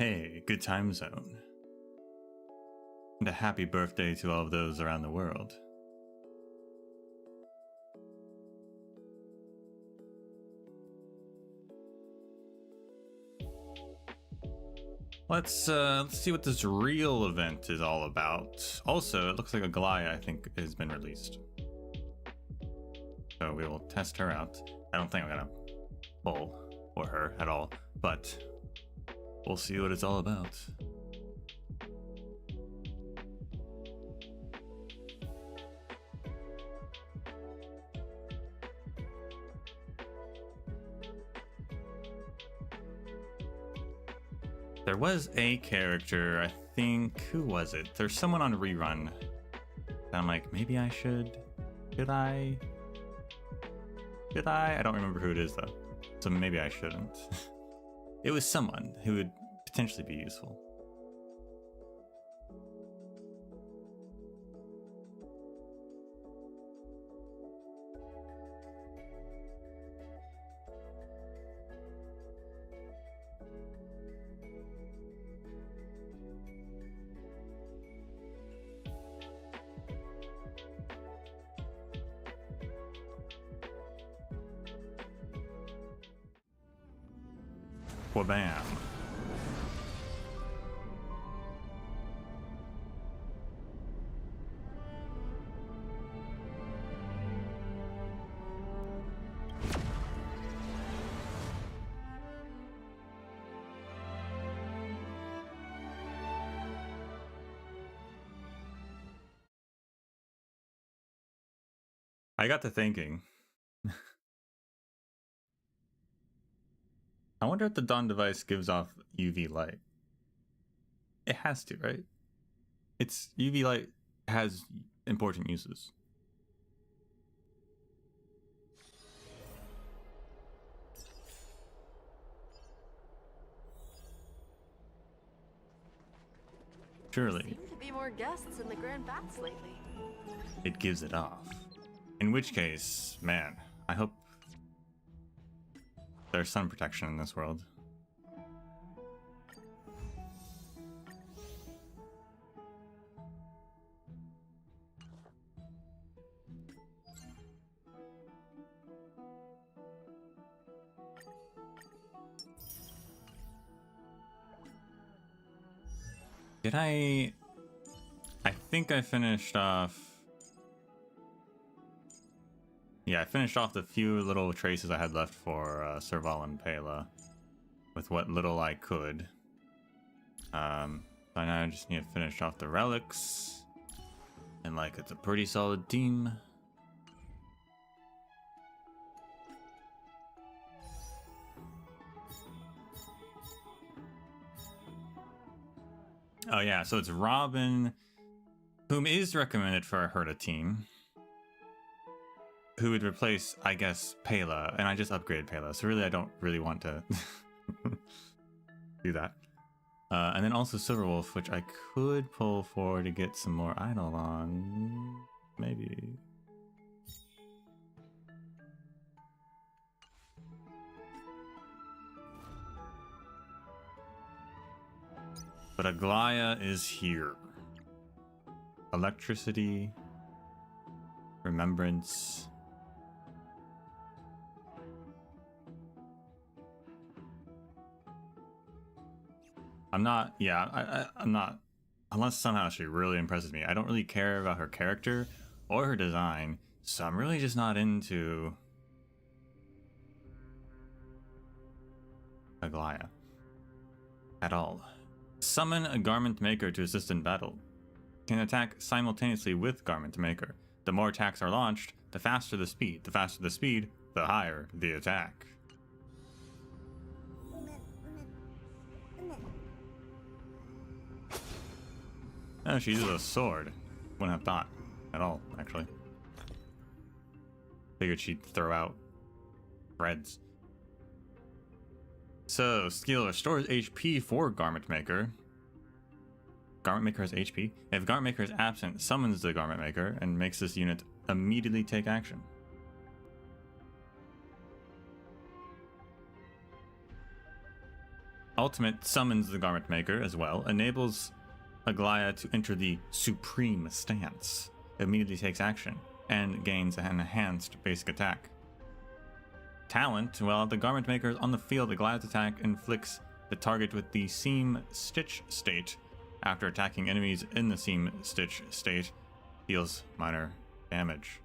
Hey, good time zone. And a happy birthday to all of those around the world. Let's see what this real event is all about. Also, it looks like a Goliath, I think, has been released. So we will test her out. I don't think I'm gonna pull for her at all, but we'll see what it's all about. There was a character, I think, who was it? There's someone on rerun. And I'm like, maybe I should. Should I? Should I? I don't remember who it is though. So maybe I shouldn't. It was someone who would potentially be useful. Wha-bam. I got to thinking. I wonder if the Dawn device gives off UV light. It has to, right? It's UV light has important uses. Surely. Seem to be more guests in the Grand Bats lately. It gives it off. In which case, man, I hope there's sun protection in this world. Did I think I finished off. Yeah, I finished off the few little traces I had left for Serval and Pela with what little I could. So now I just need to finish off the relics. And like, it's a pretty solid team. Oh yeah, so it's Robin, whom is recommended for a Herta team, who would replace, I guess, Pela, and I just upgraded Pela, so really I don't really want to do that. And then also Silverwolf, which I could pull for to get some more Eidolon, maybe. But Aglaya is here. Electricity, remembrance. I'm not, yeah, I'm not, unless somehow she really impresses me. I don't really care about her character or her design, so I'm really just not into Aglaya at all. Summon a Garment Maker to assist in battle. Can attack simultaneously with Garment Maker. The more attacks are launched, the faster the speed. The faster the speed, the higher the attack. Oh, she uses a sword. Wouldn't have thought at all, actually. Figured she'd throw out threads. So, skill restores HP for Garment Maker. Garment Maker has HP. If Garment Maker is absent, summons the Garment Maker and makes this unit immediately take action. Ultimate summons the Garment Maker as well, enables Aglaia to enter the Supreme stance, immediately takes action, and gains an enhanced basic attack. Talent, while the Garment Maker is on the field, Aglaia's attack inflicts the target with the Seam Stitch state. After attacking enemies in the Seam Stitch state, deals minor damage.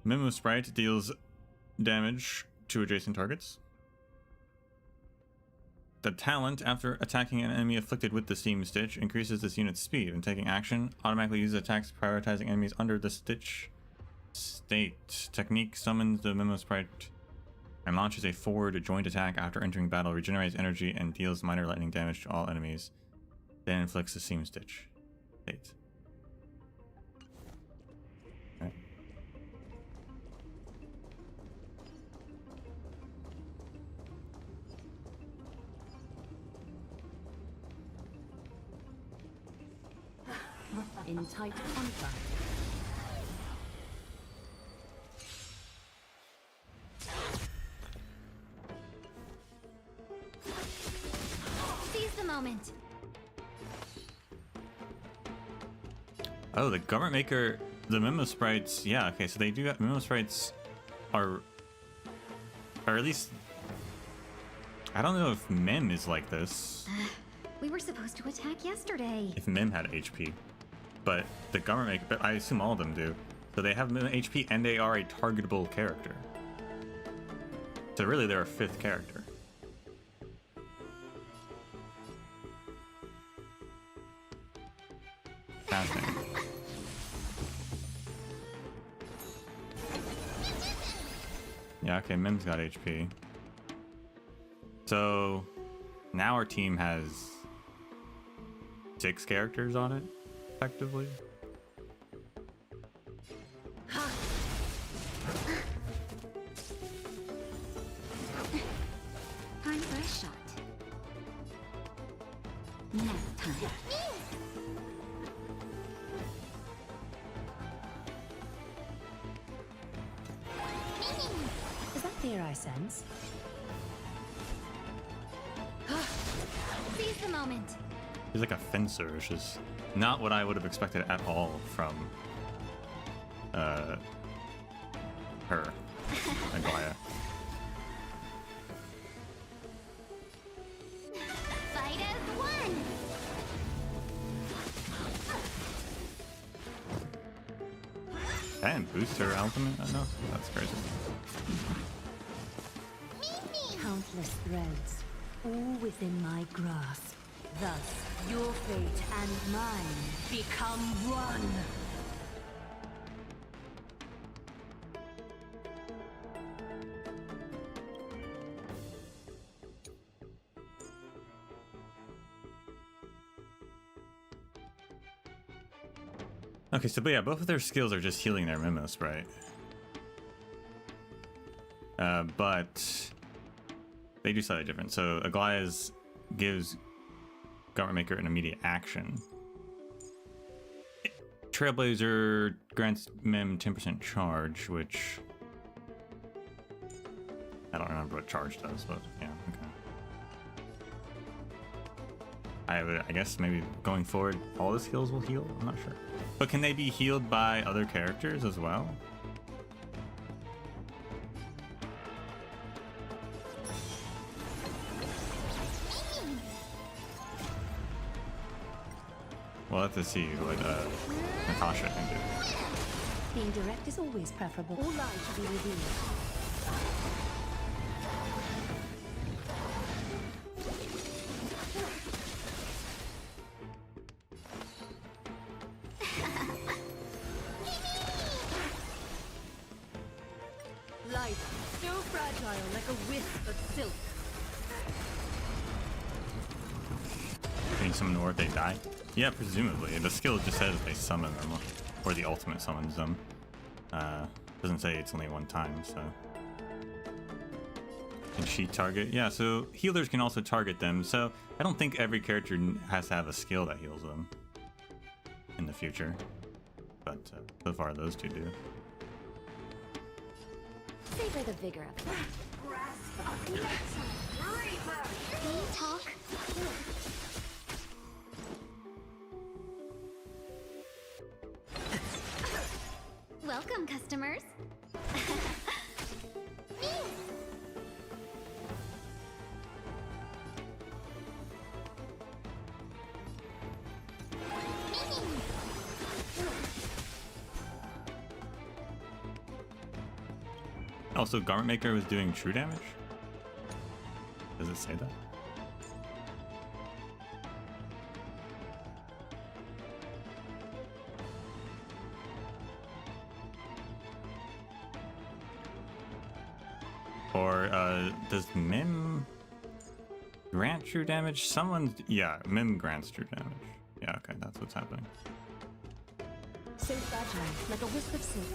Memo Sprite deals damage to adjacent targets. The talent, after attacking an enemy afflicted with the Seam Stitch, increases this unit's speed, and taking action, automatically uses attacks prioritizing enemies under the Stitch state. Technique summons the Memo Sprite and launches a forward joint attack after entering battle, regenerates energy, and deals minor lightning damage to all enemies. Then inflicts the Seam Stitch state. Okay. In tight contact. Seize the moment. Oh, the Garment Maker, the Memo Sprites, yeah, okay, so they do have, Memo Sprites are at least, I don't know if Mem is like this. We were supposed to attack yesterday. If Mem had HP, but the Garment Maker, but I assume all of them do. So they have HP and they are a targetable character. So really they're a fifth character. Fascinating. Yeah, okay, Mem's got HP. So now our team has 6 characters on it, effectively. Time for a shot. Now time. Is that fear I sense? Seize the moment. He's like a fencer, which is not what I would have expected at all from her, Aglaia. Fight as one. And boost her ultimate? No, that's crazy. Countless threads, all within my grasp. Thus, your fate and mine become one. Okay, so but yeah, both of their skills are just healing their Memo Sprite. But they do slightly different. So Aglaia's gives Garment Maker an immediate action. Trailblazer grants Mem 10% charge, which I don't remember what charge does, but yeah, okay. I guess maybe going forward, all the skills will heal. I'm not sure. But can they be healed by other characters as well? We'll have to see what Natasha can do. Being direct is always preferable. All lies should be revealed. Life, so fragile like a wisp of silk. Can you summon more if they die? Yeah, presumably. The skill just says they summon them, or the ultimate summons them. Doesn't say it's only one time, so. Can she target? Yeah, so healers can also target them, so I don't think every character has to have a skill that heals them in the future. But so far, those two do. Savor the vigor of it. Talk. Welcome, customers. Also, Garment Maker was doing true damage? Does it say that? Or, does Mim grant true damage? Yeah, Mim grants true damage. Yeah, okay, that's what's happening. So fragile, like a wisp of silk.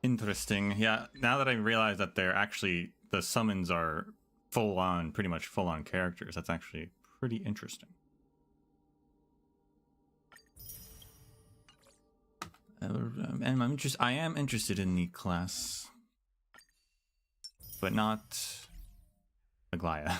Interesting. Yeah, now that I realize that they're actually, the summons are full on, pretty much full on characters, that's actually pretty interesting. And I am interested in the class, but not Aglaya.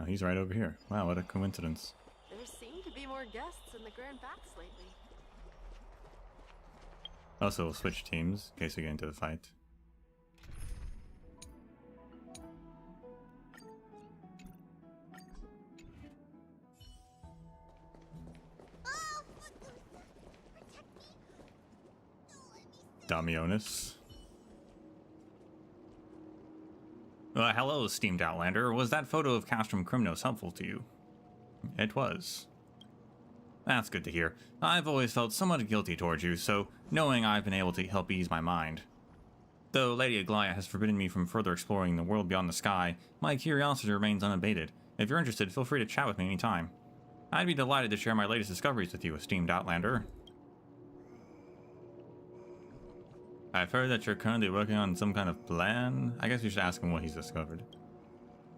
Oh, he's right over here. Wow, what a coincidence. There seem to be more guests in the Grand Bats lately. Also, we'll switch teams in case we get into the fight. Damionis. Hello, esteemed Outlander. Was that photo of Castrum Crimnos helpful to you? It was. That's good to hear. I've always felt somewhat guilty towards you, so knowing I've been able to help ease my mind. Though Lady Aglaya has forbidden me from further exploring the world beyond the sky, my curiosity remains unabated. If you're interested, feel free to chat with me anytime. I'd be delighted to share my latest discoveries with you, esteemed Outlander. I've heard that you're currently working on some kind of plan. I guess we should ask him what he's discovered.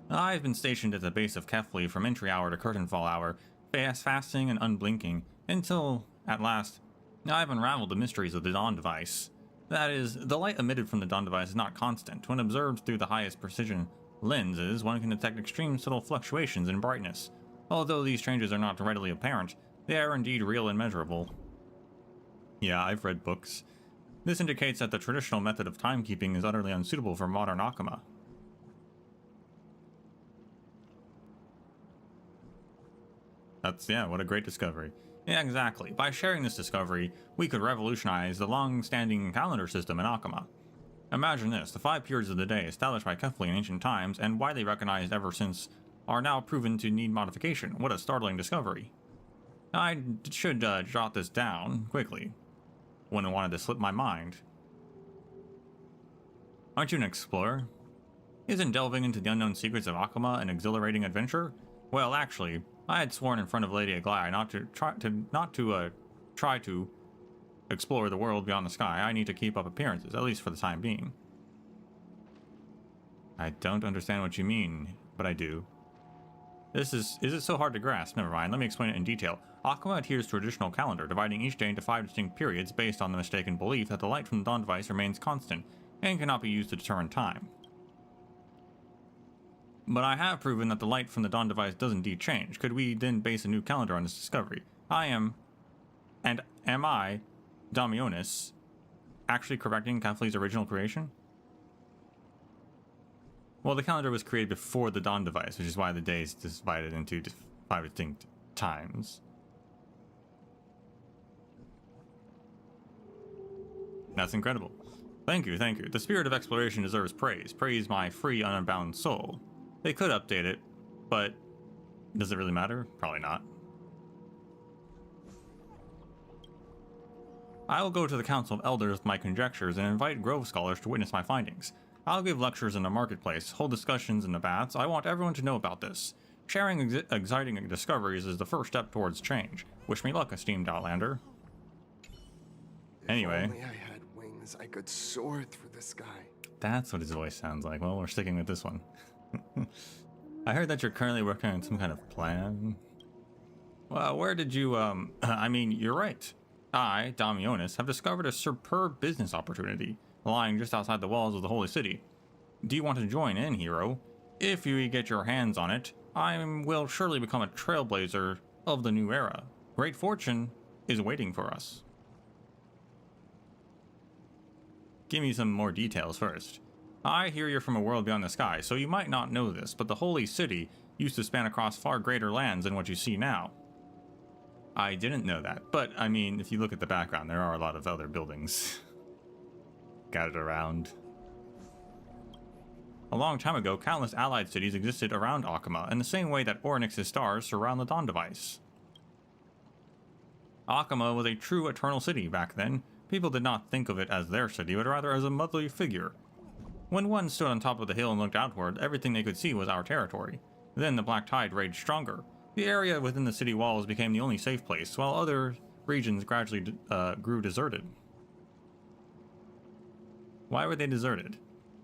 I've been stationed at the base of Kefli from entry hour to curtainfall hour, fasting and unblinking, until, at last, I've unraveled the mysteries of the Dawn device. That is, the light emitted from the Dawn device is not constant. When observed through the highest precision lenses, one can detect extreme subtle fluctuations in brightness. Although these changes are not readily apparent, they are indeed real and measurable. Yeah, I've read books. This indicates that the traditional method of timekeeping is utterly unsuitable for modern Akama. Yeah, what a great discovery. Yeah, exactly. By sharing this discovery, we could revolutionize the long-standing calendar system in Akama. Imagine this, the 5 periods of the day established by Kefli in ancient times, and widely recognized ever since, are now proven to need modification. What a startling discovery. I should jot this down quickly. Wouldn't want it to slip my mind. Aren't you an explorer? Isn't delving into the unknown secrets of Akama an exhilarating adventure? Well, actually, I had sworn in front of Lady Aglaya not to try to explore the world beyond the sky. I need to keep up appearances, at least for the time being. I don't understand what you mean, but I do. Is it so hard to grasp? Never mind, let me explain it in detail. Akama adheres to a traditional calendar, dividing each day into 5 distinct periods based on the mistaken belief that the light from the Dawn device remains constant and cannot be used to determine time. But I have proven that the light from the Dawn device does indeed change. Could we then base a new calendar on this discovery? Am I, Damionis, actually correcting Kefli's original creation? Well, the calendar was created before the Dawn device, which is why the day is divided into 5 distinct times. That's incredible. Thank you, thank you. The spirit of exploration deserves praise. Praise my free, unbound soul. They could update it, but does it really matter? Probably not. I will go to the Council of Elders with my conjectures and invite Grove scholars to witness my findings. I'll give lectures in the marketplace, hold discussions in the baths. I want everyone to know about this. Sharing exciting discoveries is the first step towards change. Wish me luck, esteemed Outlander. Anyway. If only I had wings, I could soar through the sky. That's what his voice sounds like. Well, we're sticking with this one. I heard that you're currently working on some kind of plan. Well, where did you, I mean, you're right. I, Damionis, have discovered a superb business opportunity lying just outside the walls of the Holy City. Do you want to join in, hero? If you get your hands on it, I will surely become a trailblazer of the new era. Great fortune is waiting for us. Give me some more details first. I hear you're from a world beyond the sky, so you might not know this, but the Holy City used to span across far greater lands than what you see now. I didn't know that, but I mean, if you look at the background, there are a lot of other buildings scattered around. A long time ago, countless allied cities existed around Akama, in the same way that Orynyx's stars surround the Dawn Device. Akama was a true eternal city back then. People did not think of it as their city, but rather as a motherly figure. When one stood on top of the hill and looked outward, everything they could see was our territory. Then the Black Tide raged stronger. The area within the city walls became the only safe place, while other regions gradually grew deserted. Why were they deserted?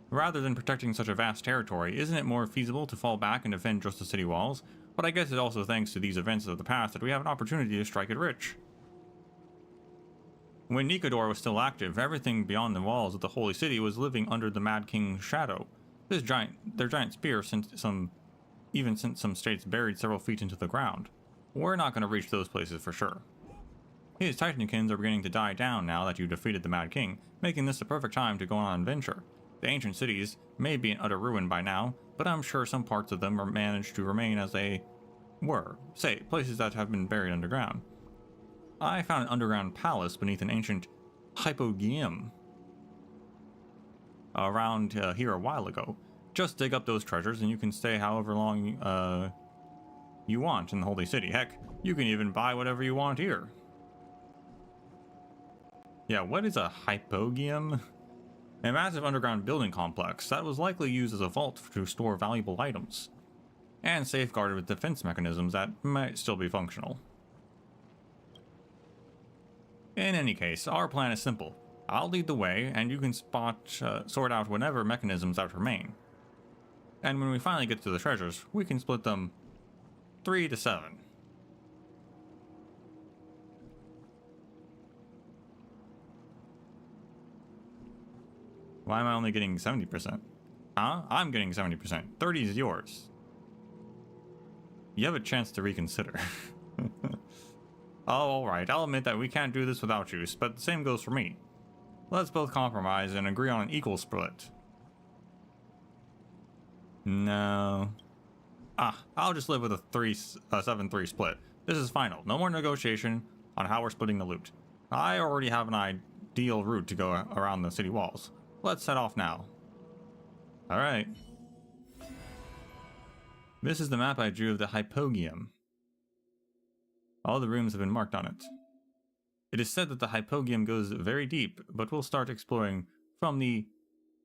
Rather than protecting such a vast territory, isn't it more feasible to fall back and defend just the city walls? But I guess it's also thanks to these events of the past that we have an opportunity to strike it rich. When Nikador was still active, everything beyond the walls of the Holy City was living under the Mad King's shadow. Their giant spear sent some states buried several feet into the ground. We're not going to reach those places for sure. His Titanikins are beginning to die down now that you defeated the Mad King, making this the perfect time to go on an adventure. The ancient cities may be in utter ruin by now, but I'm sure some parts of them are managed to remain as they were, say, places that have been buried underground. I found an underground palace beneath an ancient hypogeum around here a while ago. Just dig up those treasures and you can stay however long you want in the Holy City. Heck, you can even buy whatever you want here. Yeah, what is a hypogeum? A massive underground building complex that was likely used as a vault to store valuable items, and safeguarded with defense mechanisms that might still be functional. In any case, our plan is simple. I'll lead the way, and you can sort out whatever mechanisms that remain. And when we finally get to the treasures, we can split them 3 to 7. Why am I only getting 70%? Huh? I'm getting 70%. 30 is yours. You have a chance to reconsider. Oh, alright, I'll admit that we can't do this without you, but the same goes for me. Let's both compromise and agree on an equal split. No. I'll just live with a 7-3 split. This is final. No more negotiation on how we're splitting the loot. I already have an ideal route to go around the city walls. Let's set off now. Alright. This is the map I drew of the hypogeum. All the rooms have been marked on it. It is said that the hypogeum goes very deep, but we'll start exploring from the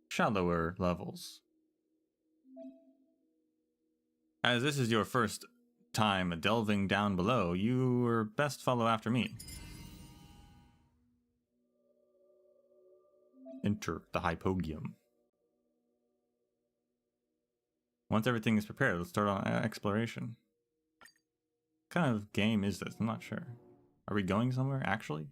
shallower levels. As this is your first time delving down below, you were best follow after me. Enter the hypogeum. Once everything is prepared, let's start on exploration. What kind of game is this? I'm not sure. Are we going somewhere, actually?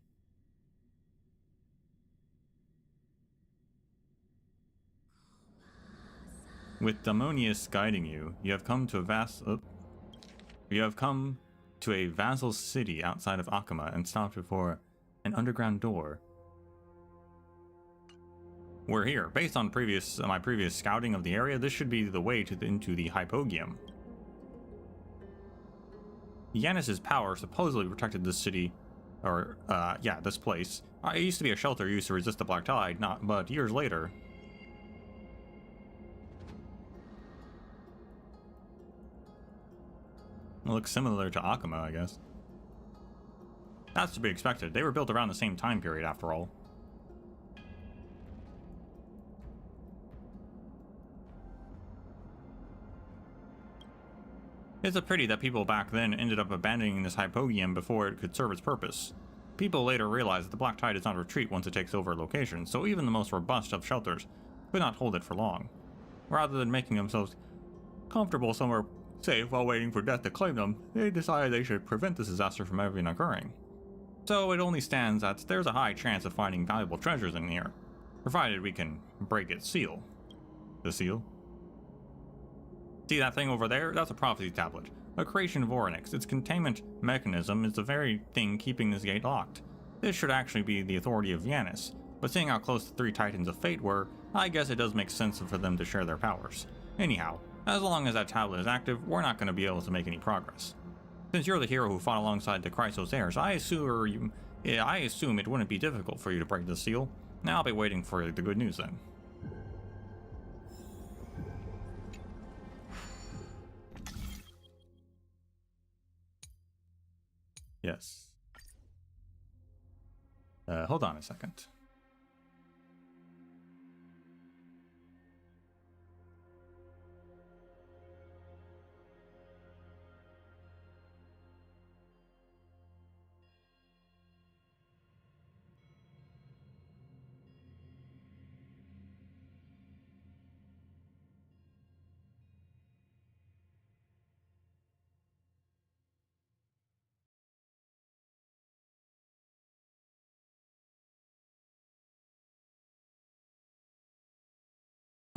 With Damonius guiding you, you have come to a vassal city outside of Akama and stopped before an underground door. We're here. Based on my previous scouting of the area, this should be the way into the hypogeum. Yanis's power supposedly protected this city, or, this place. It used to be a shelter used to resist the Black Tide, but years later... It looks similar to Akama, I guess. That's to be expected. They were built around the same time period, after all. It's a pity that people back then ended up abandoning this hypogeum before it could serve its purpose. People later realized that the black tide does not retreat once it takes over a location, so even the most robust of shelters could not hold it for long. Rather than making themselves comfortable somewhere safe while waiting for death to claim them, they decided they should prevent this disaster from ever occurring. So it only stands that there's a high chance of finding valuable treasures in here, provided we can break its seal. The seal? See that thing over there? That's a prophecy tablet. A creation of Oryx. Its containment mechanism is the very thing keeping this gate locked. This should actually be the authority of Yanis, but seeing how close the three Titans of Fate were, I guess it does make sense for them to share their powers. Anyhow, as long as that tablet is active, we're not going to be able to make any progress. Since you're the hero who fought alongside the Chrysos heirs, I assume it wouldn't be difficult for you to break the seal. Now I'll be waiting for the good news then. Yes. Hold on a second.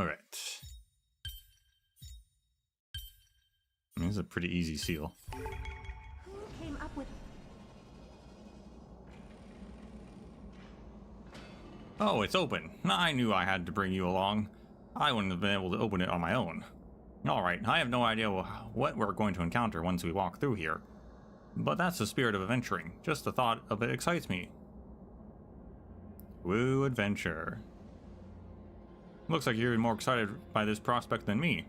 Alright. This is a pretty easy seal. Who came up with... Oh, it's open. I knew I had to bring you along. I wouldn't have been able to open it on my own. Alright, I have no idea what we're going to encounter once we walk through here. But that's the spirit of adventuring. Just the thought of it excites me. Woo, adventure. Looks like you're even more excited by this prospect than me.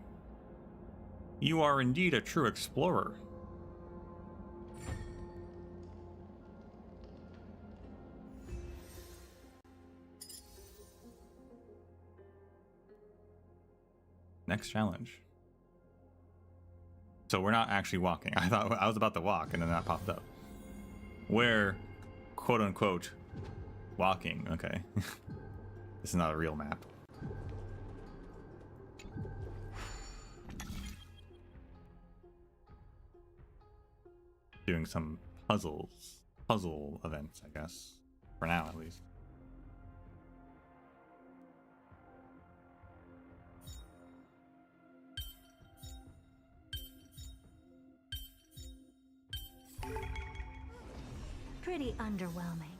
You are indeed a true explorer. Next challenge. So we're not actually walking. I thought I was about to walk and then that popped up. We're quote unquote walking. Okay. This is not a real map. Doing some puzzle events, I guess. For now, at least. Pretty underwhelming.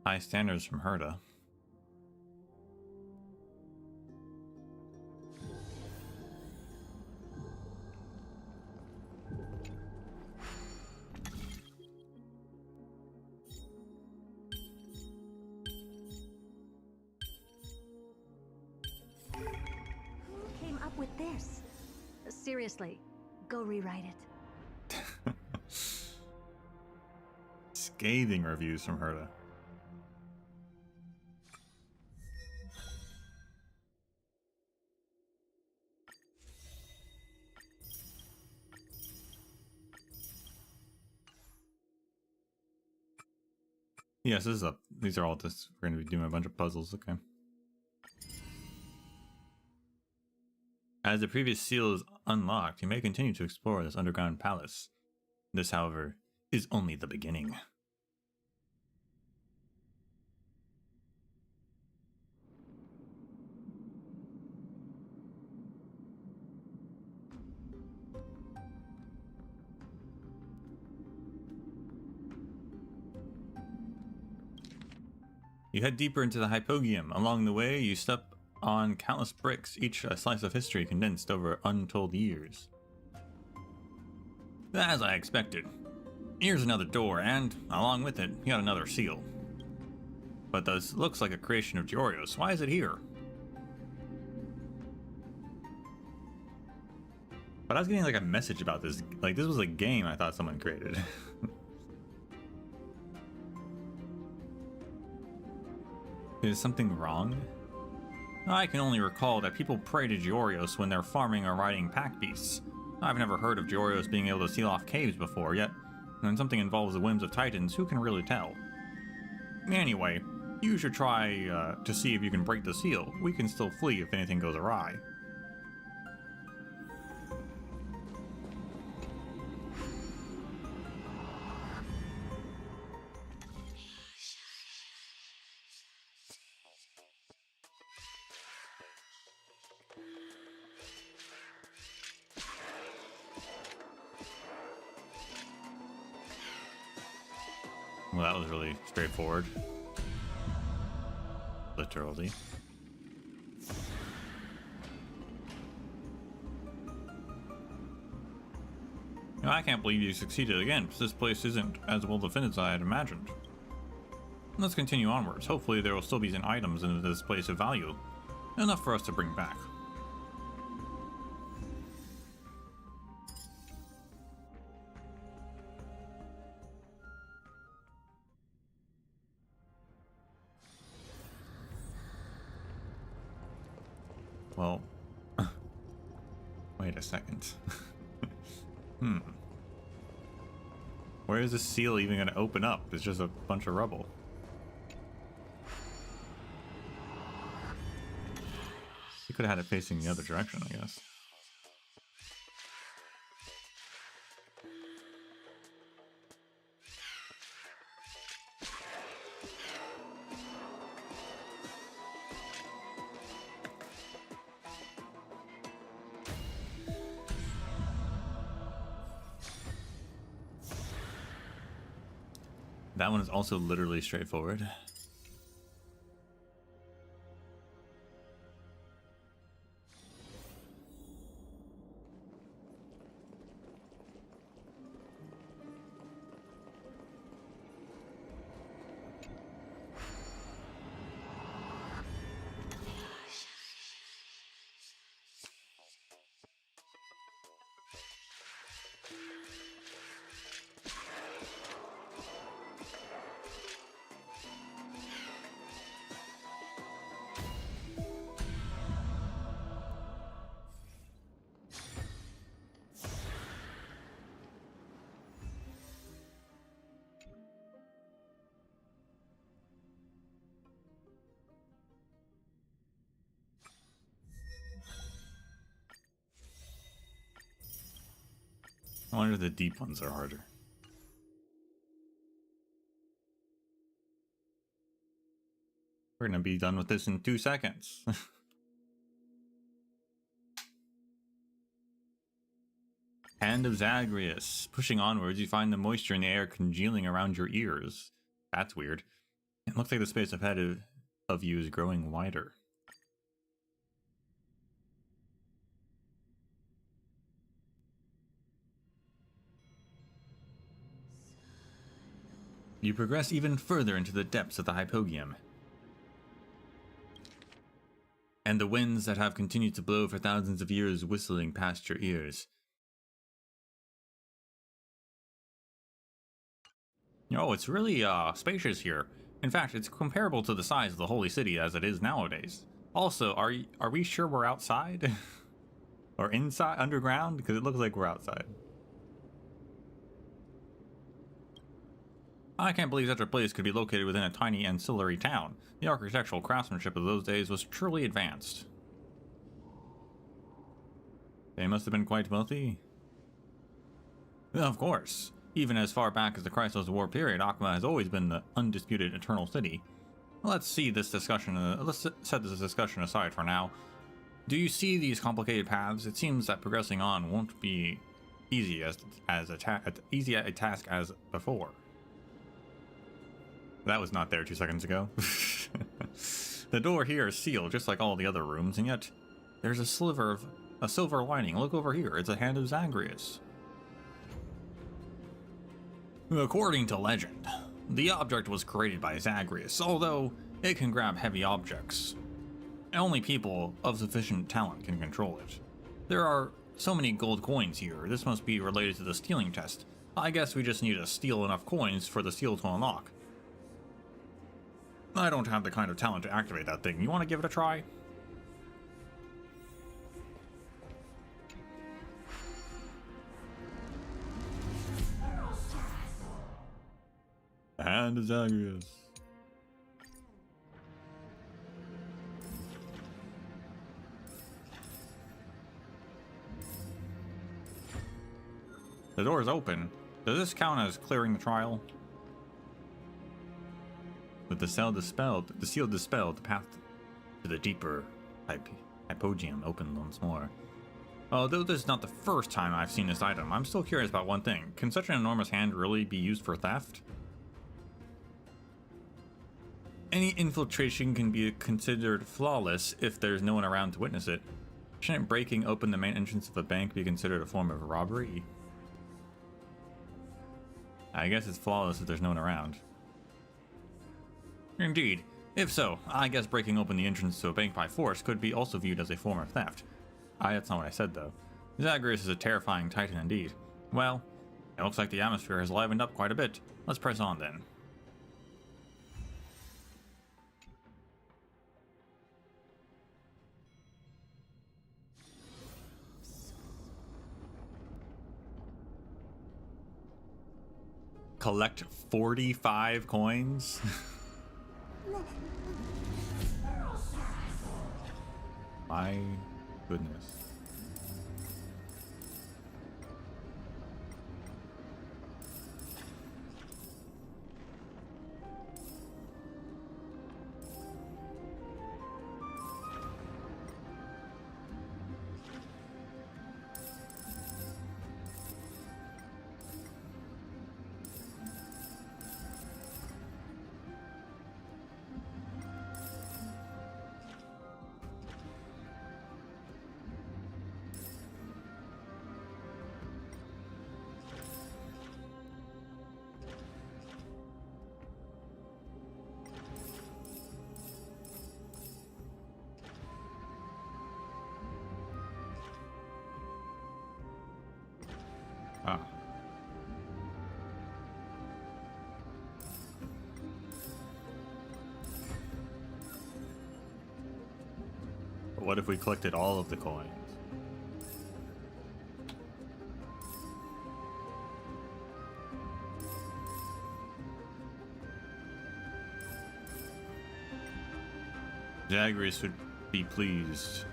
High standards from Herta. Who came up with this? Seriously, go rewrite it. Scathing reviews from Herta. Yes, these are all just, we're going to be doing a bunch of puzzles, okay. As the previous seal is unlocked, you may continue to explore this underground palace. This, however, is only the beginning. You head deeper into the hypogeum. Along the way, you step on countless bricks, each a slice of history condensed over untold years. As I expected. Here's another door, and, along with it, you got another seal. But this looks like a creation of Giorios. Why is it here? But I was getting like a message about this. Like, this was a game I thought someone created. Is something wrong? I can only recall that people pray to Georios when they're farming or riding pack beasts. I've never heard of Georios being able to seal off caves before, yet when something involves the whims of Titans, who can really tell? Anyway, you should try to see if you can break the seal. We can still flee if anything goes awry. Well, that was really straightforward. Literally. You know, I can't believe you succeeded again, because this place isn't as well defended as I had imagined. Let's continue onwards. Hopefully there will still be some items in this place of value. Enough for us to bring back. Well, wait a second. Where is this seal even going to open up? It's just a bunch of rubble. You could have had it facing the other direction, I guess. That one is also literally straightforward. I wonder if the deep ones are harder. We're gonna be done with this in 2 seconds. Hand of Zagreus. Pushing onwards, you find the moisture in the air congealing around your ears. That's weird. It looks like the space ahead of you is growing wider. You progress even further into the depths of the hypogeum, and the winds that have continued to blow for thousands of years whistling past your ears. Oh, it's really spacious here. In fact, it's comparable to the size of the Holy City as it is nowadays. Also, are we sure we're outside? Or inside, underground? Because it looks like we're outside. I can't believe such a place could be located within a tiny ancillary town. The architectural craftsmanship of those days was truly advanced. They must have been quite wealthy. Of course. Even as far back as the Chrysos War period, Akma has always been the undisputed eternal city. Let's set this discussion aside for now. Do you see these complicated paths? It seems that progressing on won't be easy a task as before. That was not there 2 seconds ago. The door here is sealed, just like all the other rooms, and yet there's a silver lining. Look over here. It's a hand of Zagreus. According to legend, the object was created by Zagreus, although it can grab heavy objects. Only people of sufficient talent can control it. There are so many gold coins here. This must be related to the stealing test. I guess we just need to steal enough coins for the seal to unlock. I don't have the kind of talent to activate that thing. You want to give it a try? and Zagreus. The door is open. Does this count as clearing the trial? With the seal dispelled, the path to the deeper hypogeum opened once more. Although this is not the first time I've seen this item, I'm still curious about one thing. Can such an enormous hand really be used for theft? Any infiltration can be considered flawless if there's no one around to witness it. Shouldn't breaking open the main entrance of a bank be considered a form of robbery? I guess it's flawless if there's no one around. Indeed. If so, I guess breaking open the entrance to a bank by force could be also viewed as a form of theft. That's not what I said, though. Zagreus is a terrifying titan indeed. Well, it looks like the atmosphere has livened up quite a bit. Let's press on, then. Collect 45 coins? My goodness. Ah. What if we collected all of the coins? Zagreus would be pleased.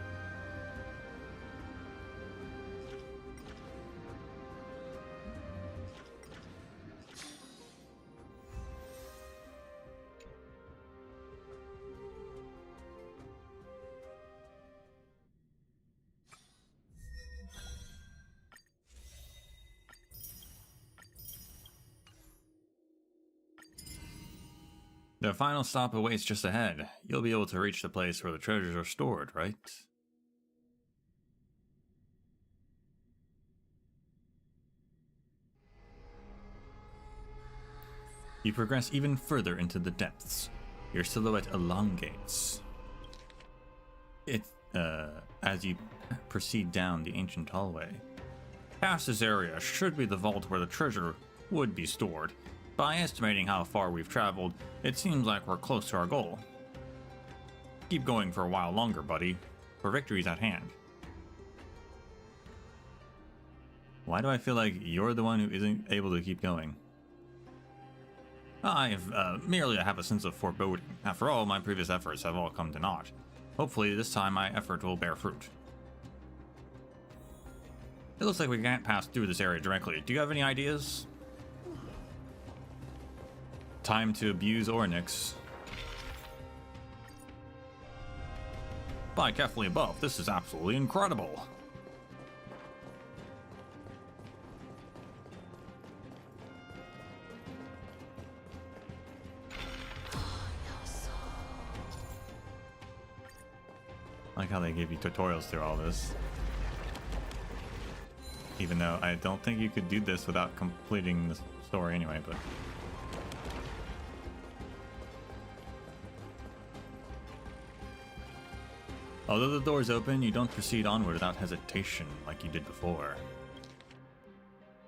The final stop awaits just ahead. You'll be able to reach the place where the treasures are stored, right? You progress even further into the depths. Your silhouette elongates. As you proceed down the ancient hallway. Past this area should be the vault where the treasure would be stored. By estimating how far we've traveled, it seems like we're close to our goal. Keep going for a while longer, buddy, for victory's at hand. Why do I feel like you're the one who isn't able to keep going? Merely I have a sense of foreboding. After all, my previous efforts have all come to naught. Hopefully this time my effort will bear fruit. It looks like we can't pass through this area directly. Do you have any ideas? Time to abuse Ornyx. By carefully above, this is absolutely incredible. I like how they give you tutorials through all this. Even though I don't think you could do this without completing the story anyway, but... Although the door's open, you don't proceed onward without hesitation like you did before.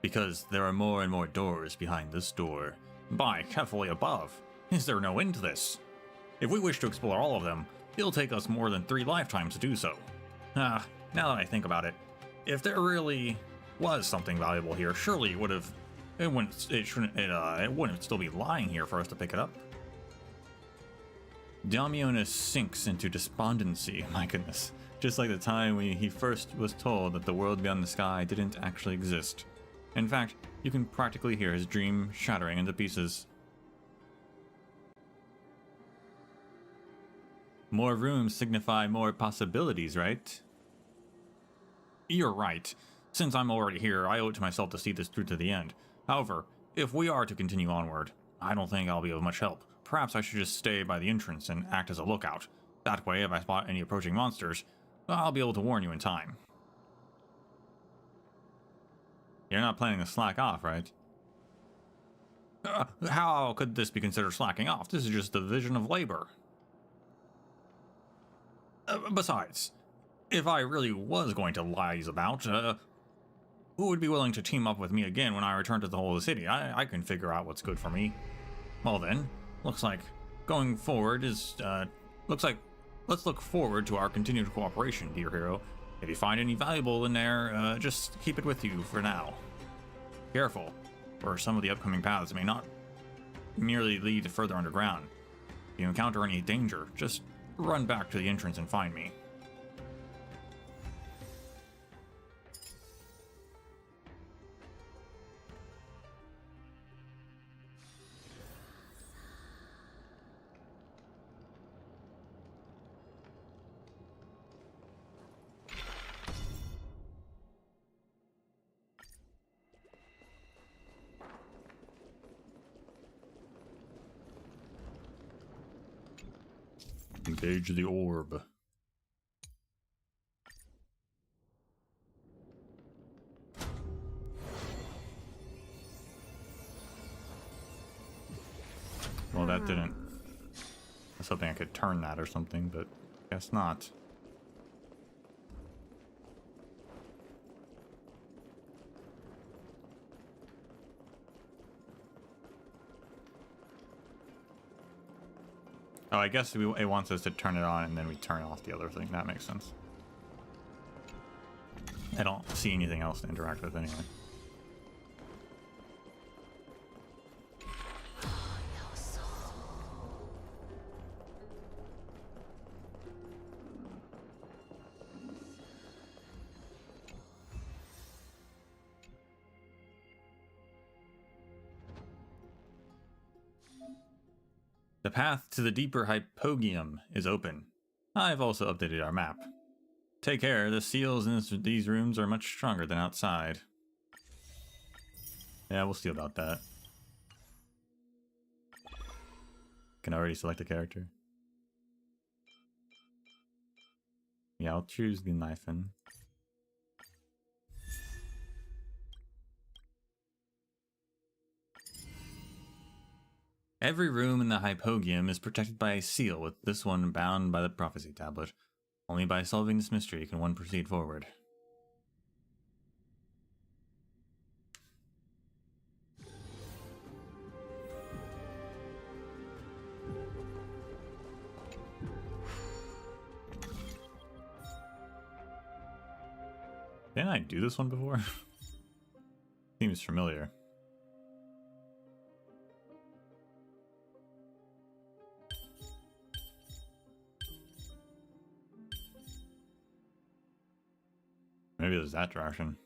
Because there are more and more doors behind this door. By carefully above, is there no end to this? If we wish to explore all of them, it'll take us more than 3 lifetimes to do so. Now that I think about it, if there really was something valuable here, surely it would have It wouldn't. It wouldn't still be lying here for us to pick it up. Damionis sinks into despondency. My goodness. Just like the time when he first was told that the world beyond the sky didn't actually exist. In fact, you can practically hear his dream shattering into pieces. More rooms signify more possibilities, right? You're right. Since I'm already here, I owe it to myself to see this through to the end. However, if we are to continue onward, I don't think I'll be of much help. Perhaps I should just stay by the entrance and act as a lookout. That way, if I spot any approaching monsters, I'll be able to warn you in time. You're not planning to slack off, right? How could this be considered slacking off? This is just the division of labor. Besides, if I really was going to lies about, who would be willing to team up with me again when I return to the whole of the city? I can figure out what's good for me. Well then, looks like going forward is, let's look forward to our continued cooperation, dear hero. If you find any valuable in there, just keep it with you for now. Careful, for some of the upcoming paths may not merely lead further underground. If you encounter any danger, just run back to the entrance and find me. Engage the orb. Well, that didn't. I was hoping I could turn that or something, but guess not. Oh, I guess it wants us to turn it on and then we turn off the other thing. That makes sense. I don't see anything else to interact with anyway. The path to the deeper hypogeum is open. I've also updated our map. Take care, the seals in these rooms are much stronger than outside. Yeah, we'll see about that. Can already select a character. Yeah, I'll choose the Knifen. Every room in the hypogeum is protected by a seal, with this one bound by the prophecy tablet. Only by solving this mystery can one proceed forward. Didn't I do this one before? Seems familiar. Maybe it was that direction.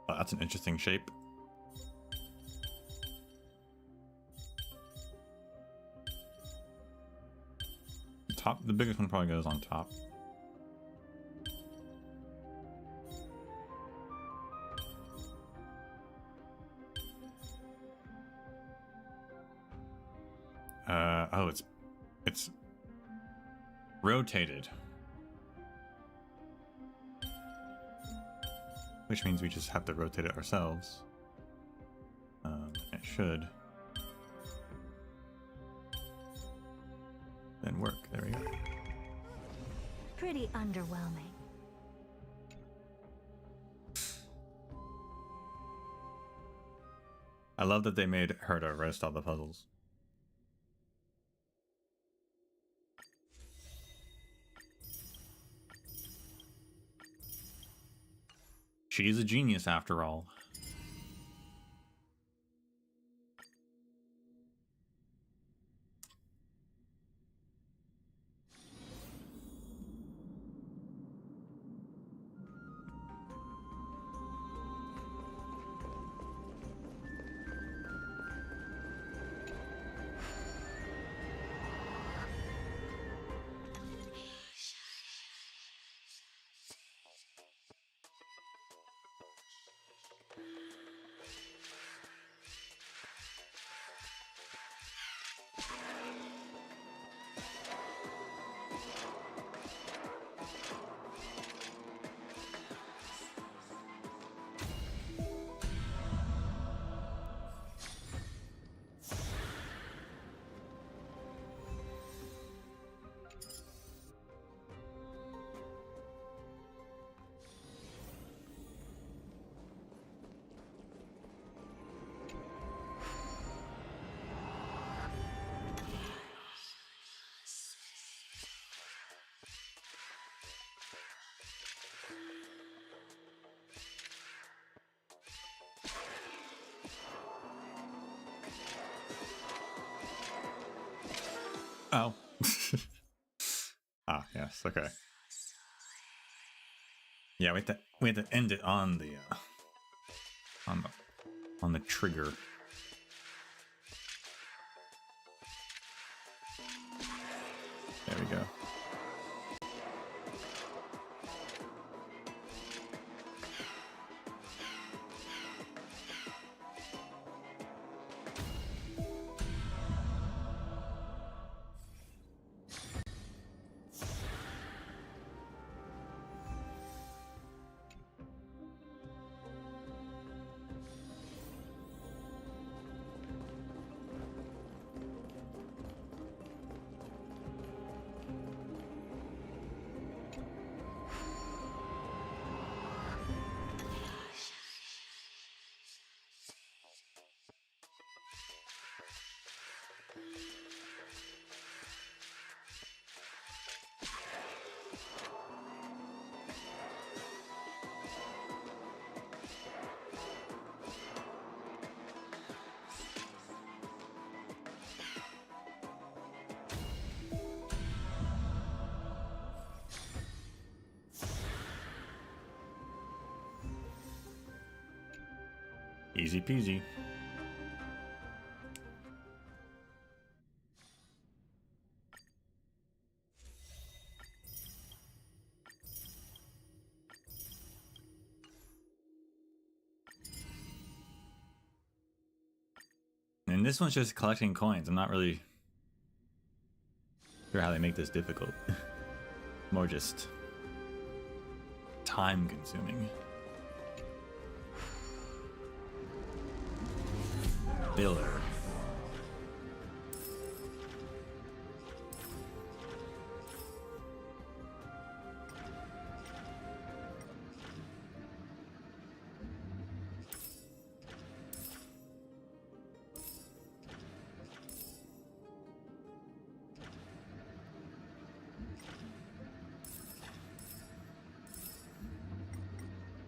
Oh, that's an interesting shape. top, the biggest one probably goes on top. Oh, it's rotated. Which means we just have to rotate it ourselves. It should then work. There we go. Pretty underwhelming. I love that they made her to roast all the puzzles. She's a genius after all. Oh. Ah, yes, okay. Yeah, we had to end it on the on the trigger. There we go. Easy peasy. And this one's just collecting coins. I'm not really sure how they make this difficult. More just time consuming. Filler.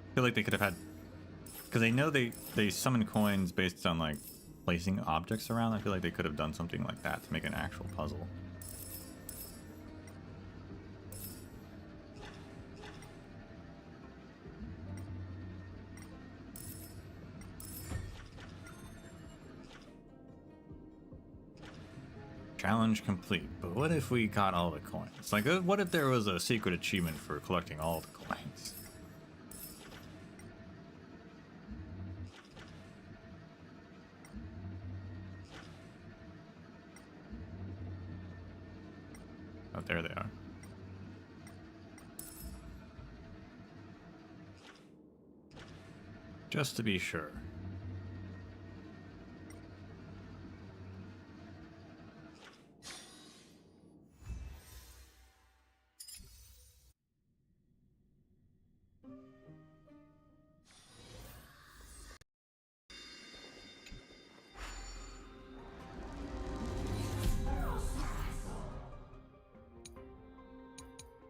I feel like they could have had, because they know they summon coins based on like placing objects around. I feel like they could have done something like that to make an actual puzzle. Challenge complete. But what if we got all the coins? Like, what if there was a secret achievement for collecting all the coins? Oh, there they are. Just to be sure.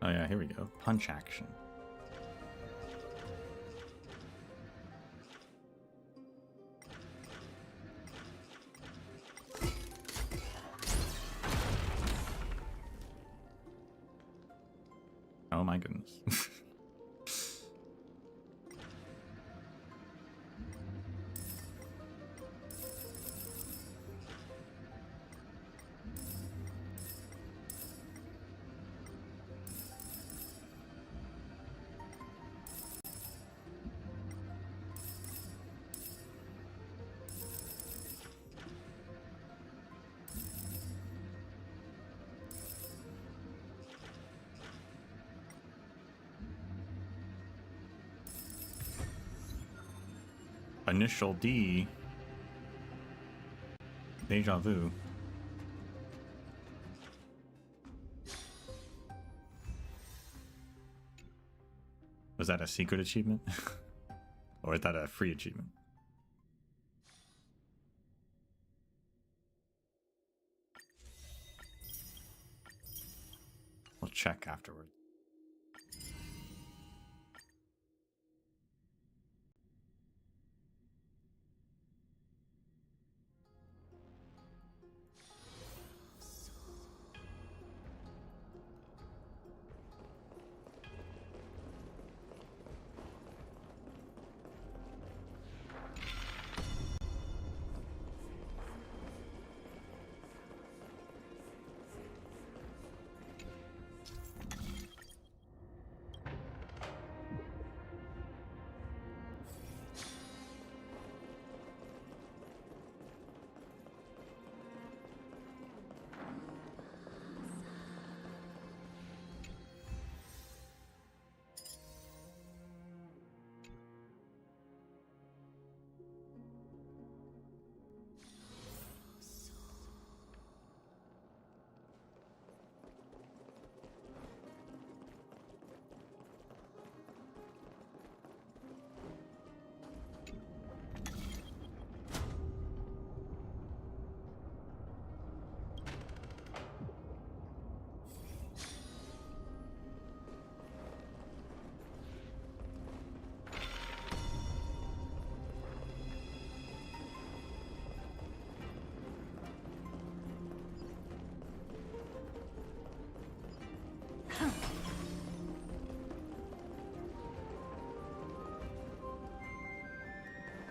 Oh yeah, here we go. Punch action. Oh my goodness. Initial D. Deja vu. Was that a secret achievement? Or is that a free achievement? We'll check afterward.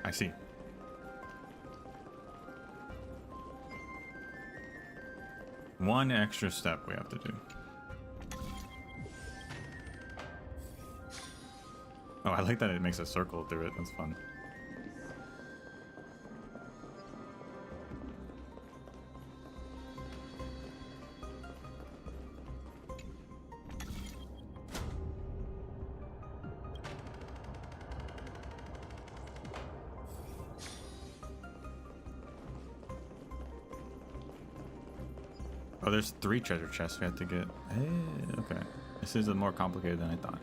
I see. One extra step we have to do. Oh, I like that it makes a circle through it. That's fun. Oh, there's 3 treasure chests we have to get. Hey, okay. This is more complicated than I thought.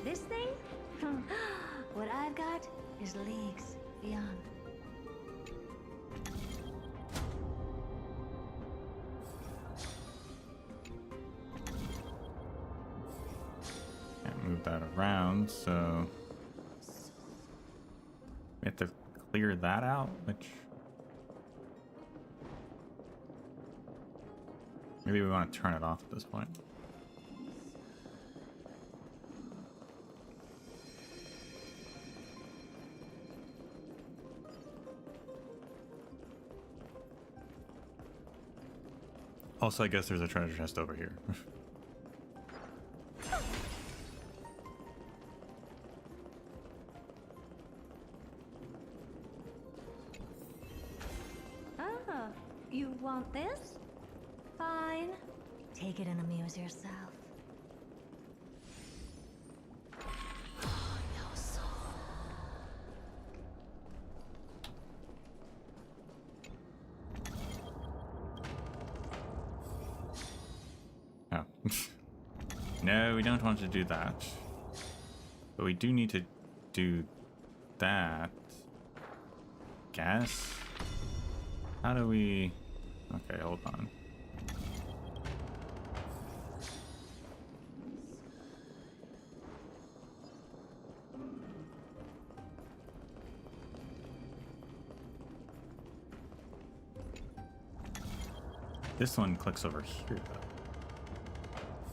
This thing? What I've got is leagues beyond. Can't move that around, so have to clear that out, which maybe we want to turn it off at this point. Also, I guess there's a treasure chest over here. Ah, you want this? Fine. Take it and amuse yourself. Oh. No, we don't want to do that. But we do need to do that. Guess? How do we... Okay, hold on. This one clicks over here, though.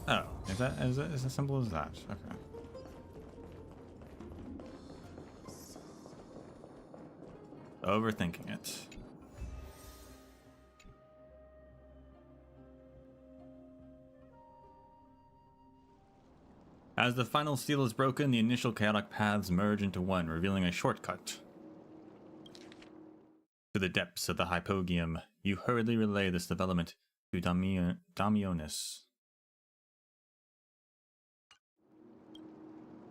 Oh, is that as simple as that? Okay. Overthinking it. As the final seal is broken, the initial chaotic paths merge into one, revealing a shortcut to the depths of the hypogeum. You hurriedly relay this development to Damionis.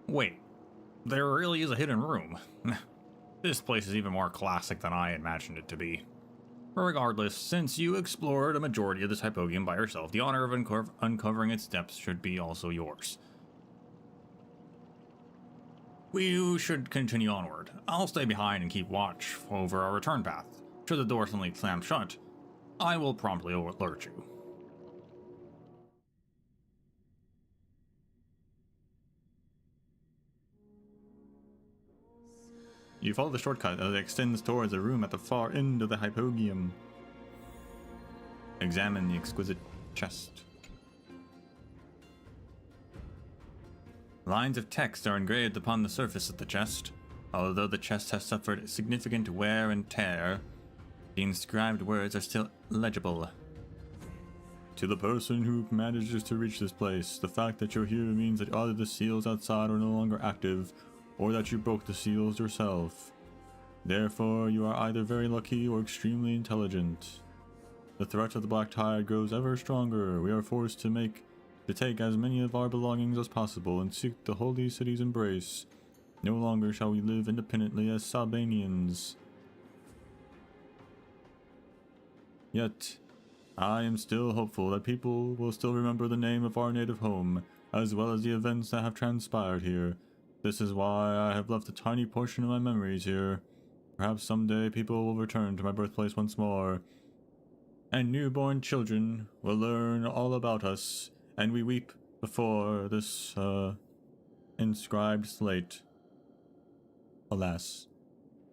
Wait, there really is a hidden room. This place is even more classic than I imagined it to be. Regardless, since you explored a majority of this hypogeum by yourself, the honor of uncovering its depths should be also yours. We should continue onward. I'll stay behind and keep watch over our return path. Should the door suddenly slam shut, I will promptly alert you. You follow the shortcut as it extends towards a room at the far end of the hypogeum. Examine the exquisite chest. Lines of text are engraved upon the surface of the chest. Although the chest has suffered significant wear and tear, the inscribed words are still legible. To the person who manages to reach this place, the fact that you're here means that either the seals outside are no longer active, or that you broke the seals yourself. Therefore, you are either very lucky or extremely intelligent. The threat of the Black Tide grows ever stronger. We are forced to take as many of our belongings as possible and seek the holy city's embrace. No longer shall we live independently as Sabanians. Yet, I am still hopeful that people will still remember the name of our native home, as well as the events that have transpired here. This is why I have left a tiny portion of my memories here. Perhaps someday people will return to my birthplace once more, and newborn children will learn all about us, and we weep before this, inscribed slate. Alas,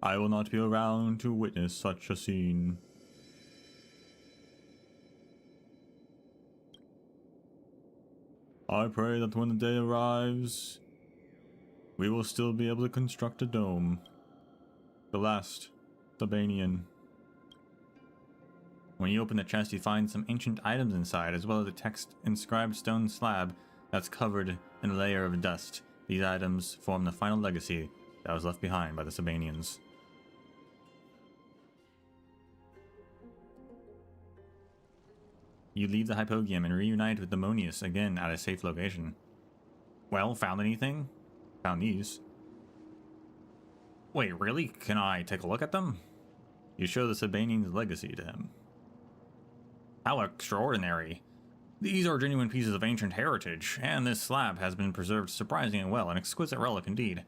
I will not be around to witness such a scene. I pray that when the day arrives, we will still be able to construct a dome. The last Sabanian. When you open the chest, you find some ancient items inside, as well as a text-inscribed stone slab that's covered in a layer of dust. These items form the final legacy that was left behind by the Sabanians. You leave the hypogeum and reunite with Demonius again at a safe location. Well, found anything? Found these. Wait, really? Can I take a look at them? You show the Sabanian's legacy to him. How extraordinary. These are genuine pieces of ancient heritage, and this slab has been preserved surprisingly well, an exquisite relic indeed.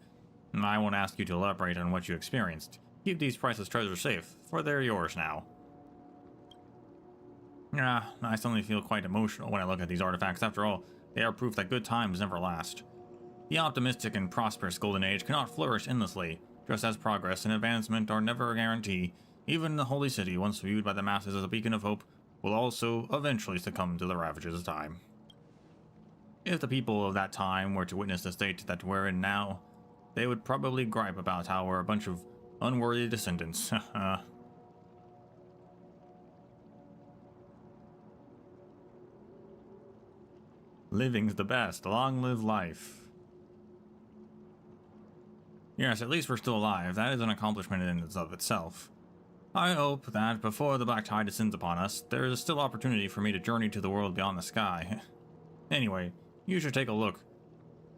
I won't ask you to elaborate on what you experienced. Keep these priceless treasures safe, for they're yours now. I suddenly feel quite emotional when I look at these artifacts. After all, they are proof that good times never last. The optimistic and prosperous Golden Age cannot flourish endlessly. Just as progress and advancement are never a guarantee, even the Holy City, once viewed by the masses as a beacon of hope, will also eventually succumb to the ravages of time. If the people of that time were to witness the state that we're in now, they would probably gripe about how we're a bunch of unworthy descendants. Living's the best. Long live life. Yes, at least we're still alive. That is an accomplishment in and of itself. I hope that before the black tide descends upon us, there is still opportunity for me to journey to the world beyond the sky. Anyway, you should take a look.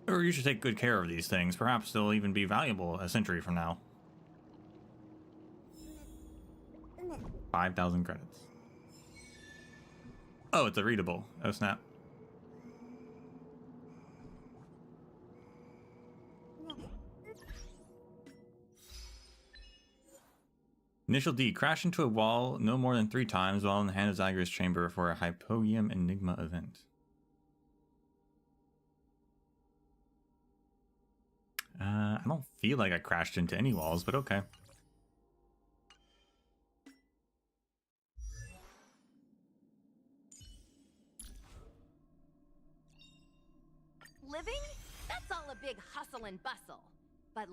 Or you should take good care of these things. Perhaps they'll even be valuable a century from now. 5,000 credits. Oh, it's a readable. Oh, snap. Initial D. Crash into a wall no more than 3 times while in the hand of Zagreus chamber for a Hypogeum Enigma event. I don't feel like I crashed into any walls, but okay. Living? That's all a big hustle and bustle. But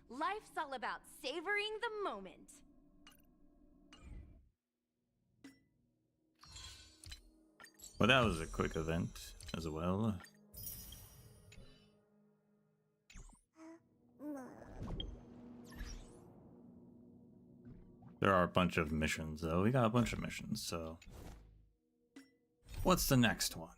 life's all about savoring the moment. Well, that was a quick event as well. There are a bunch of missions, though. We got a bunch of missions, so... What's the next one?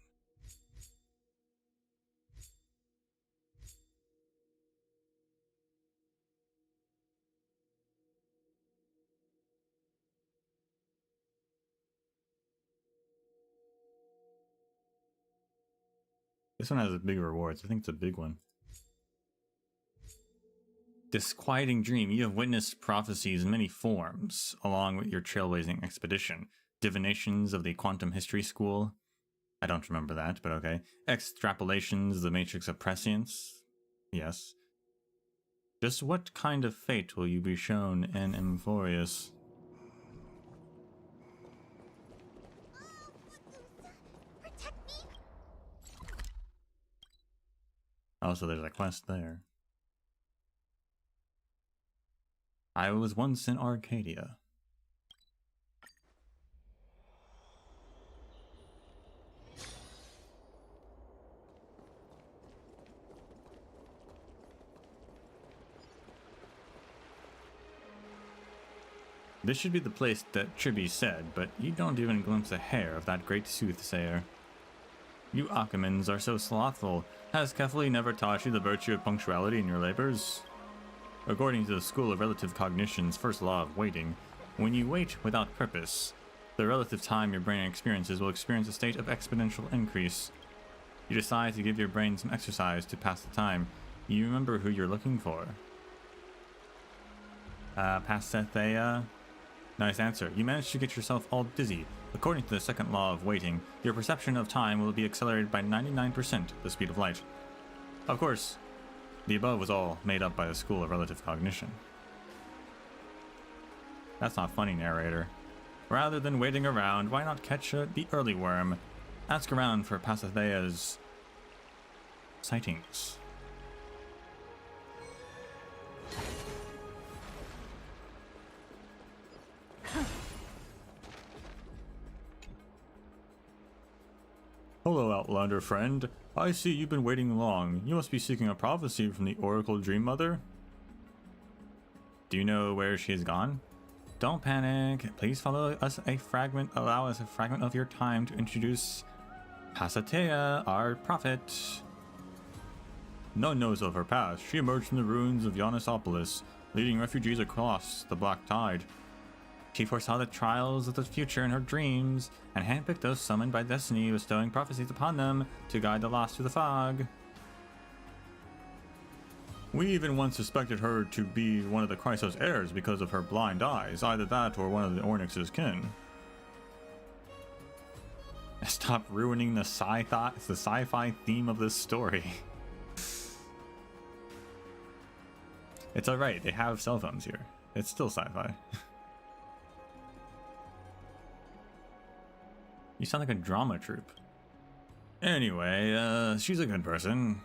This one has a big rewards. I think it's a big one. Disquieting dream. You have witnessed prophecies in many forms, along with your trailblazing expedition. Divinations of the quantum history school. I don't remember that, but okay. Extrapolations, the matrix of prescience. Yes. Just what kind of fate will you be shown in Emphorius? Oh, so there's a quest there. I was once in Arcadia. This should be the place that Chibi said, but you don't even glimpse a hair of that great soothsayer. You Akamans are so slothful. Has Kefli never taught you the virtue of punctuality in your labors? According to the School of Relative Cognition's first law of waiting, when you wait without purpose, the relative time your brain experiences will experience a state of exponential increase. You decide to give your brain some exercise to pass the time. You remember who you're looking for. Pasethea? Nice answer. You managed to get yourself all dizzy. According to the second law of waiting, your perception of time will be accelerated by 99% the speed of light. Of course, the above was all made up by the School of Relative Cognition. That's not funny, narrator. Rather than waiting around, why not catch the early worm? Ask around for Pasathea's sightings. Hello, Outlander friend. I see you've been waiting long. You must be seeking a prophecy from the Oracle Dream Mother. Do you know where she has gone? Don't panic. Please allow us a fragment of your time to introduce Pasatea, our prophet. No one knows of her past. She emerged from the ruins of Yonisopolis, leading refugees across the Black Tide. She foresaw the trials of the future in her dreams, and handpicked those summoned by destiny, bestowing prophecies upon them to guide the lost through the fog. We even once suspected her to be one of the Chrysos heirs because of her blind eyes, either that or one of the Ornyx's kin. Stop ruining the sci-fi theme of this story. It's alright, they have cell phones here. It's still sci-fi. You sound like a drama troupe. Anyway, she's a good person.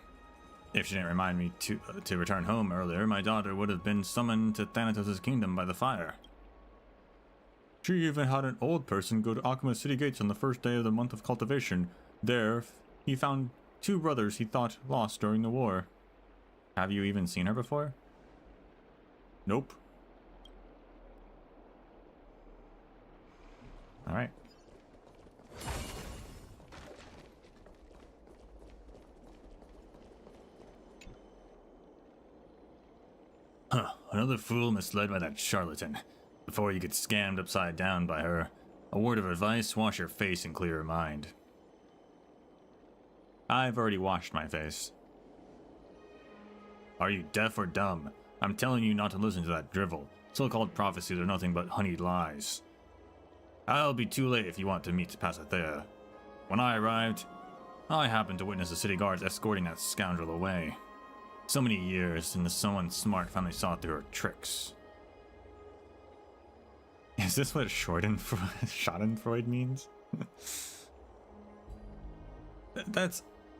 If she didn't remind me to return home earlier, my daughter would have been summoned to Thanatos' kingdom by the fire. She even had an old person go to Akuma city gates on the first day of the month of cultivation. There, he found 2 brothers he thought lost during the war. Have you even seen her before? Nope. Alright. Huh, another fool misled by that charlatan. Before you get scammed upside down by her, a word of advice, wash your face and clear your mind. I've already washed my face. Are you deaf or dumb? I'm telling you not to listen to that drivel. So-called prophecies are nothing but honeyed lies. I'll be too late if you want to meet Pasithea. When I arrived, I happened to witness the city guards escorting that scoundrel away. So many years, and someone smart finally saw through her tricks. Is this what Schadenfreude means?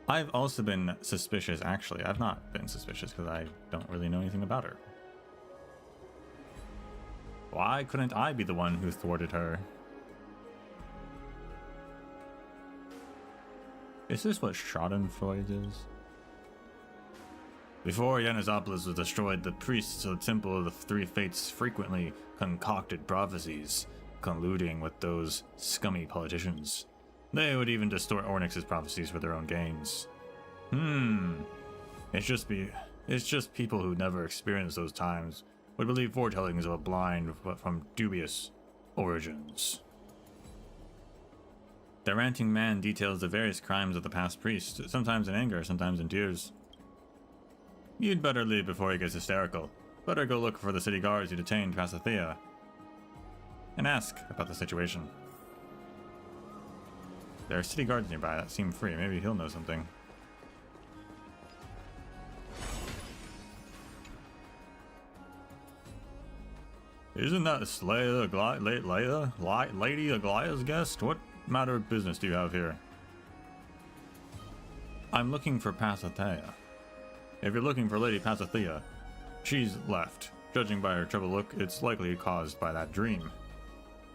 I've also been suspicious, actually. I've not been suspicious because I don't really know anything about her. Why couldn't I be the one who thwarted her? Is this what Schadenfreude is? Before Yanisopolis was destroyed, the priests of the Temple of the Three Fates frequently concocted prophecies, colluding with those scummy politicians. They would even distort Ornyx's prophecies for their own gains. It's just people who never experienced those times would believe foretellings of a blind but from dubious origins. The ranting man details the various crimes of the past priest, sometimes in anger, sometimes in tears. You'd better leave before he gets hysterical. Better go look for the city guards who detained Pasithea and ask about the situation. There are city guards nearby that seem free. Maybe he'll know something. Isn't that Lady Aglaya's guest? What matter of business do you have here? I'm looking for Pasithea. If you're looking for Lady Pasithea, she's left. Judging by her troubled look, it's likely caused by that dream.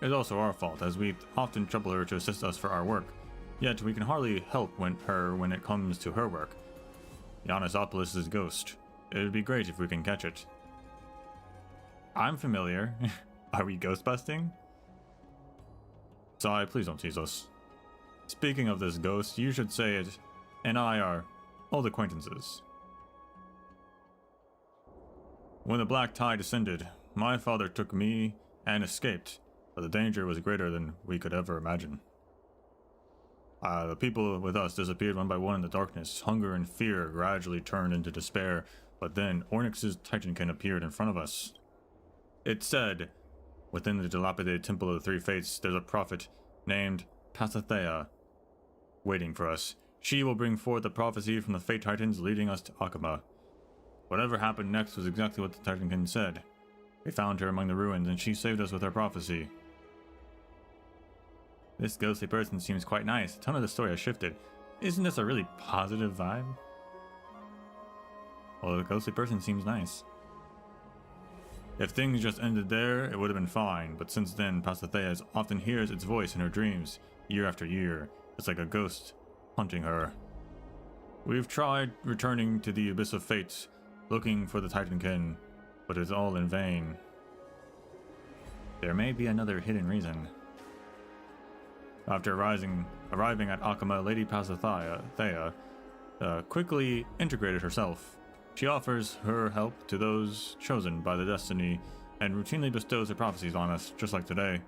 It's also our fault, as we often trouble her to assist us for our work. Yet we can hardly help her when it comes to her work. Yanisopolis' ghost. It would be great if we can catch it. I'm familiar. Are we ghost busting? Sai, please don't tease us. Speaking of this ghost, you should say it and I are old acquaintances. When the black tide descended, my father took me and escaped, but the danger was greater than we could ever imagine. The people with us disappeared one by one in the darkness. Hunger and fear gradually turned into despair, but then Ornyx's Titankin appeared in front of us. It said, within the dilapidated Temple of the Three Fates, there's a prophet named Pasithea waiting for us. She will bring forth a prophecy from the Fate Titans leading us to Akuma. Whatever happened next was exactly what the Titankin said. We found her among the ruins, and she saved us with her prophecy. This ghostly person seems quite nice. A ton of the story has shifted. Isn't this a really positive vibe? Well, the ghostly person seems nice. If things just ended there, it would have been fine, but since then, Pasithea often hears its voice in her dreams, year after year. It's like a ghost haunting her. We've tried returning to the Abyss of Fate, looking for the Titankin, but it's all in vain. There may be another hidden reason. After arriving at Akuma, Lady Pasithea quickly integrated herself. She offers her help to those chosen by the destiny and routinely bestows her prophecies on us, just like today.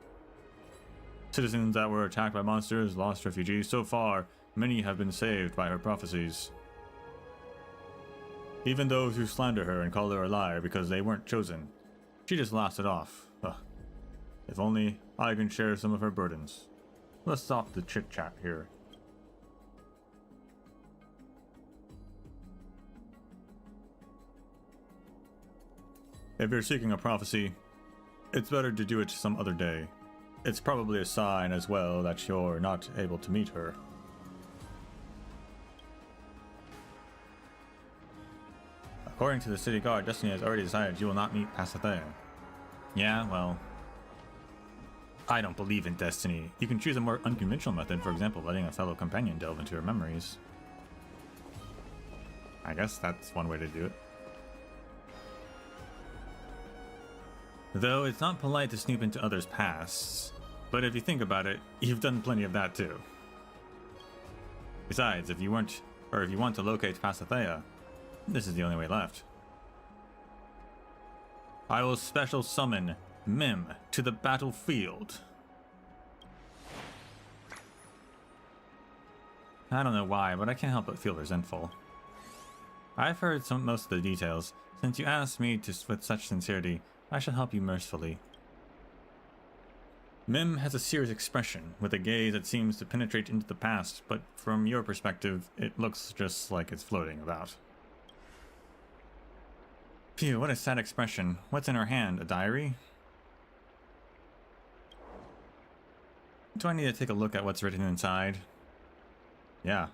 Citizens that were attacked by monsters, lost refugees, so far, many have been saved by her prophecies. Even those who slander her and call her a liar because they weren't chosen, she just laughs it off. If only I can share some of her burdens. Let's stop the chit-chat here. If you're seeking a prophecy, it's better to do it some other day. It's probably a sign as well that you're not able to meet her. According to the city guard, Destiny has already decided you will not meet Pasithea. Yeah, well, I don't believe in destiny. You can choose a more unconventional method, for example, letting a fellow companion delve into your memories. I guess that's one way to do it. Though it's not polite to snoop into others' pasts, but if you think about it, you've done plenty of that too. Besides, if you want to locate Pasithea, this is the only way left. I will special summon Mim to the battlefield. I don't know why, but I can't help but feel resentful. I've heard most of the details. Since you asked me with such sincerity, I shall help you mercifully. Mim has a serious expression, with a gaze that seems to penetrate into the past, but from your perspective, it looks just like it's floating about. Phew, what a sad expression. What's in her hand? A diary? Do I need to take a look at what's written inside? Yeah.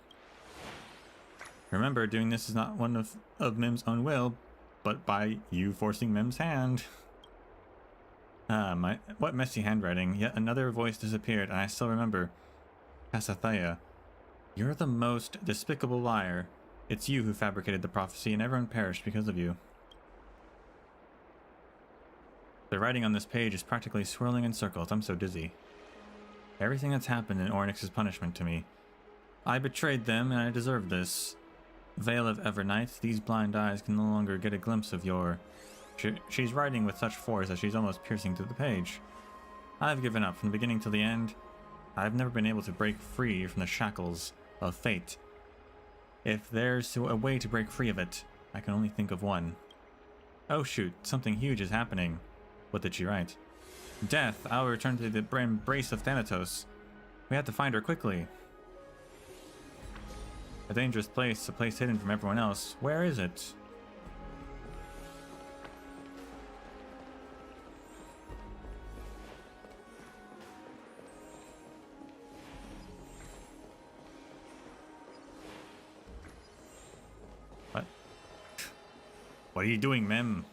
Remember, doing this is not one of Mim's own will, but by you forcing Mim's hand. What messy handwriting. Yet another voice disappeared, and I still remember. Pasithea, you're the most despicable liar. It's you who fabricated the prophecy, and everyone perished because of you. The writing on this page is practically swirling in circles. I'm so dizzy. Everything that's happened in Ornyx's punishment to me. I betrayed them, and I deserve this. Veil of Evernight, these blind eyes can no longer get a glimpse of your... She's writing with such force that she's almost piercing through the page. I've given up from the beginning till the end. I've never been able to break free from the shackles of fate. If there's a way to break free of it, I can only think of one. Oh shoot, something huge is happening. What did she write? Death, I'll return to the embrace of Thanatos. We have to find her quickly. A dangerous place, a place hidden from everyone else. Where is it? What? What are you doing, Mem?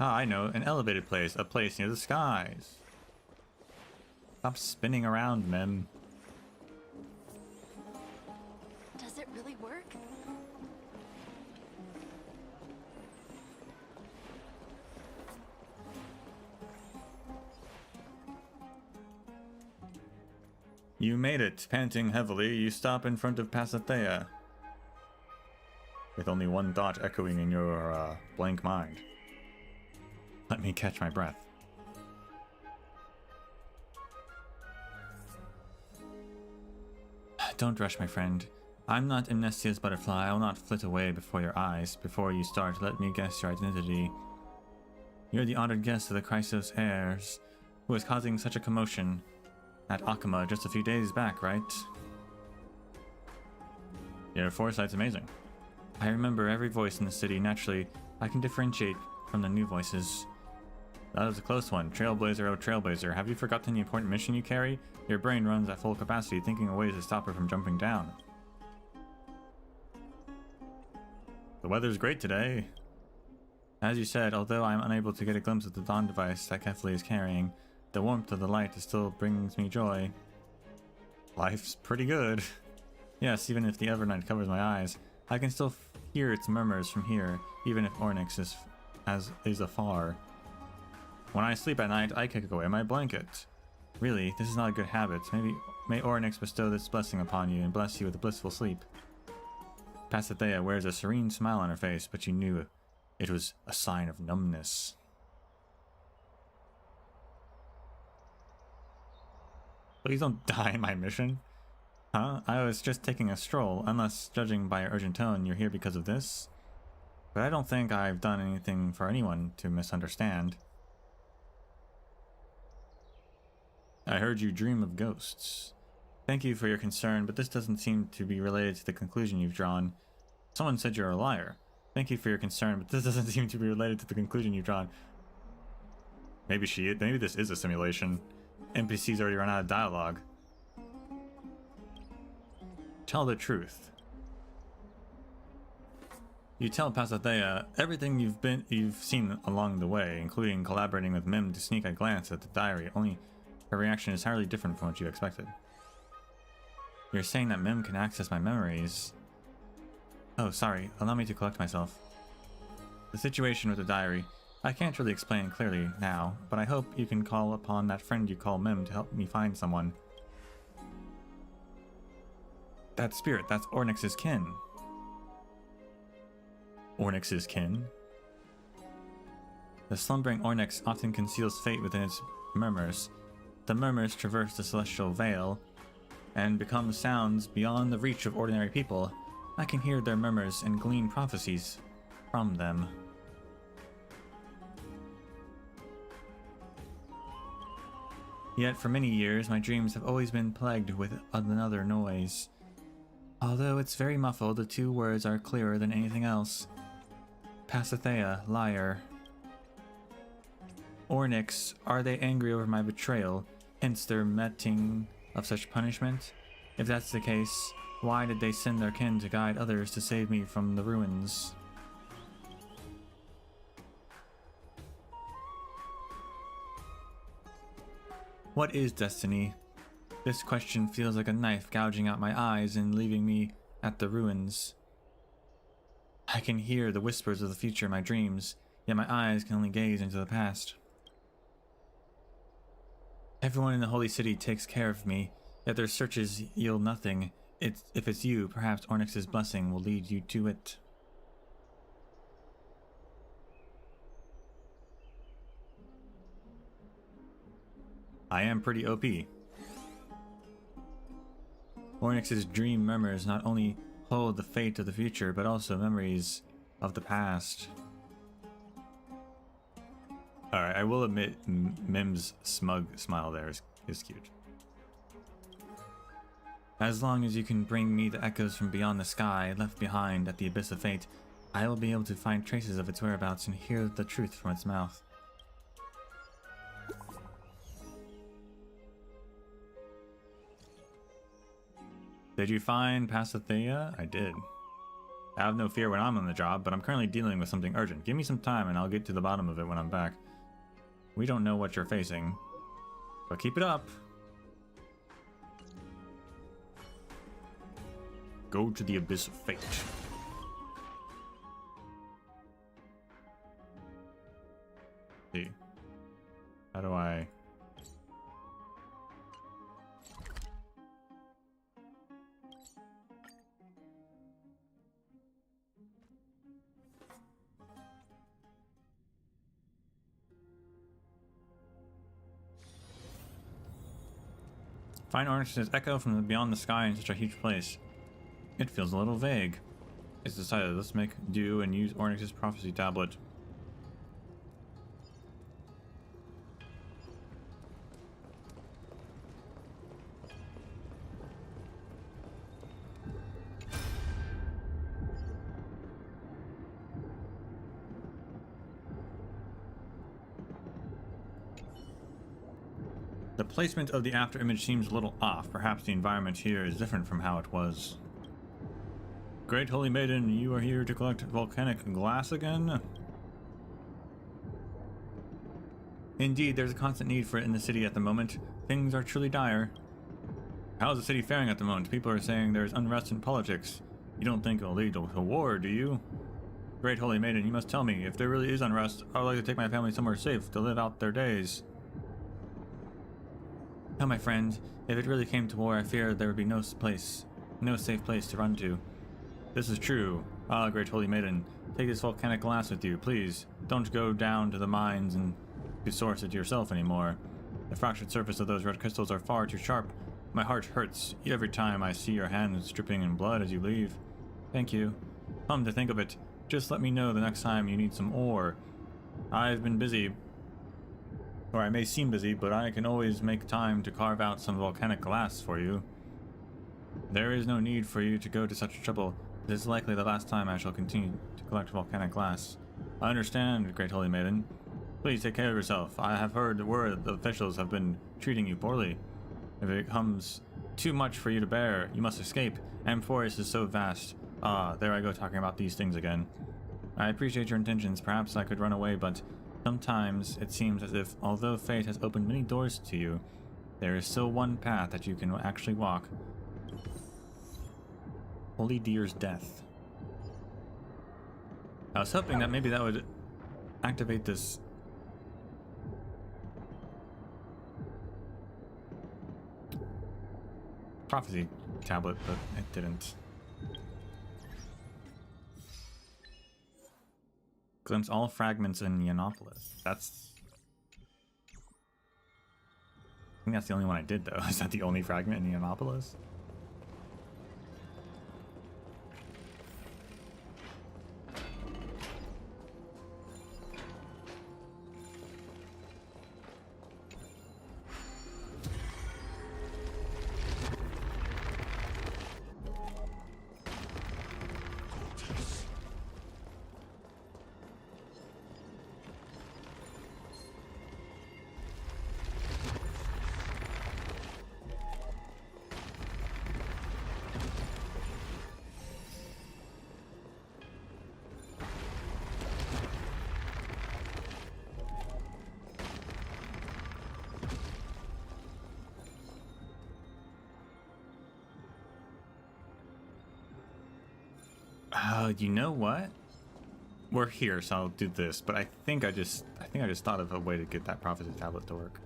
Ah, I know. An elevated place. A place near the skies. Stop spinning around, Mem. Does it really work? You made it. Panting heavily, you stop in front of Pasithea. With only one thought echoing in your blank mind. Let me catch my breath. Don't rush, my friend. I'm not Amnestia's butterfly. I will not flit away before your eyes. Before you start, let me guess your identity. You're the honored guest of the Chrysos heirs, who is causing such a commotion at Akama just a few days back, right? Your foresight's amazing. I remember every voice in the city. Naturally, I can differentiate from the new voices. That was a close one. Trailblazer, oh Trailblazer, have you forgotten the important mission you carry? Your brain runs at full capacity, thinking of ways to stop her from jumping down. The weather's great today. As you said, although I'm unable to get a glimpse of the dawn device that Kefli is carrying, the warmth of the light still brings me joy. Life's pretty good. Yes, even if the Evernight covers my eyes, I can still hear its murmurs from here, even if Ornyx is afar. When I sleep at night, I kick away my blanket. Really, this is not a good habit. May Ornyx bestow this blessing upon you and bless you with a blissful sleep. Pasithea wears a serene smile on her face, but you knew it was a sign of numbness. Please don't die in my mission. Huh? I was just taking a stroll, unless, judging by your urgent tone, you're here because of this. But I don't think I've done anything for anyone to misunderstand. I heard you dream of ghosts. Thank you for your concern, but this doesn't seem to be related to the conclusion you've drawn. Someone said you're a liar. Thank you for your concern, but this doesn't seem to be related to the conclusion you've drawn. Maybe maybe this is a simulation. NPCs already run out of dialogue. Tell the truth. You tell Pasithea everything you've seen along the way, including collaborating with Mim to sneak a glance at the diary, only her reaction is entirely different from what you expected. You're saying that Mim can access my memories. Oh, sorry, allow me to collect myself. The situation with the diary, I can't really explain clearly now, but I hope you can call upon that friend you call Mim to help me find someone. That spirit, that's Ornyx's kin. Ornyx's kin? The slumbering Ornyx often conceals fate within its murmurs. The murmurs traverse the celestial veil and become sounds beyond the reach of ordinary people. I can hear their murmurs and glean prophecies from them. Yet for many years, my dreams have always been plagued with another noise. Although it's very muffled, the two words are clearer than anything else. Pasithea, liar. Ornyx, are they angry over my betrayal, hence their meting of such punishment? If that's the case, why did they send their kin to guide others to save me from the ruins? What is destiny? This question feels like a knife gouging out my eyes and leaving me at the ruins. I can hear the whispers of the future in my dreams, yet my eyes can only gaze into the past. Everyone in the holy city takes care of me, yet their searches yield nothing. If it's you, perhaps Ornyx's blessing will lead you to it. I am pretty OP. Ornyx's dream murmurs not only hold the fate of the future, but also memories of the past. Alright, I will admit Mim's smug smile there is cute. As long as you can bring me the echoes from beyond the sky left behind at the abyss of fate, I will be able to find traces of its whereabouts and hear the truth from its mouth. Did you find Pasithea? I did. Have no fear when I'm on the job, but I'm currently dealing with something urgent. Give me some time and I'll get to the bottom of it when I'm back. We don't know what you're facing, but keep it up. Go to the abyss of fate. See. How do I... Find Ornyx's echo from beyond the sky in such a huge place. It feels a little vague. It's decided. Let's make do and use Ornyx's prophecy tablet. The placement of the after image seems a little off. Perhaps the environment here is different from how it was. Great Holy Maiden, you are here to collect volcanic glass again? Indeed, there's a constant need for it in the city at the moment. Things are truly dire. How's the city faring at the moment? People are saying there's unrest in politics. You don't think it'll lead to a war, do you? Great Holy Maiden, you must tell me. If there really is unrest, I would like to take my family somewhere safe to live out their days. Oh, my friend, if it really came to war, I fear there would be no safe place to run to. This is true. Ah, Great Holy Maiden, take this volcanic glass with you, please. Don't go down to the mines and to source it yourself anymore. The fractured surface of those red crystals are far too sharp. My heart hurts every time I see your hands dripping in blood as you leave. Thank you. Come to think of it, just let me know the next time you need some ore. I've been busy. Or I may seem busy, but I can always make time to carve out some volcanic glass for you. There is no need for you to go to such trouble. This is likely the last time I shall continue to collect volcanic glass. I understand, Great Holy Maiden. Please take care of yourself. I have heard the word the officials have been treating you poorly. If it becomes too much for you to bear, you must escape. Forest is so vast. Ah, there I go talking about these things again. I appreciate your intentions. Perhaps I could run away, but sometimes it seems as if, although fate has opened many doors to you, there is still one path that you can actually walk. Holy Deer's death. I was hoping that maybe that would activate this prophecy tablet, but it didn't. Glimpse all fragments in Neonopolis. That's... I think that's the only one I did, though. Is that the only fragment in Neonopolis? You know what? We're here, so I'll do this. But I think I just thought of a way to get that prophecy tablet to work.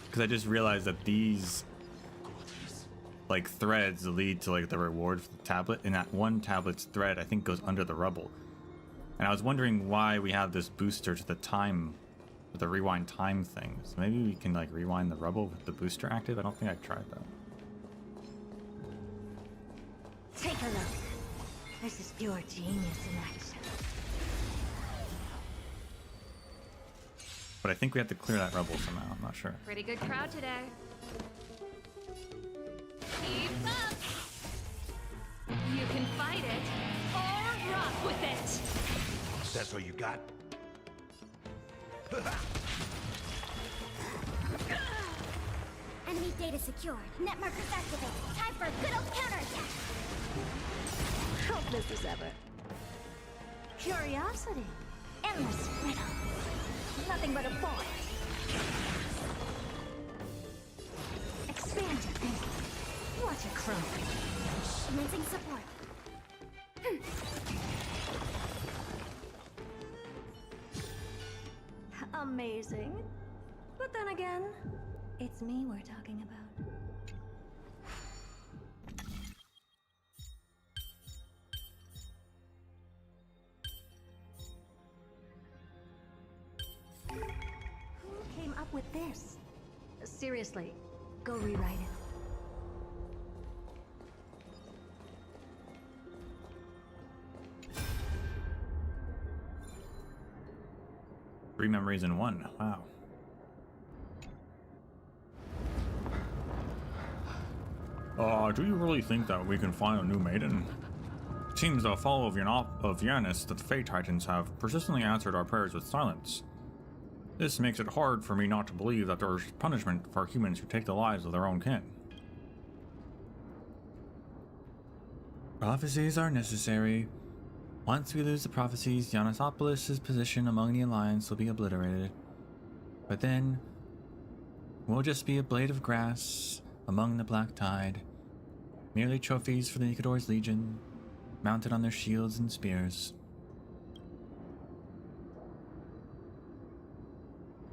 Because I just realized that these like threads lead to like the reward for the tablet, and that one tablet's thread I think goes under the rubble. And I was wondering why we have this booster to the time, the rewind time thing. So maybe we can like rewind the rubble with the booster active. I don't think I tried that. Take a look. This is pure genius in action. But I think we have to clear that rubble somehow. I'm not sure. Pretty good crowd today. Keep up! You can fight it, or rock with it! That's all you got? Enemy data secured. Net markers activated. Time for a good old counterattack. Hopeless as ever. Curiosity. Endless riddle. Nothing but a void. Expand your thinking. What a crumb. Commencing support. Amazing. But then again, it's me we're talking about. Who came up with this? Seriously, go rewrite it. Three memories in one. Wow. Do you really think that we can find a new maiden? It seems the fall of Yanis that the Fey Titans have persistently answered our prayers with silence. This makes it hard for me not to believe that there is punishment for humans who take the lives of their own kin. Prophecies are necessary. Once we lose the prophecies, Yanisopolis' position among the Alliance will be obliterated. But then, we'll just be a blade of grass among the Black Tide. Merely trophies for the Nikador's Legion, mounted on their shields and spears.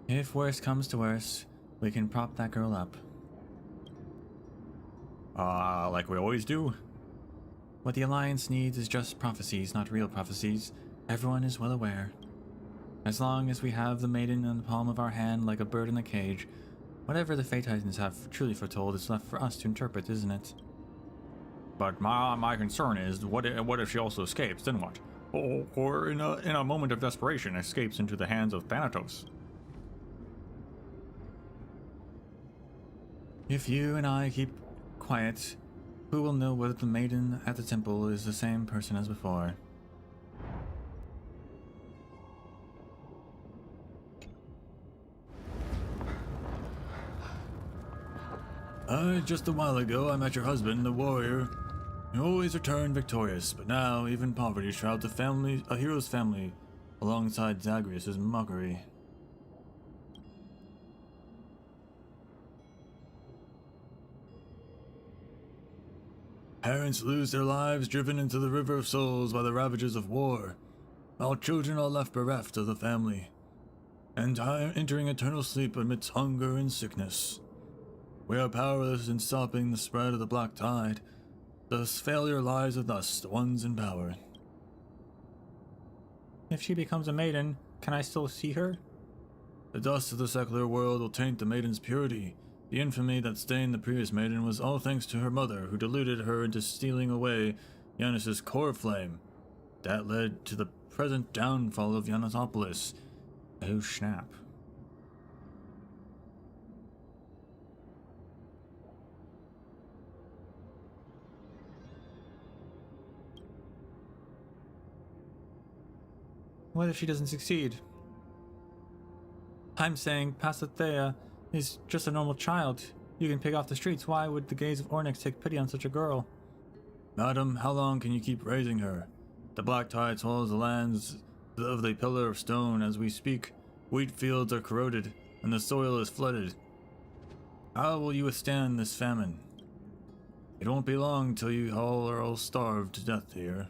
If worse comes to worse, we can prop that girl up. Like we always do. What the Alliance needs is just prophecies, not real prophecies. Everyone is well aware. As long as we have the maiden in the palm of our hand like a bird in a cage, whatever the Fey Titans have truly foretold is left for us to interpret, isn't it? But my concern is, what if she also escapes, then what? Or in a moment of desperation escapes into the hands of Thanatos? If you and I keep quiet, Who will know whether the maiden at the temple is the same person as before? Just a while ago, I met your husband, the warrior. You always return victorious, but now even poverty shrouds a hero's family alongside Zagreus' mockery. Parents lose their lives driven into the river of souls by the ravages of war, while children are left bereft of the family, and entering eternal sleep amidst hunger and sickness. We are powerless in stopping the spread of the black tide. Thus failure lies with us, the ones in power. If she becomes a maiden, can I still see her? The dust of the secular world will taint the maiden's purity. The infamy that stained the previous maiden was all thanks to her mother, who deluded her into stealing away Yanis's core flame. That led to the present downfall of Yanisopolis. Oh snap. What if she doesn't succeed? I'm saying Pasithea is just a normal child. You can pick off the streets. Why would the gaze of Ornyx take pity on such a girl? Madam, how long can you keep raising her? The black tide swallows the lands of the pillar of stone as we speak. Wheat fields are corroded, and the soil is flooded. How will you withstand this famine? It won't be long till you all are all starved to death here.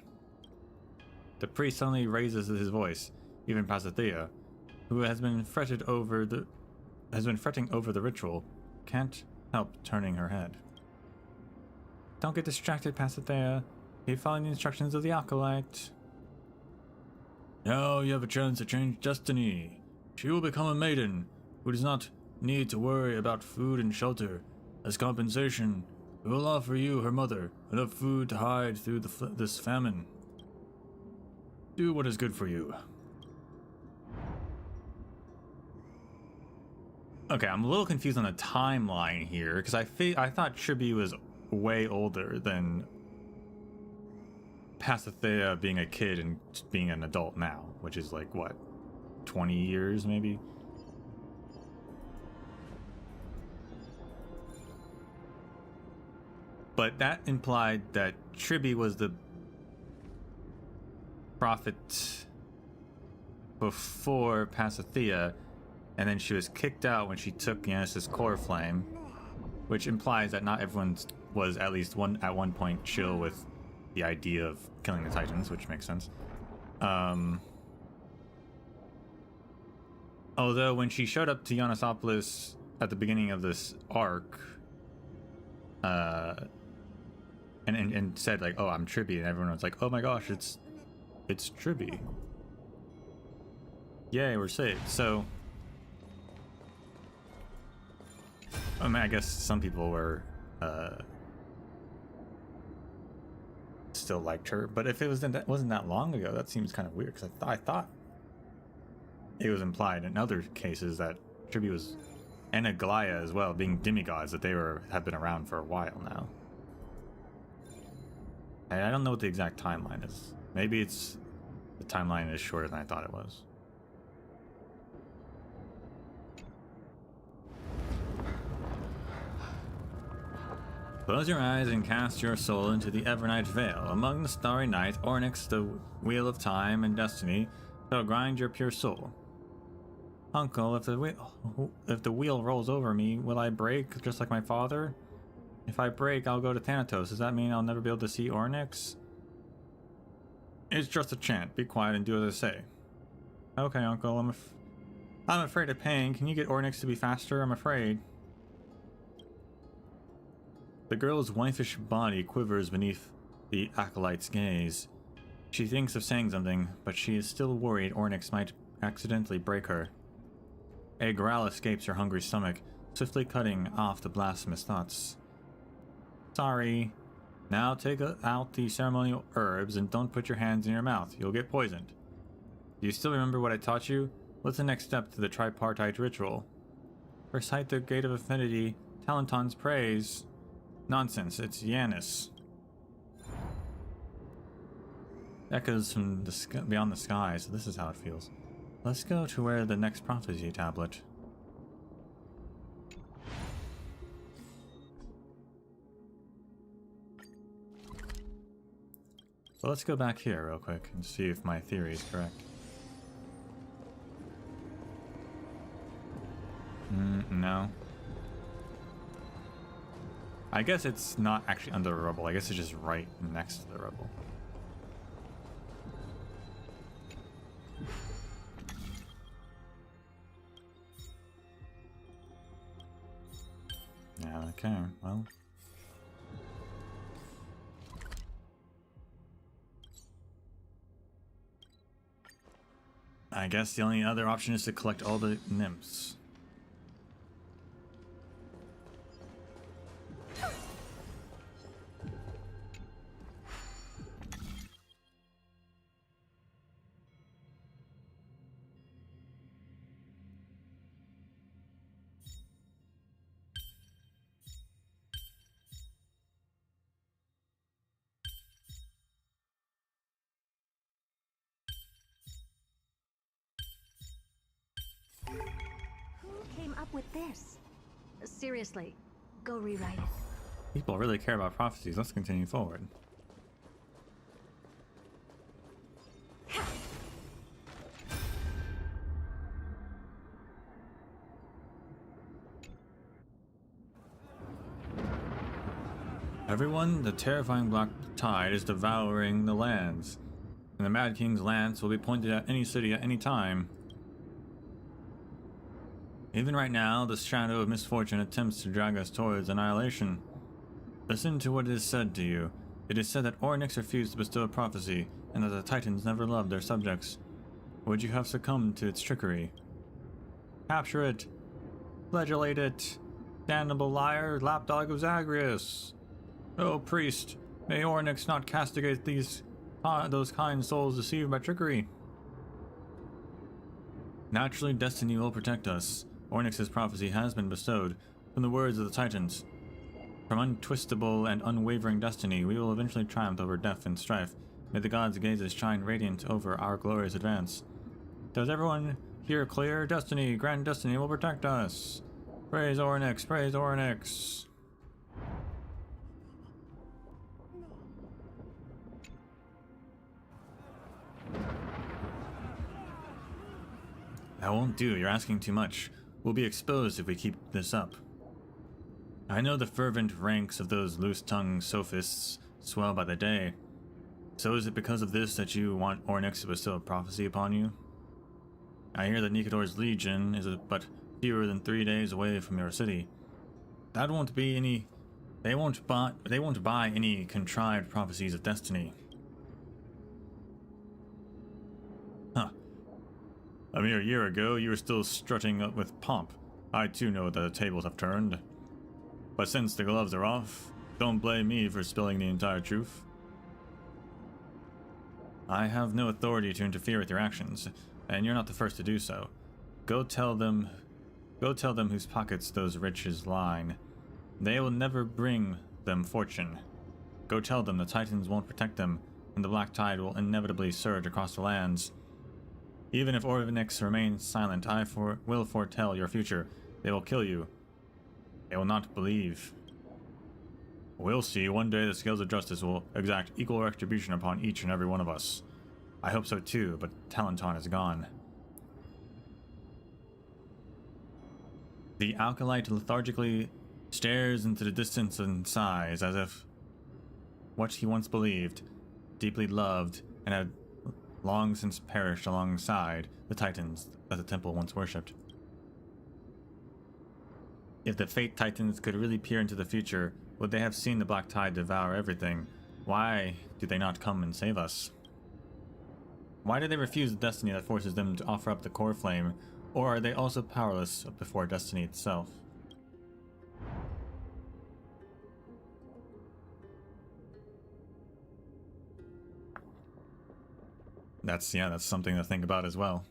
The priest suddenly raises his voice. Even Pasithea, who has been fretting over the ritual, can't help turning her head. Don't get distracted, Pasithea. Keep following the instructions of the acolyte. Now you have a chance to change destiny. She will become a maiden who does not need to worry about food and shelter. As compensation, we will offer you, her mother, enough food to hide through this famine. Do what is good for you. Okay, I'm a little confused on the timeline here, because I thought Chibi was way older than Pasithea being a kid and being an adult now, which is like, what, 20 years maybe? But that implied that Chibi was the prophet before Pasithea, and then she was kicked out when she took Yanis's core flame, which implies that not everyone was at least at one point chill with the idea of killing the Titans, which makes sense. Although when she showed up to Yanisopolis at the beginning of this arc, and said like, "Oh, I'm Triby," and everyone was like, "Oh my gosh, it's Triby. Yay, we're saved." So, I mean, I guess some people were still liked her, but if it wasn't that long ago, that seems kind of weird, because I thought it was implied in other cases that Triby was, and Aglaya as well, being demigods, that they have been around for a while now. I don't know what the exact timeline is. Maybe the timeline is shorter than I thought it was. Close your eyes and cast your soul into the Evernight Vale. Among the starry night, Ornyx, the wheel of time and destiny, shall grind your pure soul. Uncle, if the wheel rolls over me, will I break just like my father? If I break, I'll go to Thanatos. Does that mean I'll never be able to see Ornyx? It's just a chant. Be quiet and do as I say. Okay, Uncle. I'm afraid of pain. Can you get Ornyx to be faster? I'm afraid. The girl's waifish body quivers beneath the acolyte's gaze. She thinks of saying something, but she is still worried Ornyx might accidentally break her. A growl escapes her hungry stomach, swiftly cutting off the blasphemous thoughts. Sorry. Now take out the ceremonial herbs and don't put your hands in your mouth. You'll get poisoned. Do you still remember what I taught you? What's the next step to the tripartite ritual? Recite the Gate of Affinity, Talenton's praise. Nonsense, it's Yanis. Echoes from the sky, beyond the sky, so this is how it feels. Let's go to where the next prophecy tablet. So let's go back here real quick and see if my theory is correct. No. I guess it's not actually under the rubble. I guess it's just right next to the rubble. Yeah, okay, well. I guess the only other option is to collect all the nymphs. Who came up with this? Seriously, go rewrite it. People really care about prophecies. Let's continue forward. Everyone, the terrifying black tide is devouring the lands, and the Mad King's lance will be pointed at any city at any time. Even right now, the shadow of misfortune attempts to drag us towards annihilation. Listen to what is said to you. It is said that Ornyx refused to bestow a prophecy, and that the Titans never loved their subjects. Would you have succumbed to its trickery? Capture it! Flagellate it! Damnable liar, lapdog of Zagreus! O priest, may Ornyx not castigate those kind souls deceived by trickery. Naturally, destiny will protect us. Ornyx's prophecy has been bestowed. From the words of the Titans. From untwistable and unwavering destiny, we will eventually triumph over death and strife. May the gods' gazes shine radiant over our glorious advance. Does everyone hear clear? Destiny, grand destiny will protect us. Praise Ornyx, praise Ornyx. That won't do, you're asking too much. We'll be exposed if we keep this up. I know the fervent ranks of those loose-tongued sophists swell by the day. So is it because of this that you want Ornyx to bestow a prophecy upon you? I hear that Nikador's legion is but fewer than 3 days away from your city. That won't be any... They won't buy any contrived prophecies of destiny. Huh. A mere year ago, you were still strutting up with pomp. I too know that the tables have turned. But since the gloves are off, don't blame me for spilling the entire truth. I have no authority to interfere with your actions, and you're not the first to do so. Go tell them whose pockets those riches line. They will never bring them fortune. Go tell them the Titans won't protect them, and the black tide will inevitably surge across the lands. Even if Ornyx remains silent, I will foretell your future. They will kill you. They will not believe. We'll see. One day the scales of justice will exact equal retribution upon each and every one of us. I hope so too, but Talenton is gone. The Alkalite lethargically stares into the distance and sighs as if what he once believed, deeply loved, and had long since perished alongside the Titans that the temple once worshipped. If the Fate Titans could really peer into the future, would they have seen the black tide devour everything? Why do they not come and save us? Why do they refuse the destiny that forces them to offer up the core flame, or are they also powerless before destiny itself? That's something to think about as well.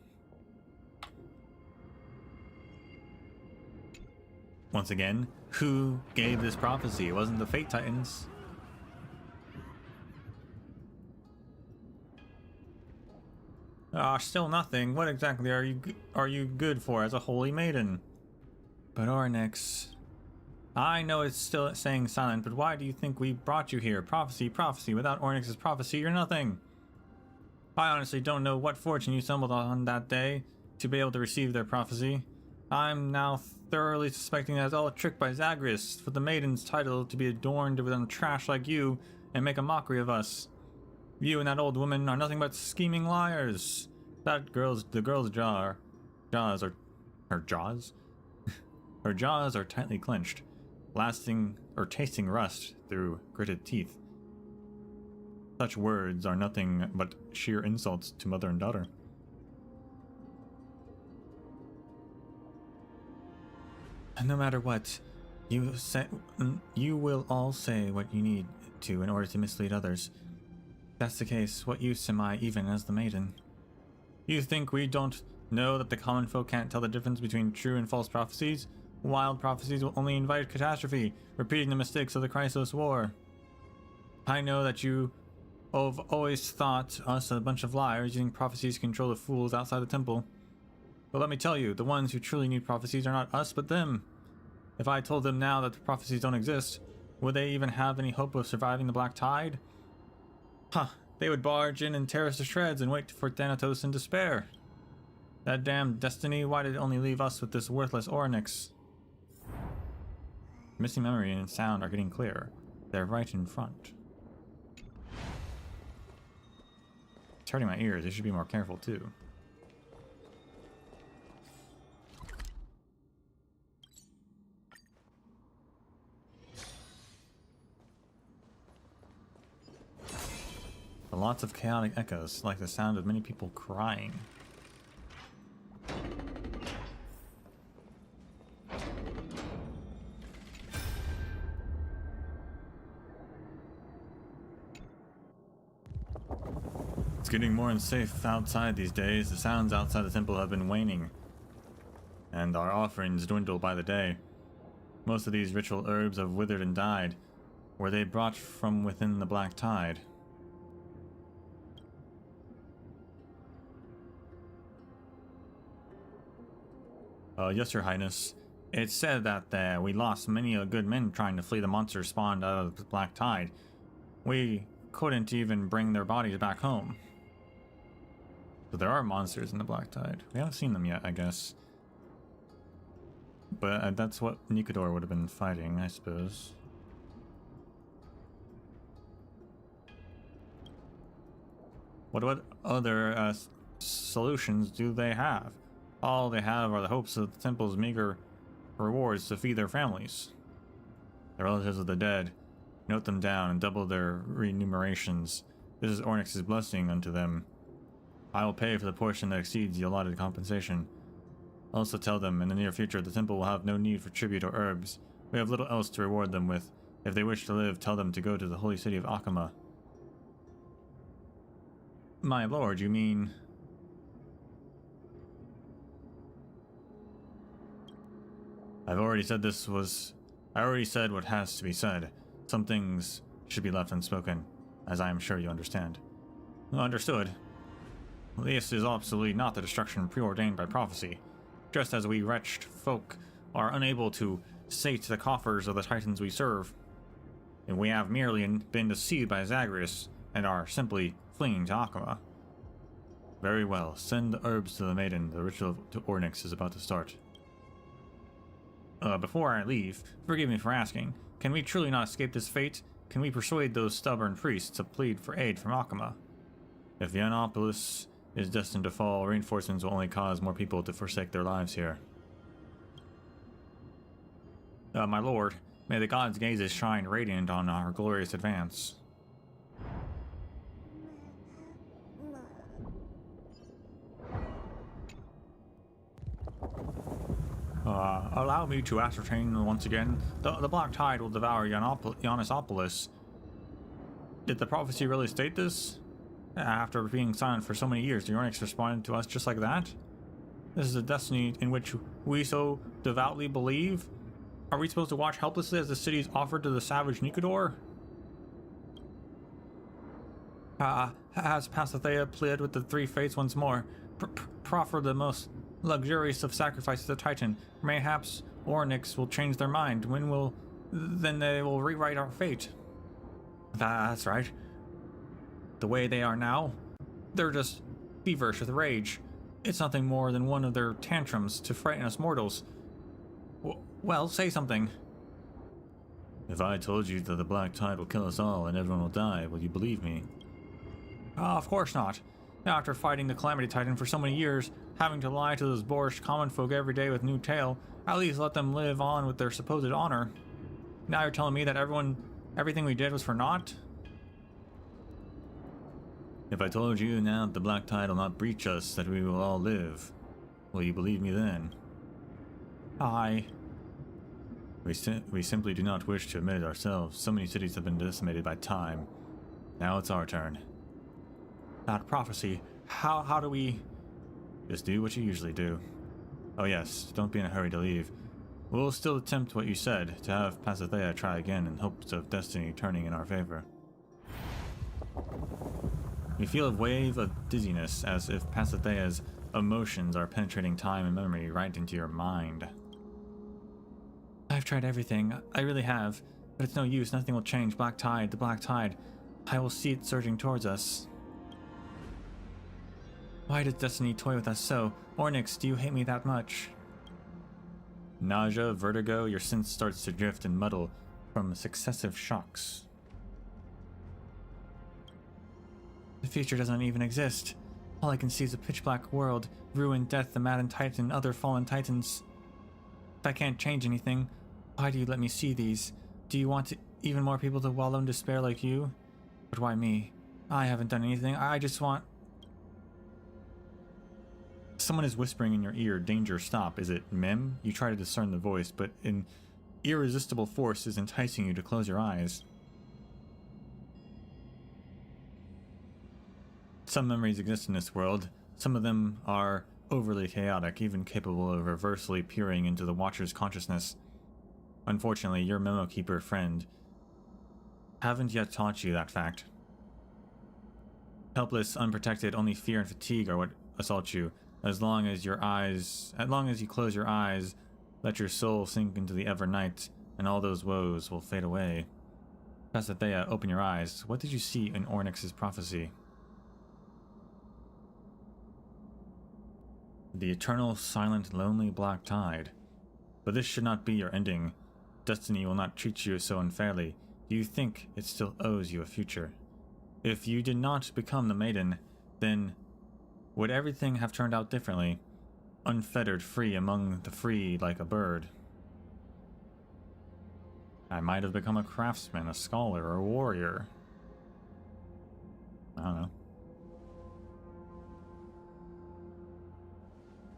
Once again, who gave this prophecy? It wasn't the Fate Titans. Still nothing. What exactly are you good for as a holy maiden? But Ornyx... I know it's still staying silent, but why do you think we brought you here? Prophecy, prophecy. Without Ornyx's prophecy, you're nothing. I honestly don't know what fortune you stumbled on that day to be able to receive their prophecy. I'm now thoroughly suspecting that it's all a trick by Zagreus for the maiden's title to be adorned with trash like you and make a mockery of us. You and that old woman are nothing but scheming liars. The girl's jaws are her jaws are tightly clenched, tasting rust through gritted teeth. Such words are nothing but sheer insults to mother and daughter. And no matter what you say, you will all say what you need to in order to mislead others. If that's the case, what use am I even as the maiden? You think we don't know that the common folk can't tell the difference between true and false prophecies? Wild prophecies will only invite catastrophe, repeating the mistakes of the Chrysos War. I know that you have always thought us a bunch of liars using prophecies to control the fools outside the temple. But let me tell you, the ones who truly need prophecies are not us but them. If I told them now that the prophecies don't exist, would they even have any hope of surviving the Black Tide? They would barge in and tear us to shreds and wait for Thanatos in despair. That damned destiny, why did it only leave us with this worthless Ornyx? Missing memory and sound are getting clearer. They're right in front. It's hurting my ears, I should be more careful too. Lots of chaotic echoes, like the sound of many people crying. It's getting more unsafe outside these days. The sounds outside the temple have been waning, and our offerings dwindle by the day. Most of these ritual herbs have withered and died. Were they brought from within the Black Tide? Yes, Your Highness. It's said that we lost many good men trying to flee the monsters spawned out of the Black Tide. We couldn't even bring their bodies back home. So there are monsters in the Black Tide. We haven't seen them yet, I guess. But that's what Nikador would have been fighting, I suppose. What other solutions do they have? All they have are the hopes of the temple's meager rewards to feed their families. The relatives of the dead, note them down and double their remunerations. This is Ornyx's blessing unto them. I will pay for the portion that exceeds the allotted compensation. Also tell them in the near future the temple will have no need for tribute or herbs. We have little else to reward them with. If they wish to live, tell them to go to the holy city of Akama. My lord, you mean... I already said what has to be said. Some things should be left unspoken, as I am sure you understand. Understood. This is absolutely not the destruction preordained by prophecy. Just as we wretched folk are unable to sate the coffers of the titans we serve, and we have merely been deceived by Zagreus and are simply fleeing to Akama. Very well, send the herbs to the maiden. The ritual to Ornyx is about to start. Before I leave, forgive me for asking, can we truly not escape this fate? Can we persuade those stubborn priests to plead for aid from Akama? If the Anopolis is destined to fall, reinforcements will only cause more people to forsake their lives here. My lord, may the gods' gazes shine radiant on our glorious advance. Allow me to ascertain once again. The Black Tide will devour Ionissopolis. Did the prophecy really state this? After being silent for so many years, the Ornyx responded to us just like that? This is a destiny in which we so devoutly believe? Are we supposed to watch helplessly as the city is offered to the savage Nikador? Has Pasithea pled with the three fates once more, proffer the most luxurious of sacrifices to Titan. Mayhaps Ornyx will change their mind. Then they will rewrite our fate. That's right. The way they are now, they're just feverish with rage. It's nothing more than one of their tantrums to frighten us mortals. Well, say something. If I told you that the black tide will kill us all and everyone will die, will you believe me? Of course not. After fighting the Calamity Titan for so many years, having to lie to those boorish common folk every day with new tale, at least let them live on with their supposed honor. Now you're telling me that everything we did was for naught? If I told you now that the black tide will not breach us, that we will all live, will you believe me then? We simply do not wish to admit it ourselves. So many cities have been decimated by time. Now it's our turn. That prophecy, how do we... Just do what you usually do. Oh yes, don't be in a hurry to leave. We'll still attempt what you said, to have Pasithea try again in hopes of destiny turning in our favor. You feel a wave of dizziness, as if Pasithea's emotions are penetrating time and memory right into your mind. I've tried everything, I really have, but it's no use, nothing will change. Black tide, the black tide. I will see it surging towards us. Why does destiny toy with us so? Ornyx, do you hate me that much? Nausea, vertigo, your sense starts to drift and muddle from successive shocks. The future doesn't even exist. All I can see is a pitch-black world, ruin, death, the maddened titan, and other fallen titans. If I can't change anything, why do you let me see these? Do you want even more people to wallow in despair like you? But why me? I haven't done anything, I just want... Someone is whispering in your ear, danger, stop. Is it Mem? You try to discern the voice, but an irresistible force is enticing you to close your eyes. Some memories exist in this world. Some of them are overly chaotic, even capable of reversely peering into the Watcher's consciousness. Unfortunately, your memo keeper friend haven't yet taught you that fact. Helpless, unprotected, only fear and fatigue are what assault you. As long as you close your eyes, let your soul sink into the ever night, and all those woes will fade away. Pasithea, open your eyes. What did you see in Ornyx's prophecy? The eternal, silent, lonely black tide. But this should not be your ending. Destiny will not treat you so unfairly. Do you think it still owes you a future? If you did not become the maiden, then would everything have turned out differently? Unfettered, free among the free like a bird. I might have become a craftsman, a scholar, or a warrior. I don't know.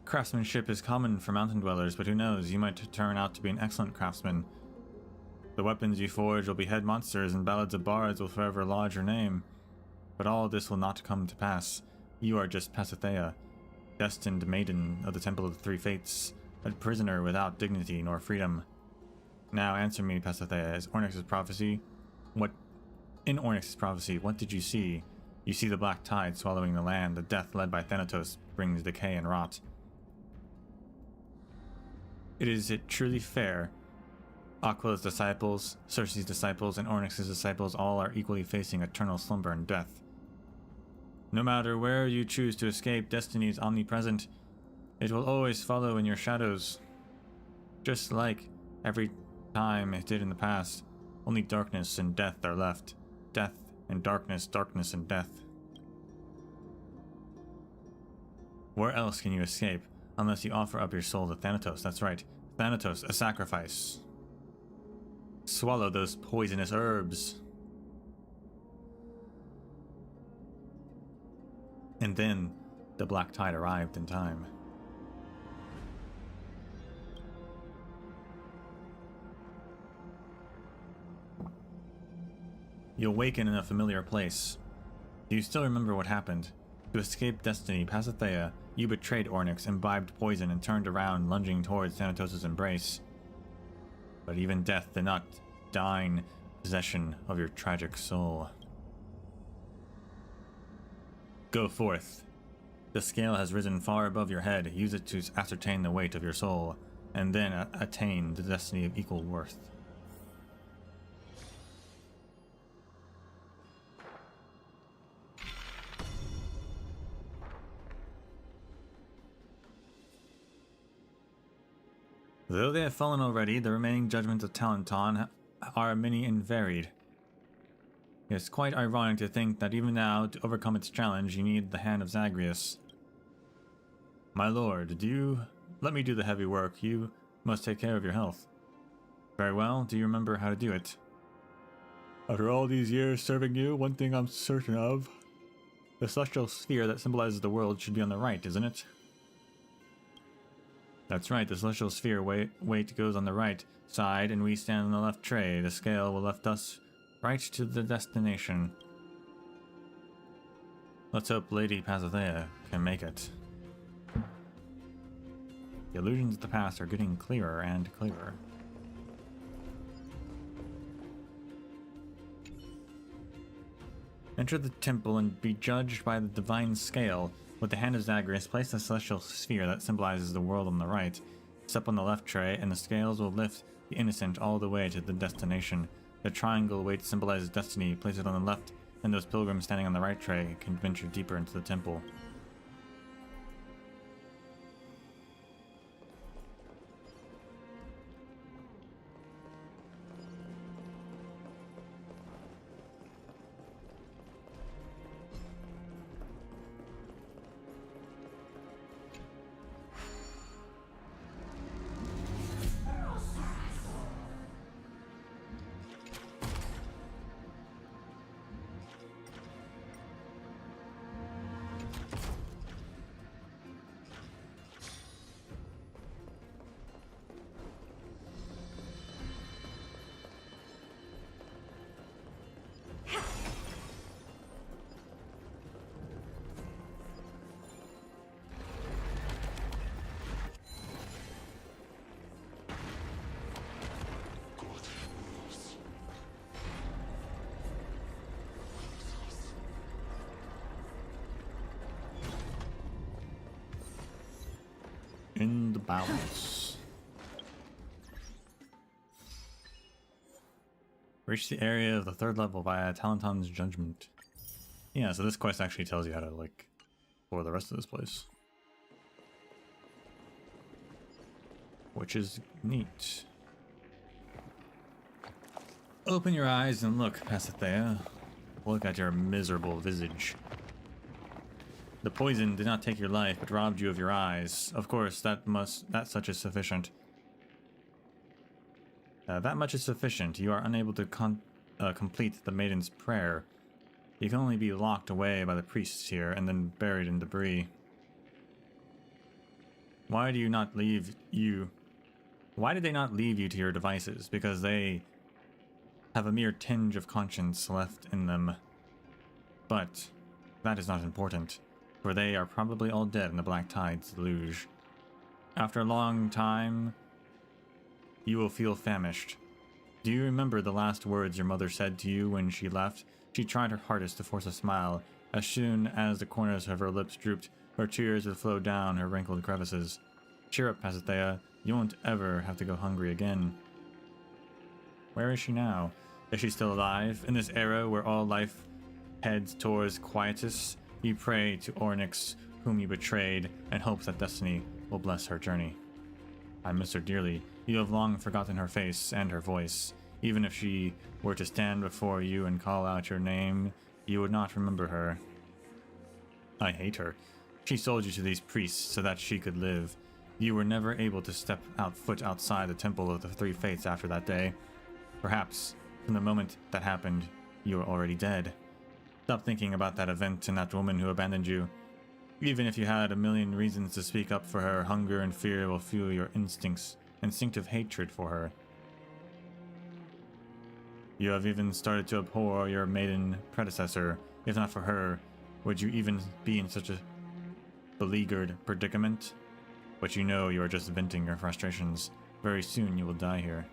Craftsmanship is common for mountain dwellers, but who knows, you might turn out to be an excellent craftsman. The weapons you forge will behead monsters, and ballads of bards will forever laud your name. But all this will not come to pass. You are just Pasithea, destined maiden of the Temple of the Three Fates, a prisoner without dignity nor freedom. Now answer me, Pasithea, is Ornyx's prophecy? In Ornyx's prophecy, what did you see? You see the black tide swallowing the land, the death led by Thanatos brings decay and rot. Is it truly fair? Aqua's disciples, Circe's disciples, and Ornyx's disciples all are equally facing eternal slumber and death. No matter where you choose to escape, destiny is omnipresent. It will always follow in your shadows. Just like every time it did in the past, only darkness and death are left. Death and darkness, darkness and death. Where else can you escape, unless you offer up your soul to Thanatos? That's right, Thanatos, a sacrifice. Swallow those poisonous herbs. And then, the black tide arrived in time. You awaken in a familiar place. Do you still remember what happened? To escape destiny, Pasithea, you betrayed Ornyx, imbibed poison, and turned around, lunging towards Thanatos' embrace. But even death did not deign possession of your tragic soul. Go forth. The scale has risen far above your head. Use it to ascertain the weight of your soul, and then attain the destiny of equal worth. Though they have fallen already, the remaining judgments of Talenton are many and varied. It is quite ironic to think that even now, to overcome its challenge, you need the hand of Zagreus. My lord, let me do the heavy work. You must take care of your health. Very well, do you remember how to do it? After all these years serving you, one thing I'm certain of. The celestial sphere that symbolizes the world should be on the right, isn't it? That's right, the celestial sphere weight goes on the right side, and we stand on the left tray. The scale will lift us right to the destination. Let's hope Lady Pasithea can make it. The illusions of the past are getting clearer and clearer. Enter the temple and be judged by the divine scale. With the hand of Zagreus, place the celestial sphere that symbolizes the world on the right. Step on the left tray, and the scales will lift the innocent all the way to the destination. The triangle weight symbolizes destiny. Place it on the left, and those pilgrims standing on the right tray can venture deeper into the temple. In the balance. Reach the area of the third level via Talenton's judgment. Yeah, so this quest actually tells you how to, like, explore the rest of this place. Which is neat. Open your eyes and look, Pasithea. Look at your miserable visage. The poison did not take your life, but robbed you of your eyes. Of course, that such is sufficient. That much is sufficient. You are unable to complete the maiden's prayer. You can only be locked away by the priests here, and then buried in debris. Why did they not leave you to your devices? Because they have a mere tinge of conscience left in them. But that is not important, for they are probably all dead in the Black Tide's deluge. After a long time, you will feel famished. Do you remember the last words your mother said to you when she left? She tried her hardest to force a smile. As soon as the corners of her lips drooped, her tears would flow down her wrinkled crevices. Cheer up, Pasithea. You won't ever have to go hungry again. Where is she now? Is she still alive? In this era where all life heads towards quietus, you pray to Ornyx, whom you betrayed, and hope that destiny will bless her journey. I miss her dearly. You have long forgotten her face and her voice. Even if she were to stand before you and call out your name, you would not remember her. I hate her. She sold you to these priests so that she could live. You were never able to step foot outside the Temple of the Three Fates after that day. Perhaps, from the moment that happened, you were already dead. Stop thinking about that event and that woman who abandoned you. Even if you had a million reasons to speak up for her, hunger and fear will fuel your instinctive hatred for her. You have even started to abhor your maiden predecessor. If not for her, would you even be in such a beleaguered predicament? But you know you are just venting your frustrations. Very soon you will die here.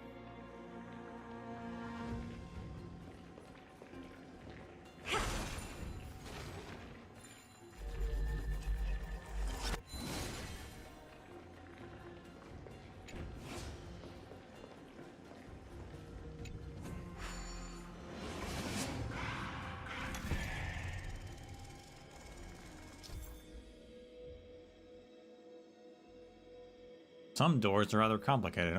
Some doors are rather complicated.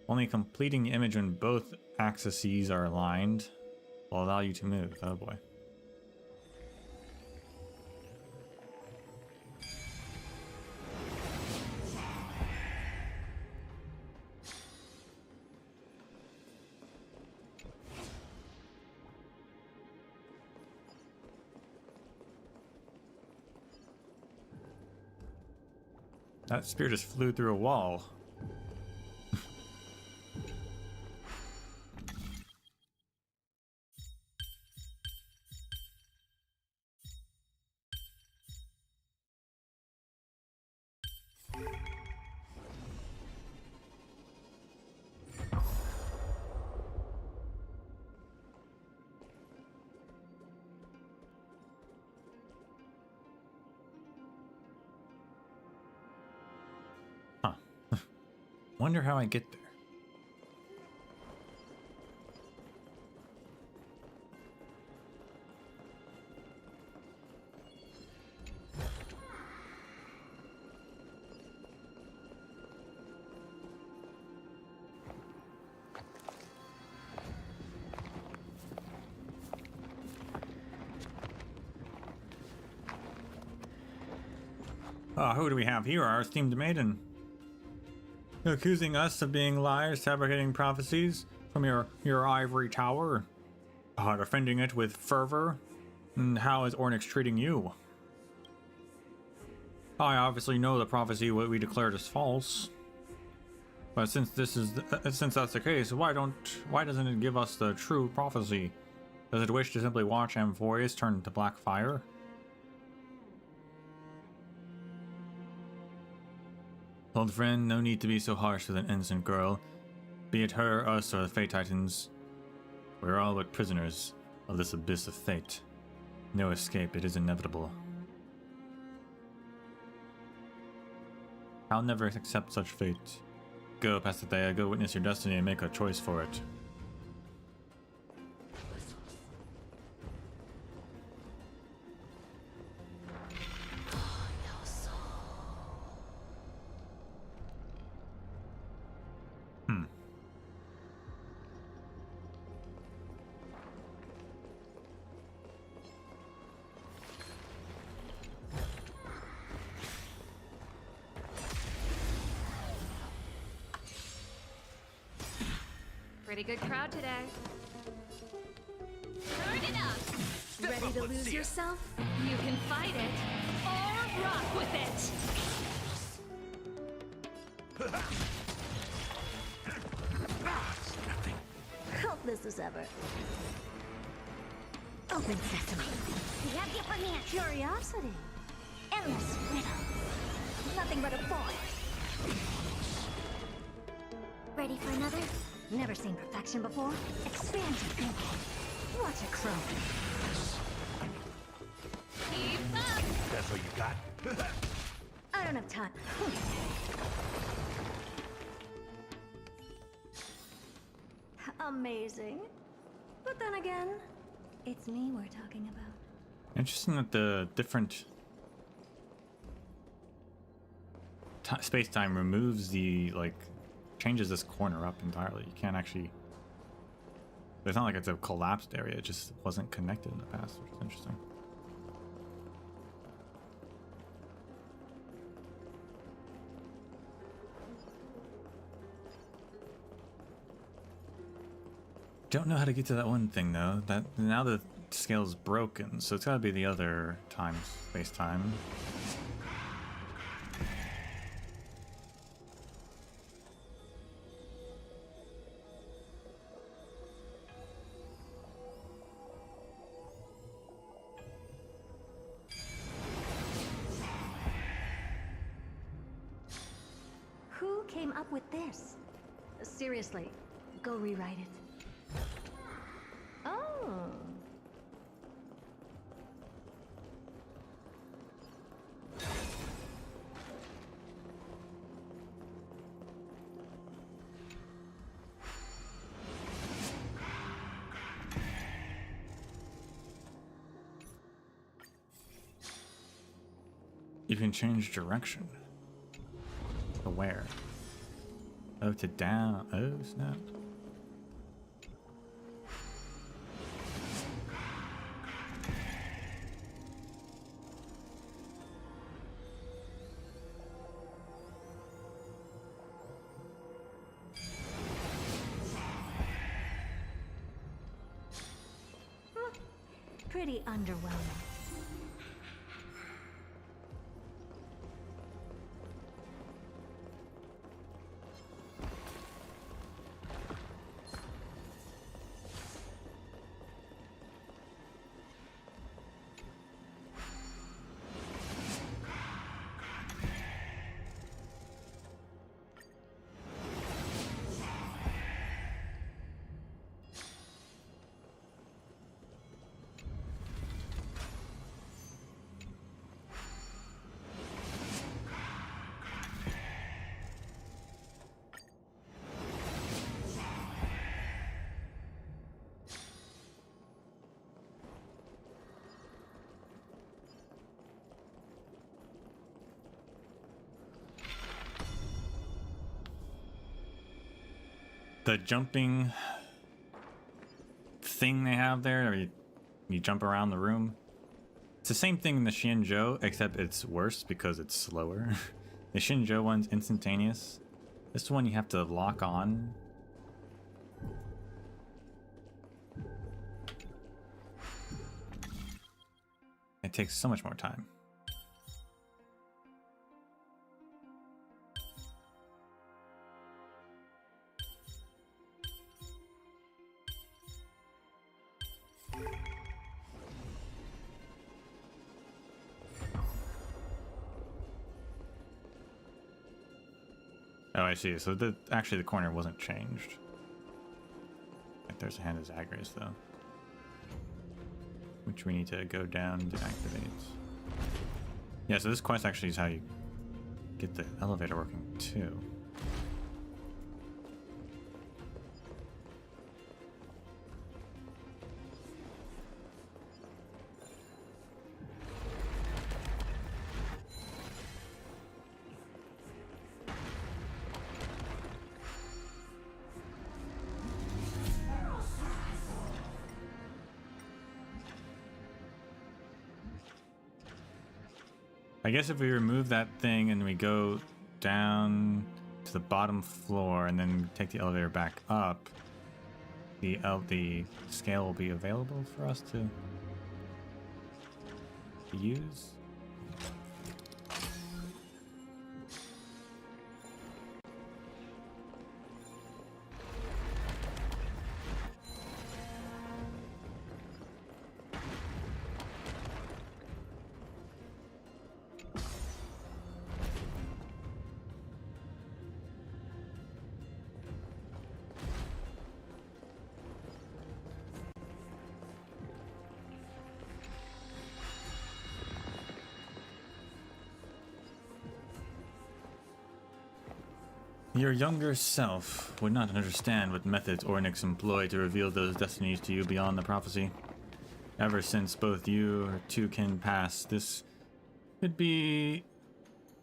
Only completing the image when both axes are aligned will allow you to move. Oh boy. That spear just flew through a wall. Huh. Wonder how I get there. Who do we have here? Our esteemed maiden. Accusing us of being liars, fabricating prophecies from your ivory tower. Defending it with fervor. And how is Ornyx treating you? I obviously know the prophecy what we declared as false. But since that's the case, why doesn't it give us the true prophecy? Does it wish to simply watch Amphorius turn to black fire? Old friend, no need to be so harsh with an innocent girl. Be it her, us, or the Fate Titans. We're all but prisoners of this abyss of fate. No escape, it is inevitable. I'll never accept such fate. Go, Pasithea, go witness your destiny and make a choice for it. Pretty good crowd today. Turn it up! Ready to lose yourself? You can fight it, or rock with it! Helpless as ever. Open sesame. We have the upper hand. Curiosity. Endless riddle. Nothing but a boy. Ready for another? Never seen perfection before. Expand your thinking. Watch it grow. Keep up! That's what you got? I don't have time. Amazing. But then again, it's me we're talking about. Interesting that the different space-time removes the, changes this corner up entirely. You can't actually... It's not like it's a collapsed area, it just wasn't connected in the past, which is interesting. Don't know how to get to that one thing though. That now the scale's broken, so it's gotta be the other space-time. Who came up with this? Seriously, go rewrite it. Oh. You can change direction. To where? Oh, to down. Oh, snap. Pretty underwhelming. The jumping thing they have there, where you jump around the room. It's the same thing in the Shinjo, except it's worse because it's slower. The Shinjo one's instantaneous. This one you have to lock on. It takes so much more time. Oh, I see. So actually the corner wasn't changed. If there's a hand of Zagreus though, which we need to go down to activate. Yeah, so this quest actually is how you get the elevator working too. I guess if we remove that thing and we go down to the bottom floor and then take the elevator back up, the scale will be available for us to use. Your younger self would not understand what methods Ornyx employed to reveal those destinies to you beyond the prophecy. Ever since both you two kin passed, this could be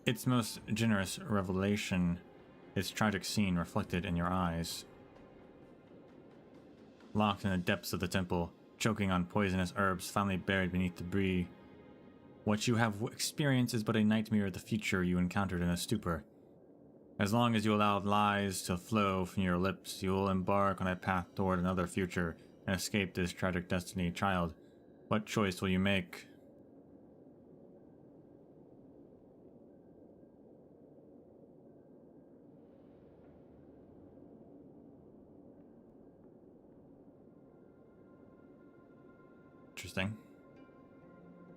its most generous revelation, its tragic scene reflected in your eyes. Locked in the depths of the temple, choking on poisonous herbs finally buried beneath debris. What you have experienced is but a nightmare of the future you encountered in a stupor. As long as you allow lies to flow from your lips, you will embark on a path toward another future and escape this tragic destiny. Child, what choice will you make? Interesting.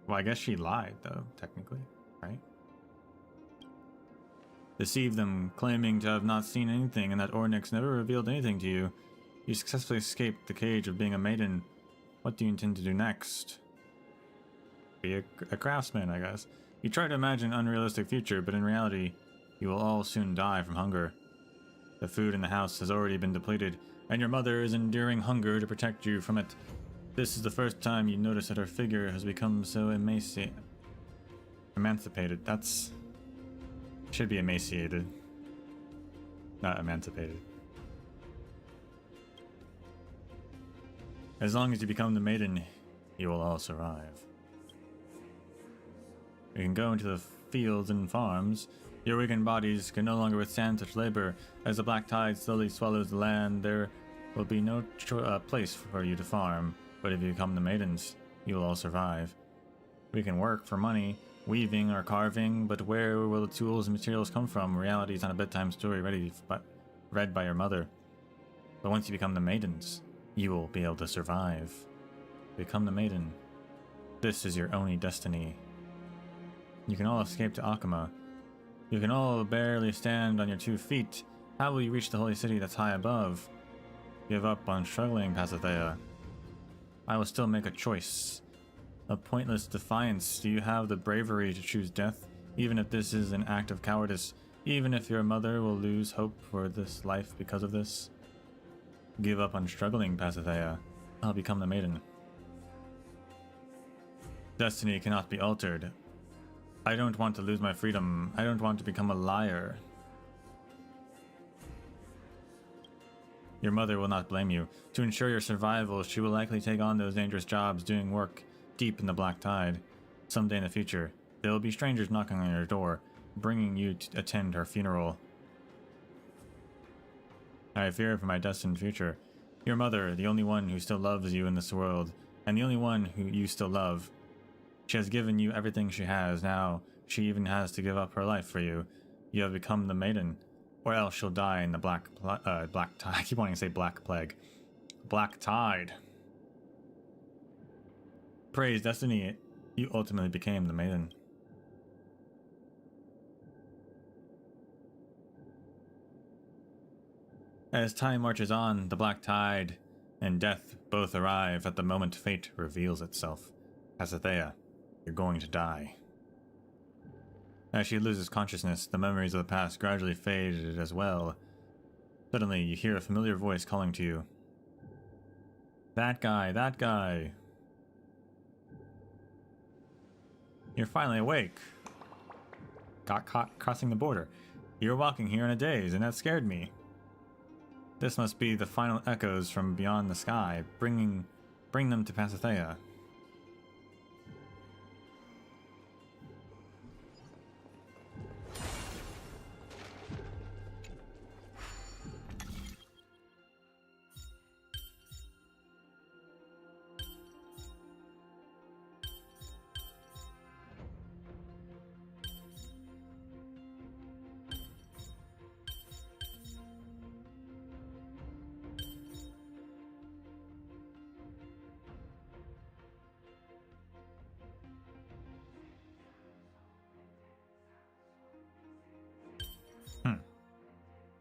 Well, I guess she lied, though, technically, right? Deceive them, claiming to have not seen anything and that Ornyx never revealed anything to you. You successfully escaped the cage of being a maiden. What do you intend to do next? Be a craftsman, I guess. You try to imagine an unrealistic future, but in reality, you will all soon die from hunger. The food in the house has already been depleted, and your mother is enduring hunger to protect you from it. This is the first time you notice that her figure has become so emancipated. Should be emaciated. Not emancipated. As long as you become the maiden, you will all survive. You can go into the fields and farms. Your weakened bodies can no longer withstand such labor. As the black tide slowly swallows the land, there will be no place for you to farm. But if you become the maidens, you will all survive. We can work for money, weaving or carving, but where will the tools and materials come from? Reality is not a bedtime story read by your mother. But once you become the maidens, you will be able to survive. Become the maiden. This is your only destiny. You can all escape to Akama. You can all barely stand on your 2 feet. How will you reach the holy city that's high above? Give up on struggling, Pasithea. I will still make a choice. A pointless defiance. Do you have the bravery to choose death? Even if this is an act of cowardice. Even if your mother will lose hope for this life because of this. Give up on struggling, Pasithea. I'll become the maiden. Destiny cannot be altered. I don't want to lose my freedom. I don't want to become a liar. Your mother will not blame you. To ensure your survival, she will likely take on those dangerous jobs doing work deep in the black tide. Someday in the future, there will be strangers knocking on your door, bringing you to attend her funeral. I fear for my destined future. Your mother, the only one who still loves you in this world, and the only one who you still love. She has given you everything she has. Now she even has to give up her life for you. You have become the maiden, or else she'll die in the black tide. I keep wanting to say black plague. Black tide. Praise destiny, you ultimately became the maiden. As time marches on, the black tide and death both arrive at the moment fate reveals itself. Pasithea, you're going to die. As she loses consciousness, the memories of the past gradually faded as well. Suddenly, you hear a familiar voice calling to you. That guy, that guy. You're finally awake. Got caught crossing the border. You were walking here in a daze, and that scared me. This must be the final echoes from beyond the sky. Bring them to Pasithea.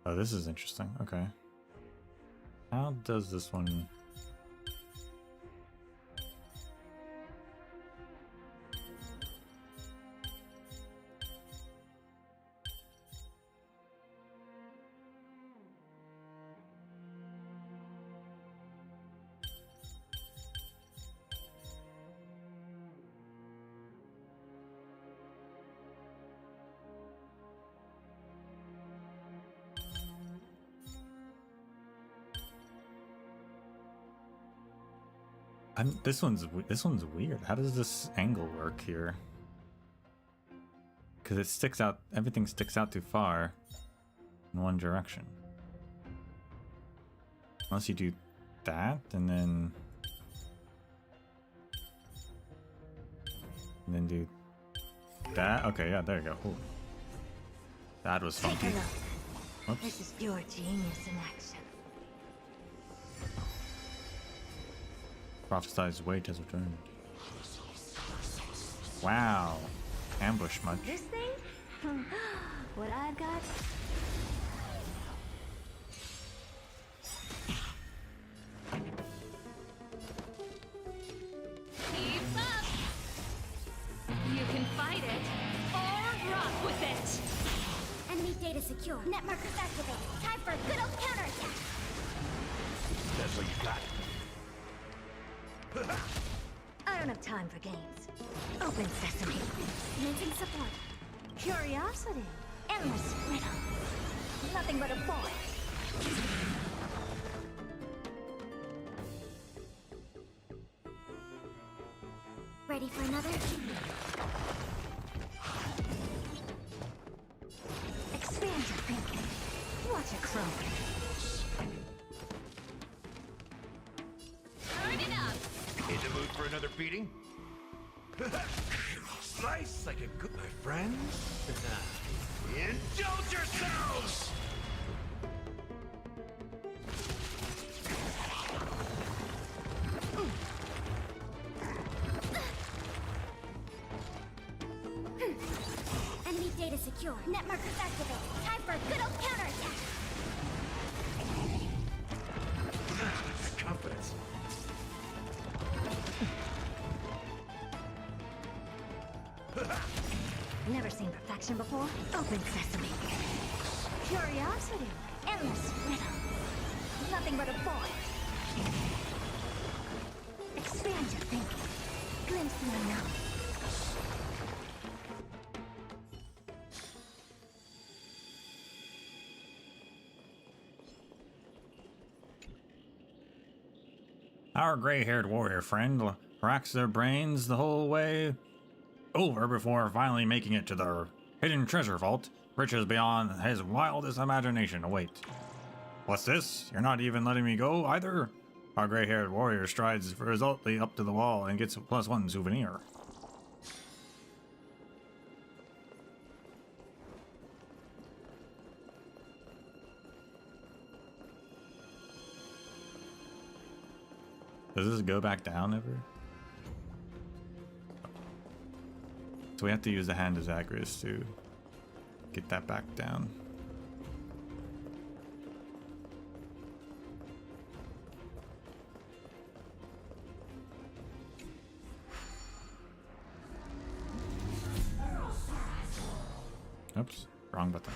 Oh, this is interesting. Okay. How does this one... This one's weird. How does this angle work here? Because it sticks out. Everything sticks out too far in one direction. Unless you do that and then do that. Okay, yeah, there you go. Ooh. That was funky. Take a look. Whoops. This is pure genius in action. Prophesized weight has returned. Wow. Ambush much. This thing? What I've got? Keep up! You can fight it, or rock with it! Enemy data secure. Net markers activated. Time for a good old counterattack. That's what you got. I don't have time for games. Open sesame. Commencing support. Curiosity. Endless riddle. Luck Nothing but a boy. Ready for another? Expand your thinking. Watch it grow. Turn it up. In the mood for another beating? Slice like a good, my friends. Indulge yourselves! Enemy data secure. Net markers activated. Time for a good old counterattack. Confidence. Never seen perfection before? Open sesame. Curiosity. Endless riddle. Nothing but a boy. Expand your thinking. Glimpse the unknown. Our gray-haired warrior friend racks their brains the whole way over before finally making it to their hidden treasure vault. Riches beyond his wildest imagination await. What's this? You're not even letting me go either? Our gray-haired warrior strides resolutely up to the wall and gets a +1 souvenir. Does this go back down ever? So we have to use the hand of Zagreus to get that back down. Oops, wrong button.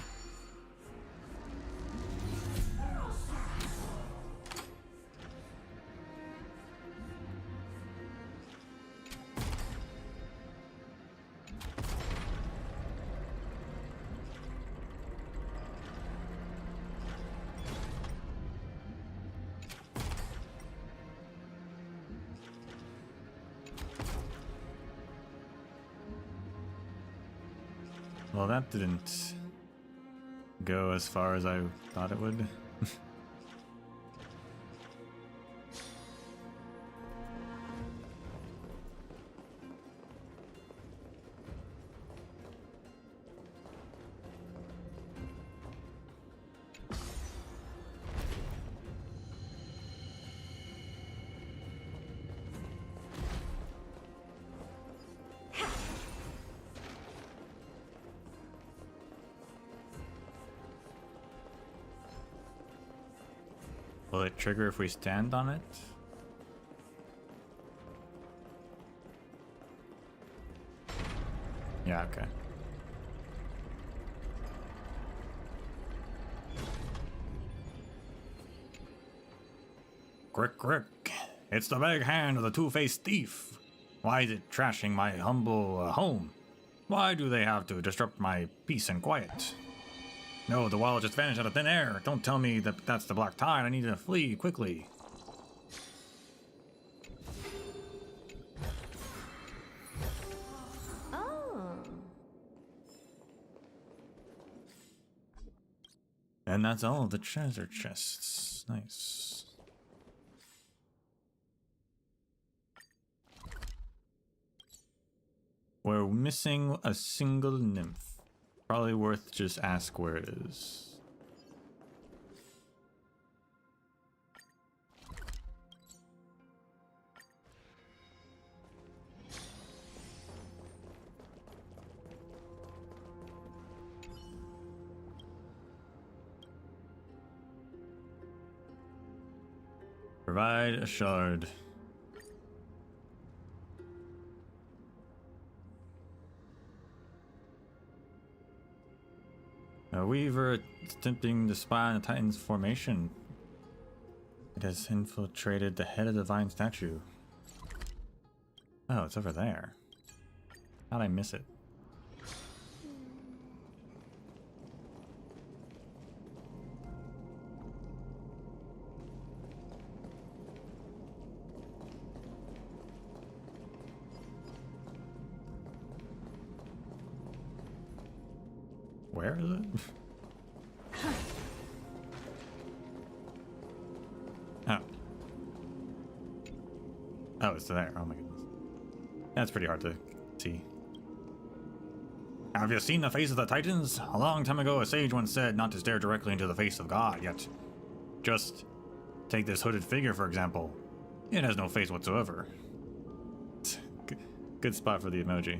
Well, that didn't go as far as I thought it would. Will it trigger if we stand on it? Yeah, okay. Crick, crick. It's the big hand of the two-faced thief. Why is it trashing my humble home? Why do they have to disrupt my peace and quiet? No, the wall just vanished out of thin air. Don't tell me that that's the black tide. I need to flee quickly. Oh. And that's all of the treasure chests. Nice. We're missing a single nymph. Probably worth just ask where it is. Provide a shard. A weaver attempting to spy on the Titan's formation. It has infiltrated the head of the divine statue. Oh, it's over there. How'd I miss it? Where is it? Oh. Oh, it's there. Oh my goodness. That's pretty hard to see. Have you seen the face of the Titans? A long time ago, a sage once said not to stare directly into the face of God, yet just take this hooded figure, for example. It has no face whatsoever. Good spot for the emoji.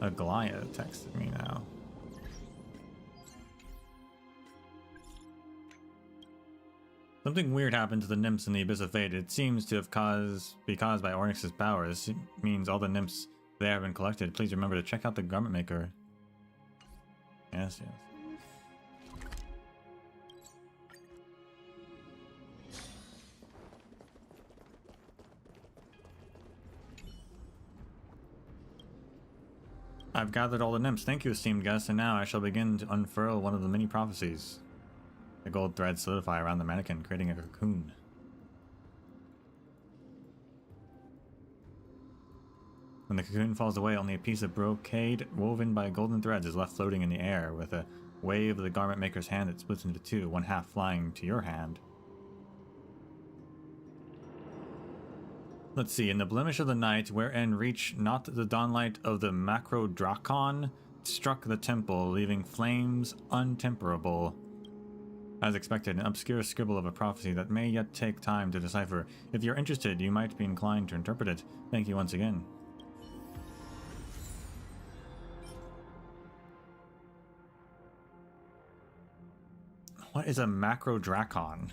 Aglaia texted me now. Something weird happened to the nymphs in the Abyss of Fate. It seems to have be caused by Onyx's power. This means all the nymphs there have been collected. Please remember to check out the garment maker. Yes, yes. I've gathered all the nymphs. Thank you, esteemed guest, and now I shall begin to unfurl one of the many prophecies. The gold threads solidify around the mannequin, creating a cocoon. When the cocoon falls away, only a piece of brocade woven by golden threads is left floating in the air. With a wave of the garment maker's hand, it splits into two, one half flying to your hand. Let's see, in the blemish of the night, wherein reach not the dawnlight of the macro-drakon, struck the temple, leaving flames untemperable. As expected, an obscure scribble of a prophecy that may yet take time to decipher. If you're interested, you might be inclined to interpret it. Thank you once again. What is a macro-drakon?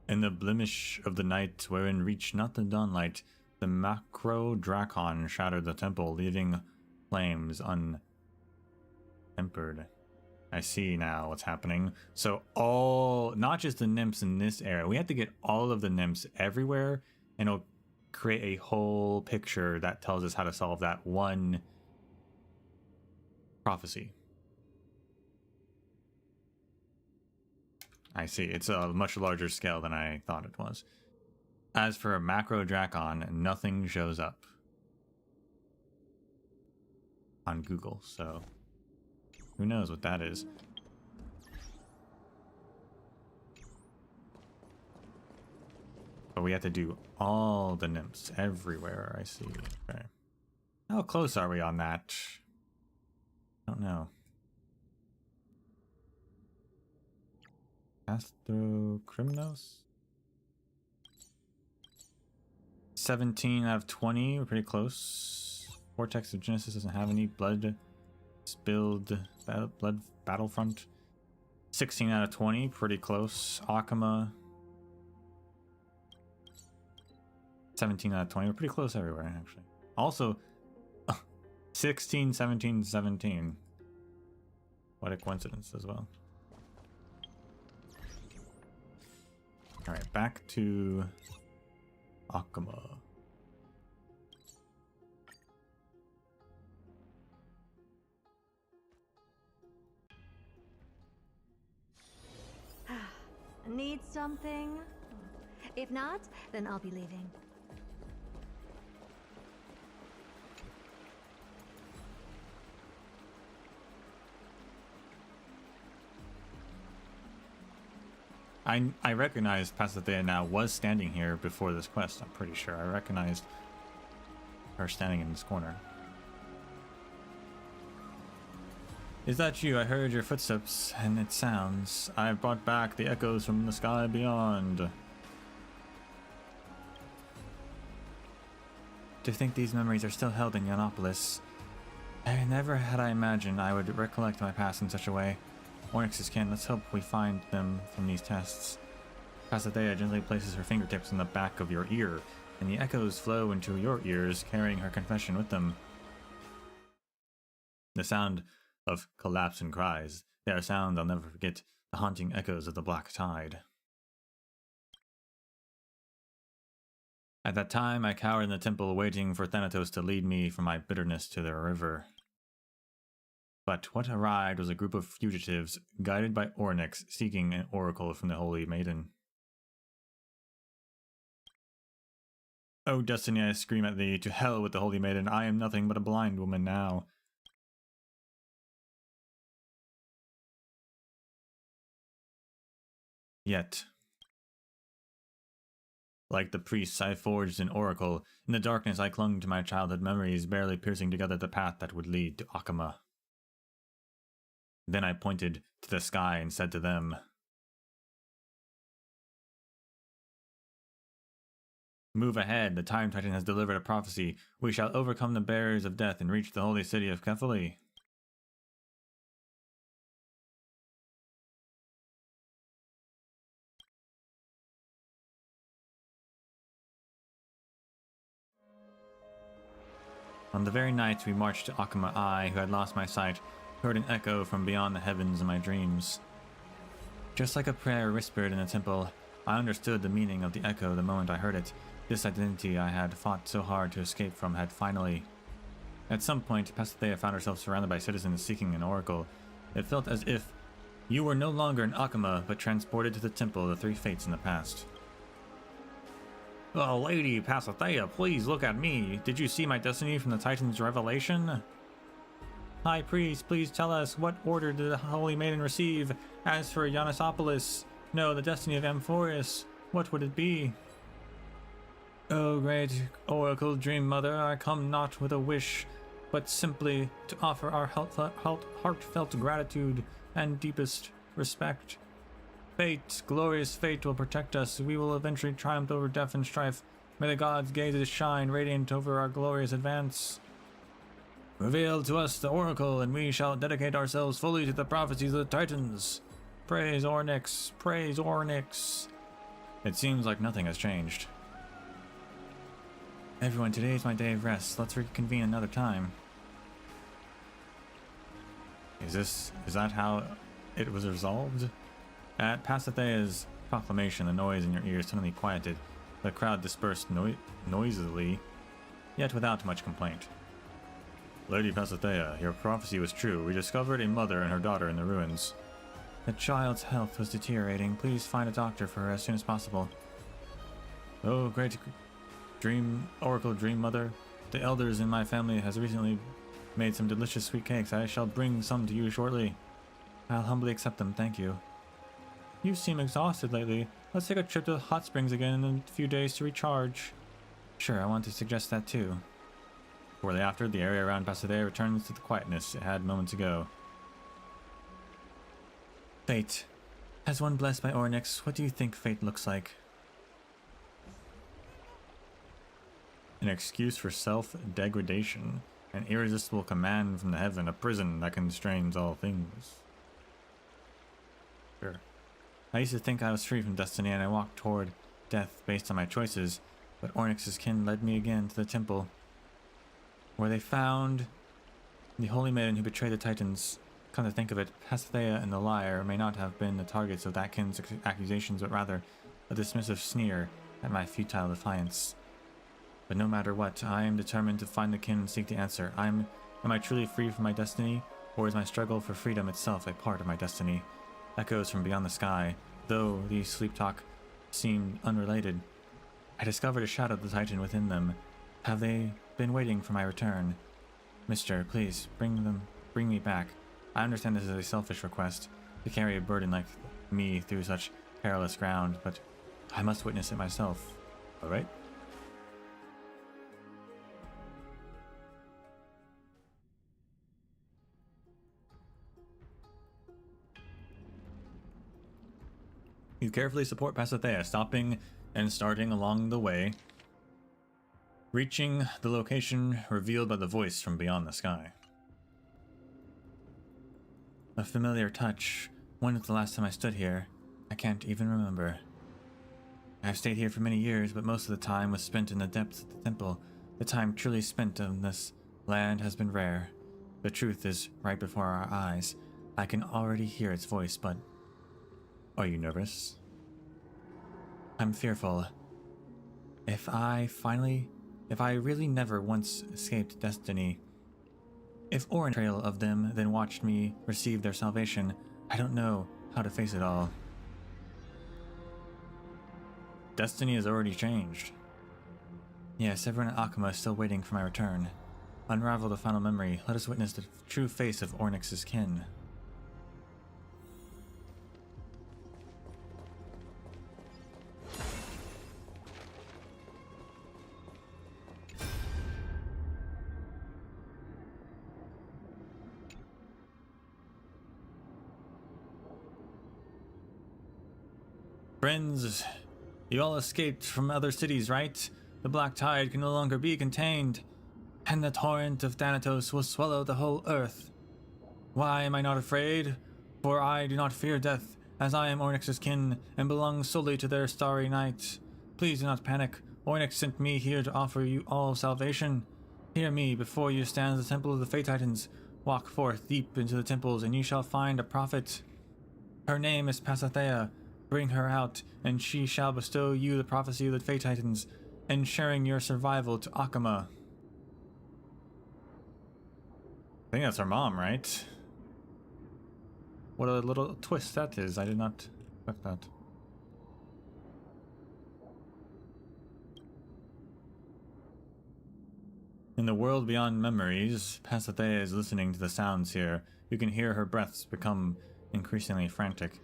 In the blemish of the night, wherein reach not the dawnlight, the macro-drakon shattered the temple, leaving flames untempered. I see now what's happening. So not just the nymphs in this area, we have to get all of the nymphs everywhere, and it'll create a whole picture that tells us how to solve that one prophecy. I see. It's a much larger scale than I thought it was. As for a macro-drakon, nothing shows up on Google, so who knows what that is. But we have to do all the nymphs everywhere, I see. Okay. How close are we on that? I don't know. Astrocrimnos? 17 out of 20, we're pretty close. Vortex of Genesis doesn't have any. Blood Battlefront. 16 out of 20, pretty close. Akama. 17 out of 20, we're pretty close everywhere, actually. Also, 16, 17, 17. What a coincidence as well. Alright, back to Akama. Need something? If not, then I'll be leaving. I recognized Pasithea now was standing here before this quest, I'm pretty sure. I recognized her standing in this corner. Is that you? I heard your footsteps, and it sounds. I've brought back the echoes from the sky beyond. To think these memories are still held in Ionopolis. Never had I imagined I would recollect my past in such a way. Onyx's kin, let's hope we find them from these tests. Pasithea gently places her fingertips in the back of your ear, and the echoes flow into your ears, carrying her confession with them. The sound of collapse and cries. They are sounds I'll never forget, the haunting echoes of the Black Tide. At that time, I cowered in the temple, waiting for Thanatos to lead me from my bitterness to the river. But what arrived was a group of fugitives, guided by Ornyx, seeking an oracle from the Holy Maiden. "O Destiny," I scream at thee, "to hell with the Holy Maiden, I am nothing but a blind woman now." Yet, like the priests, I forged an oracle. In the darkness I clung to my childhood memories, barely piercing together the path that would lead to Akama. Then I pointed to the sky and said to them, "Move ahead, the Time Titan has delivered a prophecy. We shall overcome the barriers of death and reach the holy city of Kefali." On the very night we marched to Akama, I, who had lost my sight, heard an echo from beyond the heavens in my dreams. Just like a prayer whispered in a temple, I understood the meaning of the echo the moment I heard it. This identity I had fought so hard to escape from had finally... At some point, Pasithea found herself surrounded by citizens seeking an oracle. It felt as if you were no longer in Akama, but transported to the temple of the three fates in the past. "Oh, Lady Pasithea, please look at me. Did you see my destiny from the Titan's revelation?" "High Priest, please tell us, what order did the Holy Maiden receive? As for Yanisopolis, no, the destiny of Amphoris, what would it be?" "O great Oracle Dream Mother, I come not with a wish, but simply to offer our heartfelt gratitude and deepest respect. Fate, glorious fate, will protect us. We will eventually triumph over death and strife. May the gods' gazes shine radiant over our glorious advance. Reveal to us the oracle, and we shall dedicate ourselves fully to the prophecies of the Titans. Praise Ornyx, praise Ornyx." It seems like nothing has changed. "Everyone, today is my day of rest. Let's reconvene another time." Is that how it was resolved? At Pasithea's proclamation, the noise in your ears suddenly quieted. The crowd dispersed noisily, yet without much complaint. "Lady Pasithea, your prophecy was true. We discovered a mother and her daughter in the ruins. The child's health was deteriorating. Please find a doctor for her as soon as possible." "Oh, great Oracle Dream Mother, the elders in my family has recently made some delicious sweet cakes. I shall bring some to you shortly. I'll humbly accept them, thank you." "You seem exhausted lately. Let's take a trip to the hot springs again in a few days to recharge." "Sure, I want to suggest that too." Shortly after, the area around Pasithea returns to the quietness it had moments ago. "Fate. As one blessed by Ornyx, what do you think fate looks like?" An excuse for self-degradation, an irresistible command from the heaven, a prison that constrains all things. Sure. I used to think I was free from destiny, and I walked toward death based on my choices, but Ornyx's kin led me again to the temple, where they found the Holy Maiden who betrayed the Titans. Come to think of it, Pasithea and the liar may not have been the targets of that kin's accusations, but rather a dismissive sneer at my futile defiance. But no matter what, I am determined to find the kin and seek the answer. Am I truly free from my destiny, or is my struggle for freedom itself a part of my destiny? Echoes from beyond the sky, though these sleep talk seemed unrelated. I discovered a shadow of the Titan within them. Have they been waiting for my return? Mister, please, bring me back. I understand this is a selfish request, to carry a burden like me through such perilous ground, but I must witness it myself. Alright? You carefully support Pasithea, stopping and starting along the way, reaching the location revealed by the voice from beyond the sky. A familiar touch. When was the last time I stood here? I can't even remember. I have stayed here for many years, but most of the time was spent in the depths of the temple. The time truly spent on this land has been rare. The truth is right before our eyes. I can already hear its voice, but... Are you nervous? I'm fearful. If I really never once escaped destiny, If Orin trail of them then watched me receive their salvation, I don't know how to face it all. Destiny has already changed. Yes, everyone at Akama is still waiting for my return. Unravel the final memory. Let us witness the true face of Ornyx's kin. Friends, you all escaped from other cities, right? The black tide can no longer be contained, and the torrent of Thanatos will swallow the whole earth. Why am I not afraid? For I do not fear death, as I am Ornyx's kin, and belong solely to their starry night. Please do not panic. Ornyx sent me here to offer you all salvation. Hear me, before you stands the temple of the Fate Titans. Walk forth deep into the temples, and you shall find a prophet. Her name is Pasithea. Bring her out, and she shall bestow you the prophecy of the Fate Titans, ensuring your survival to Akama. I think that's her mom, right? What a little twist that is. I did not expect that. In the world beyond memories, Pasithea is listening to the sounds here. You can hear her breaths become increasingly frantic.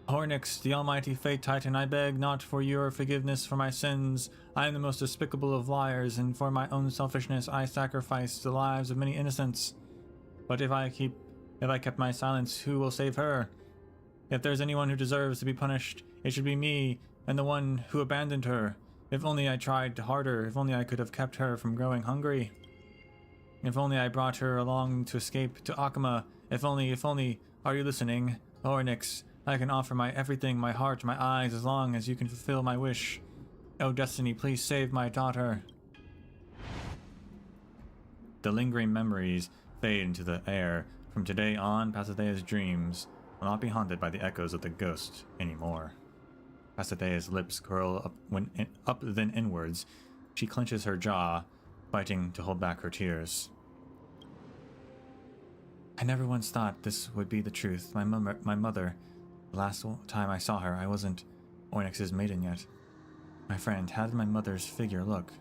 Ornyx, the almighty Fate Titan, I beg not for your forgiveness for my sins. I am the most despicable of liars, and for my own selfishness I sacrificed the lives of many innocents. But if I kept my silence, who will save her? If there's anyone who deserves to be punished, it should be me, and the one who abandoned her. If only I tried harder, if only I could have kept her from growing hungry. If only I brought her along to escape to Akama. If only, are you listening? Ornyx, I can offer my everything, my heart, my eyes, as long as you can fulfill my wish. Oh, Destiny, please save my daughter. The lingering memories fade into the air. From today on, Pasithea's dreams will not be haunted by the echoes of the ghost anymore. Pasithea's lips curl up then inwards. She clenches her jaw, fighting to hold back her tears. I never once thought this would be the truth. My mother, the last time I saw her, I wasn't Ornyx's maiden yet. My friend, how did my mother's figure look?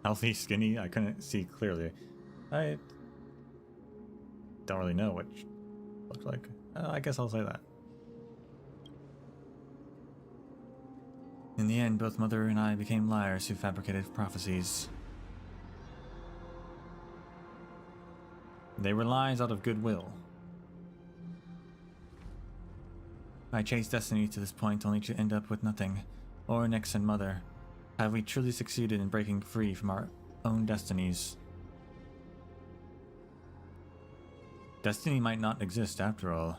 Healthy, skinny? I couldn't see clearly. I don't really know what she looked like. I guess I'll say that. In the end, both Mother and I became liars who fabricated prophecies. They were lies out of goodwill. I chased Destiny to this point only to end up with nothing. Ornyx and Mother. Have we truly succeeded in breaking free from our own destinies? Destiny might not exist after all.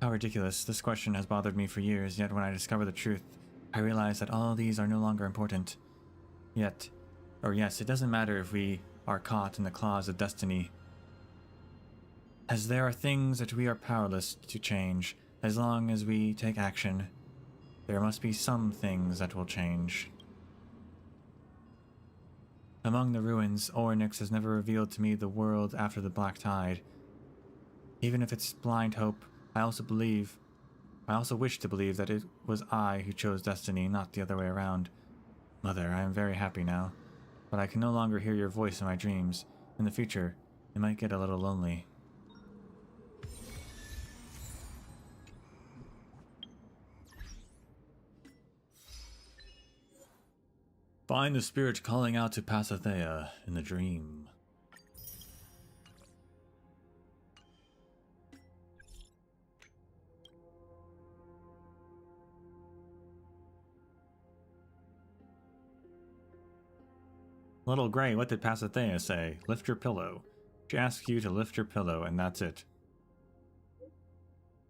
How ridiculous. This question has bothered me for years, yet when I discover the truth, I realize that all these are no longer important. Yes, it doesn't matter if we are caught in the claws of destiny, as there are things that we are powerless to change. As long as we take action, there must be some things that will change. Among the ruins, Ornyx has never revealed to me the world after the Black Tide. Even if it's blind hope, I also wish to believe that it was I who chose destiny, not the other way around. Mother, I am very happy now, but I can no longer hear your voice in my dreams. In the future, it might get a little lonely. Find the spirit calling out to Pasithea in the dream. Little Gray, what did Pasithea say? Lift your pillow. She asks you to lift your pillow, and that's it.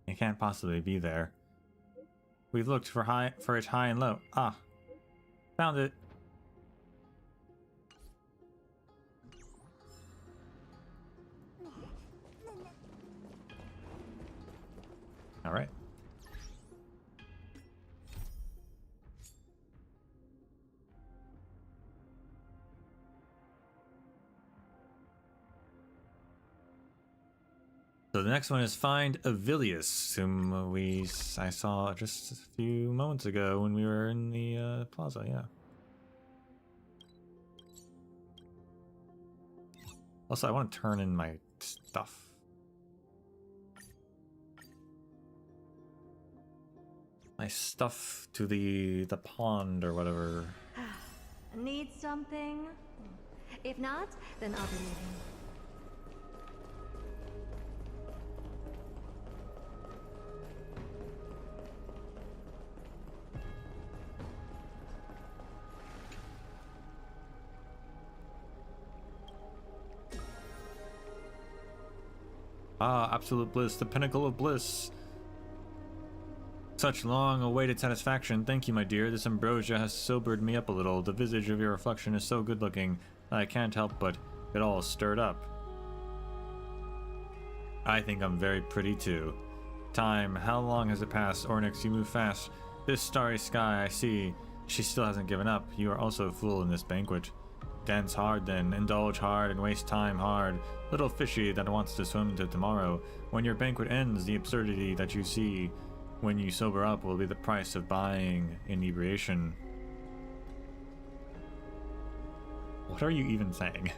It can't possibly be there. We've looked for it high and low. Ah, found it. All right. So the next one is find Avilius, whom I saw just a few moments ago when we were in the plaza. Yeah. Also, I want to turn in my stuff. My stuff to the pond or whatever. Need something? If not, then I'll be leaving. Ah, absolute bliss, the pinnacle of bliss. Such long-awaited satisfaction. Thank you, my dear. This ambrosia has sobered me up a little. The visage of your reflection is so good-looking that I can't help but get all stirred up. I think I'm very pretty, too. Time. How long has it passed? Ornyx, you move fast. This starry sky, I see. She still hasn't given up. You are also a fool in this banquet. Dance hard, then. Indulge hard and waste time hard. Little fishy that wants to swim to tomorrow. When your banquet ends, the absurdity that you see when you sober up will be the price of buying inebriation. What are you even saying?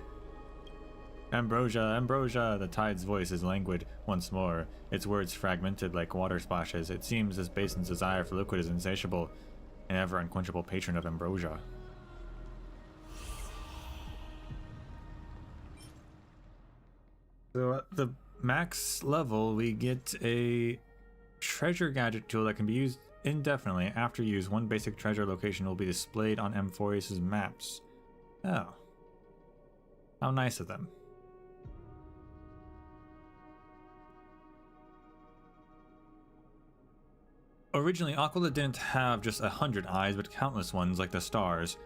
Ambrosia, ambrosia! The tide's voice is languid once more, its words fragmented like water splashes. It seems this basin's desire for liquid is insatiable, an ever unquenchable patron of ambrosia. So at the max level, we get a treasure gadget tool that can be used indefinitely. After use, one basic treasure location will be displayed on Amphorius' maps. Oh. How nice of them. Originally, Aquila didn't have just 100 eyes, but countless ones like the stars.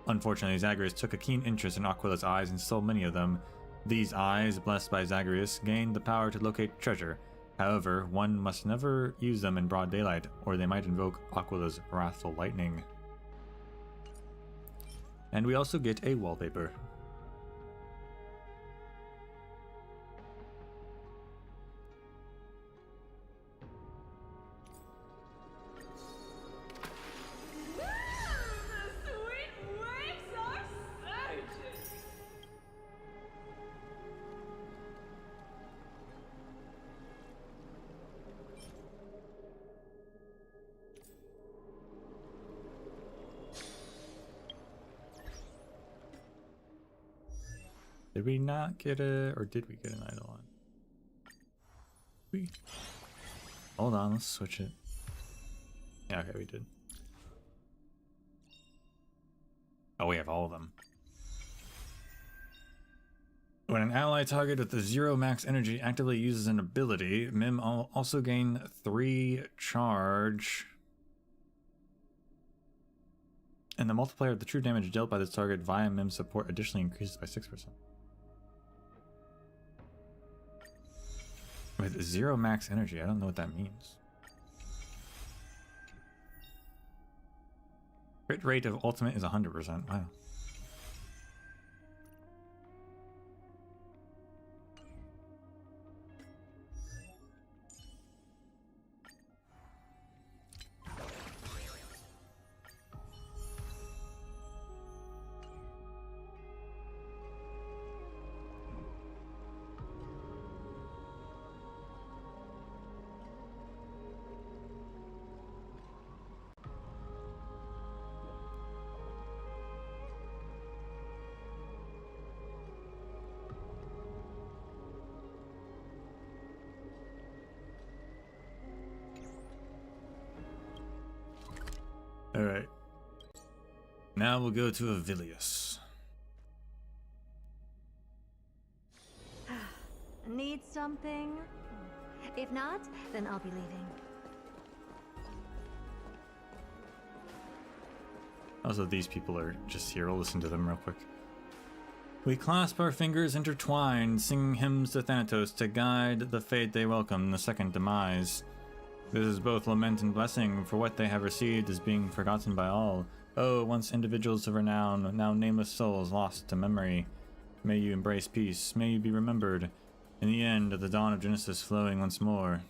Unfortunately, Zagreus took a keen interest in Aquila's eyes and stole many of them. These eyes, blessed by Zagreus, gained the power to locate treasure. However, one must never use them in broad daylight, or they might invoke Aquila's wrathful lightning. And we also get a wallpaper. Did we not get or did we get an Eidolon? Hold on, let's switch it. Yeah, okay, we did. Oh, we have all of them. When an ally target with the 0 max energy actively uses an ability, Mim also gain 3 charge. And the multiplier of the true damage dealt by this target via Mim support additionally increases by 6%. With 0 max energy, I don't know what that means. Crit rate of ultimate is 100%. Wow. Alright. Now we'll go to Avilius. Need something? If not, then I'll be leaving. Also, these people are just here. We'll listen to them real quick. We clasp our fingers intertwined, singing hymns to Thanatos to guide the fate they welcome, the second demise. This is both lament and blessing, for what they have received is being forgotten by all. Oh, once individuals of renown, now nameless souls lost to memory. May you embrace peace, may you be remembered. In the end, at the dawn of Genesis flowing once more.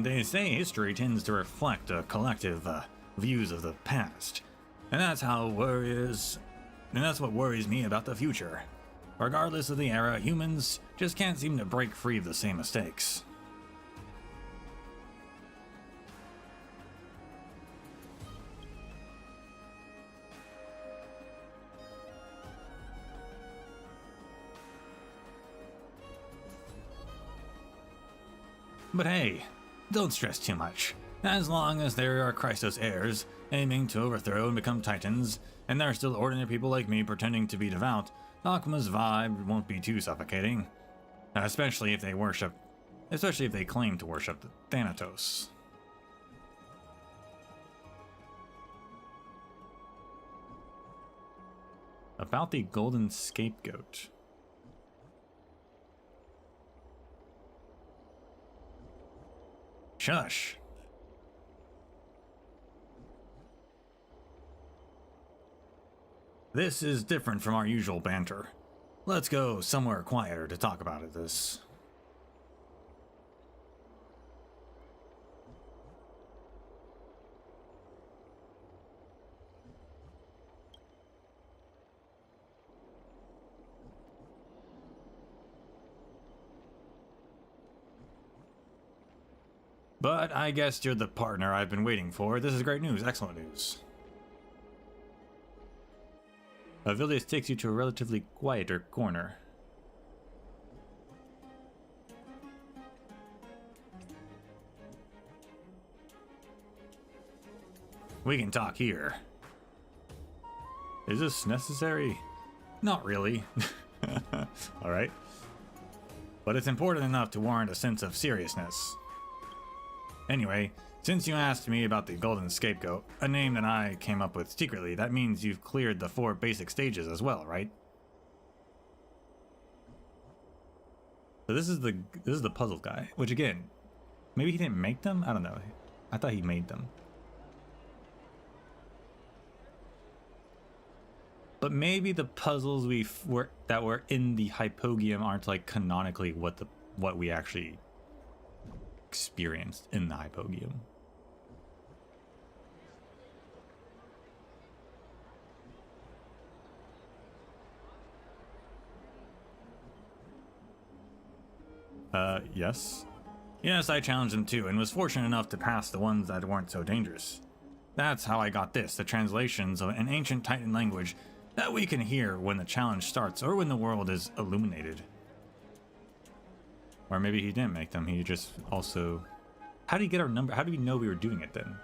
They say history tends to reflect a collective views of the past, and that's what worries me about the future. Regardless of the era, humans just can't seem to break free of the same mistakes. But hey, don't stress too much. As long as there are Christos heirs aiming to overthrow and become titans, and there are still ordinary people like me pretending to be devout, Akma's vibe won't be too suffocating. Especially if they claim to worship the Thanatos. About the golden scapegoat. Shush. This is different from our usual banter. Let's go somewhere quieter to talk about this. But I guess you're the partner I've been waiting for. This is great news, excellent news. A village takes you to a relatively quieter corner. We can talk here. Is this necessary? Not really. Alright. But it's important enough to warrant a sense of seriousness. Anyway, since you asked me about the golden scapegoat, a name that I came up with secretly, that means you've cleared the 4 basic stages as well, right? So this is the puzzle guy, which again, maybe he didn't make them? I don't know. I thought he made them. But maybe the puzzles that were in the hypogeum aren't like canonically what we actually experienced in the hypogeum. Yes. Yes, I challenged him too, and was fortunate enough to pass the ones that weren't so dangerous. That's how I got this, the translations of an ancient Titan language that we can hear when the challenge starts or when the world is illuminated. Or maybe he didn't make them, he just also... How did he get our number? How do we know we were doing it then?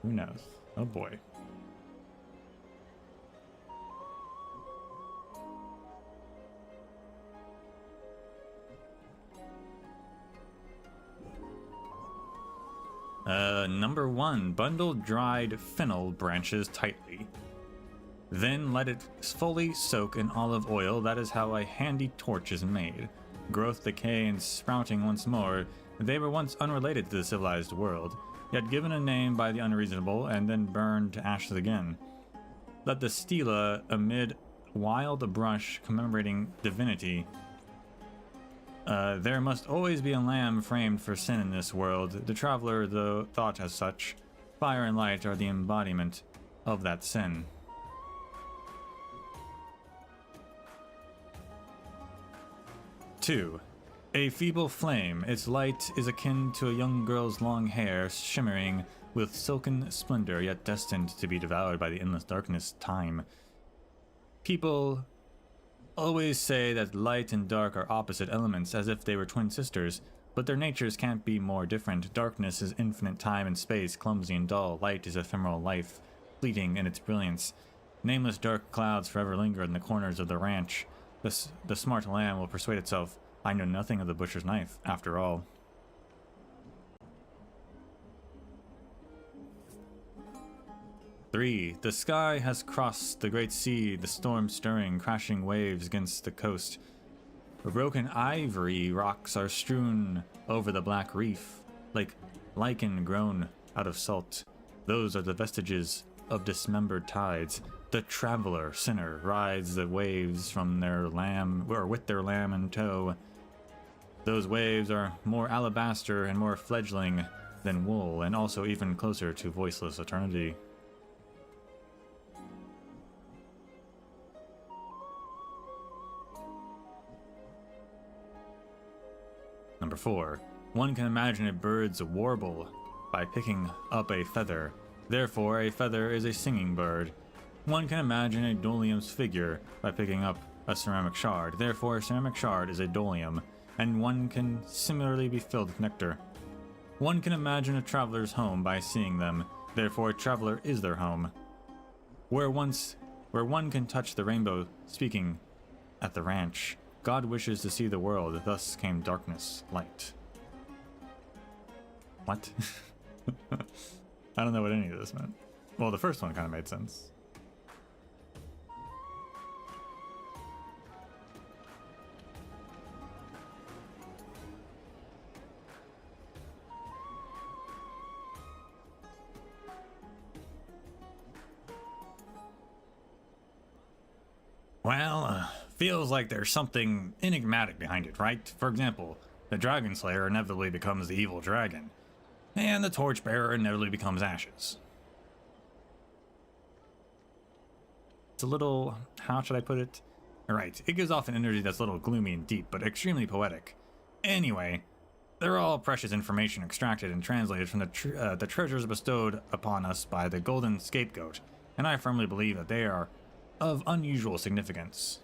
Who knows? Oh boy. Number 1, bundle dried fennel branches tightly. Then let it fully soak in olive oil. That is how a handy torch is made. Growth, decay, and sprouting once more. They were once unrelated to the civilized world, yet given a name by the unreasonable and then burned to ashes again. Let the stela amid wild brush commemorating divinity. There must always be a lamb framed for sin in this world. The traveler, though, thought as such. Fire and light are the embodiment of that sin. Two, a feeble flame. Its light is akin to a young girl's long hair, shimmering with silken splendor, yet destined to be devoured by the endless darkness time. People always say that light and dark are opposite elements, as if they were twin sisters, but their natures can't be more different. Darkness is infinite time and space, clumsy and dull. Light is ephemeral life, fleeting in its brilliance. Nameless dark clouds forever linger in the corners of the ranch. The smart lamb will persuade itself, I know nothing of the butcher's knife, after all. 3. The sky has crossed the great sea, the storm stirring, crashing waves against the coast. Where broken ivory rocks are strewn over the black reef, like lichen grown out of salt. Those are the vestiges of dismembered tides. The traveler sinner rides the waves from their lamb, or with their lamb in tow. Those waves are more alabaster and more fledgling than wool, and also even closer to voiceless eternity. Number 4. One can imagine a bird's warble by picking up a feather. Therefore, a feather is a singing bird. One can imagine a dolium's figure by picking up a ceramic shard. Therefore, a ceramic shard is a dolium, and one can similarly be filled with nectar. One can imagine a traveler's home by seeing them. Therefore, a traveler is their home. Where one can touch the rainbow, speaking at the ranch. God wishes to see the world, thus came darkness, light. What? I don't know what any of this meant. Well, the first one kind of made sense. Well, feels like there's something enigmatic behind it, right? For example, the Dragon Slayer inevitably becomes the evil dragon, and the Torchbearer inevitably becomes ashes. It's a little, how should I put it? Alright, it gives off an energy that's a little gloomy and deep, but extremely poetic. Anyway, they're all precious information extracted and translated from the treasures bestowed upon us by the Golden Scapegoat, and I firmly believe that they are of unusual significance.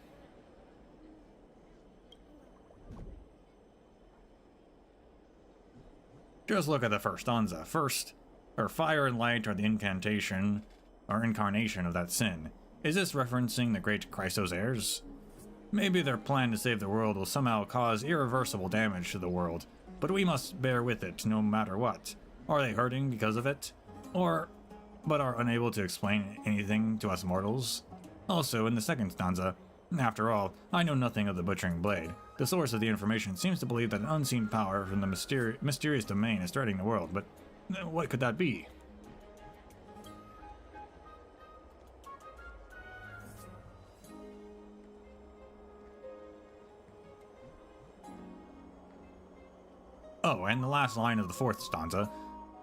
Just look at the first stanza. First, or fire and light are the incantation or incarnation of that sin. Is this referencing the great Chrysos heirs? Maybe their plan to save the world will somehow cause irreversible damage to the world, but we must bear with it no matter what. Are they hurting because of it? But are unable to explain anything to us mortals? Also, in the second stanza, after all, I know nothing of the Butchering Blade. The source of the information seems to believe that an unseen power from the mysterious domain is threatening the world, but what could that be? Oh, and the last line of the fourth stanza.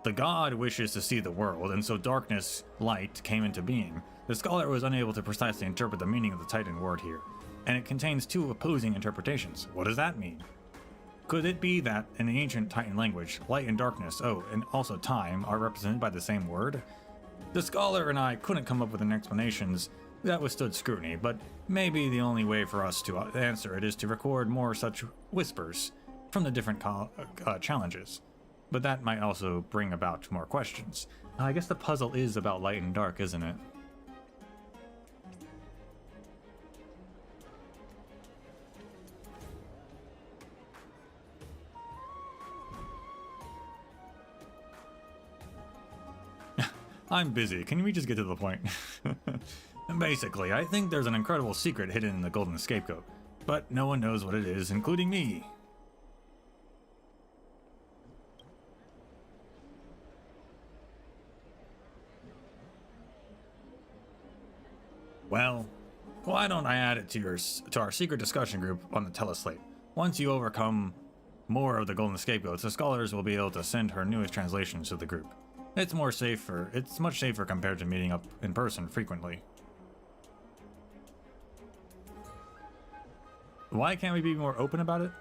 The god wishes to see the world, and so darkness, light, came into being. The scholar was unable to precisely interpret the meaning of the Titan word here, and it contains two opposing interpretations. What does that mean? Could it be that, in the ancient Titan language, light and darkness, and also time, are represented by the same word? The scholar and I couldn't come up with an explanation that withstood scrutiny, but maybe the only way for us to answer it is to record more such whispers from the different challenges. But that might also bring about more questions. I guess the puzzle is about light and dark, isn't it? I'm busy. Can we just get to the point? Basically, I think there's an incredible secret hidden in the Golden Scapegoat, but no one knows what it is, including me. Well, why don't I add it to our secret discussion group on the teleslate? Once you overcome more of the Golden Scapegoats, the scholars will be able to send her newest translations to the group. It's much safer compared to meeting up in person frequently. Why can't we be more open about it?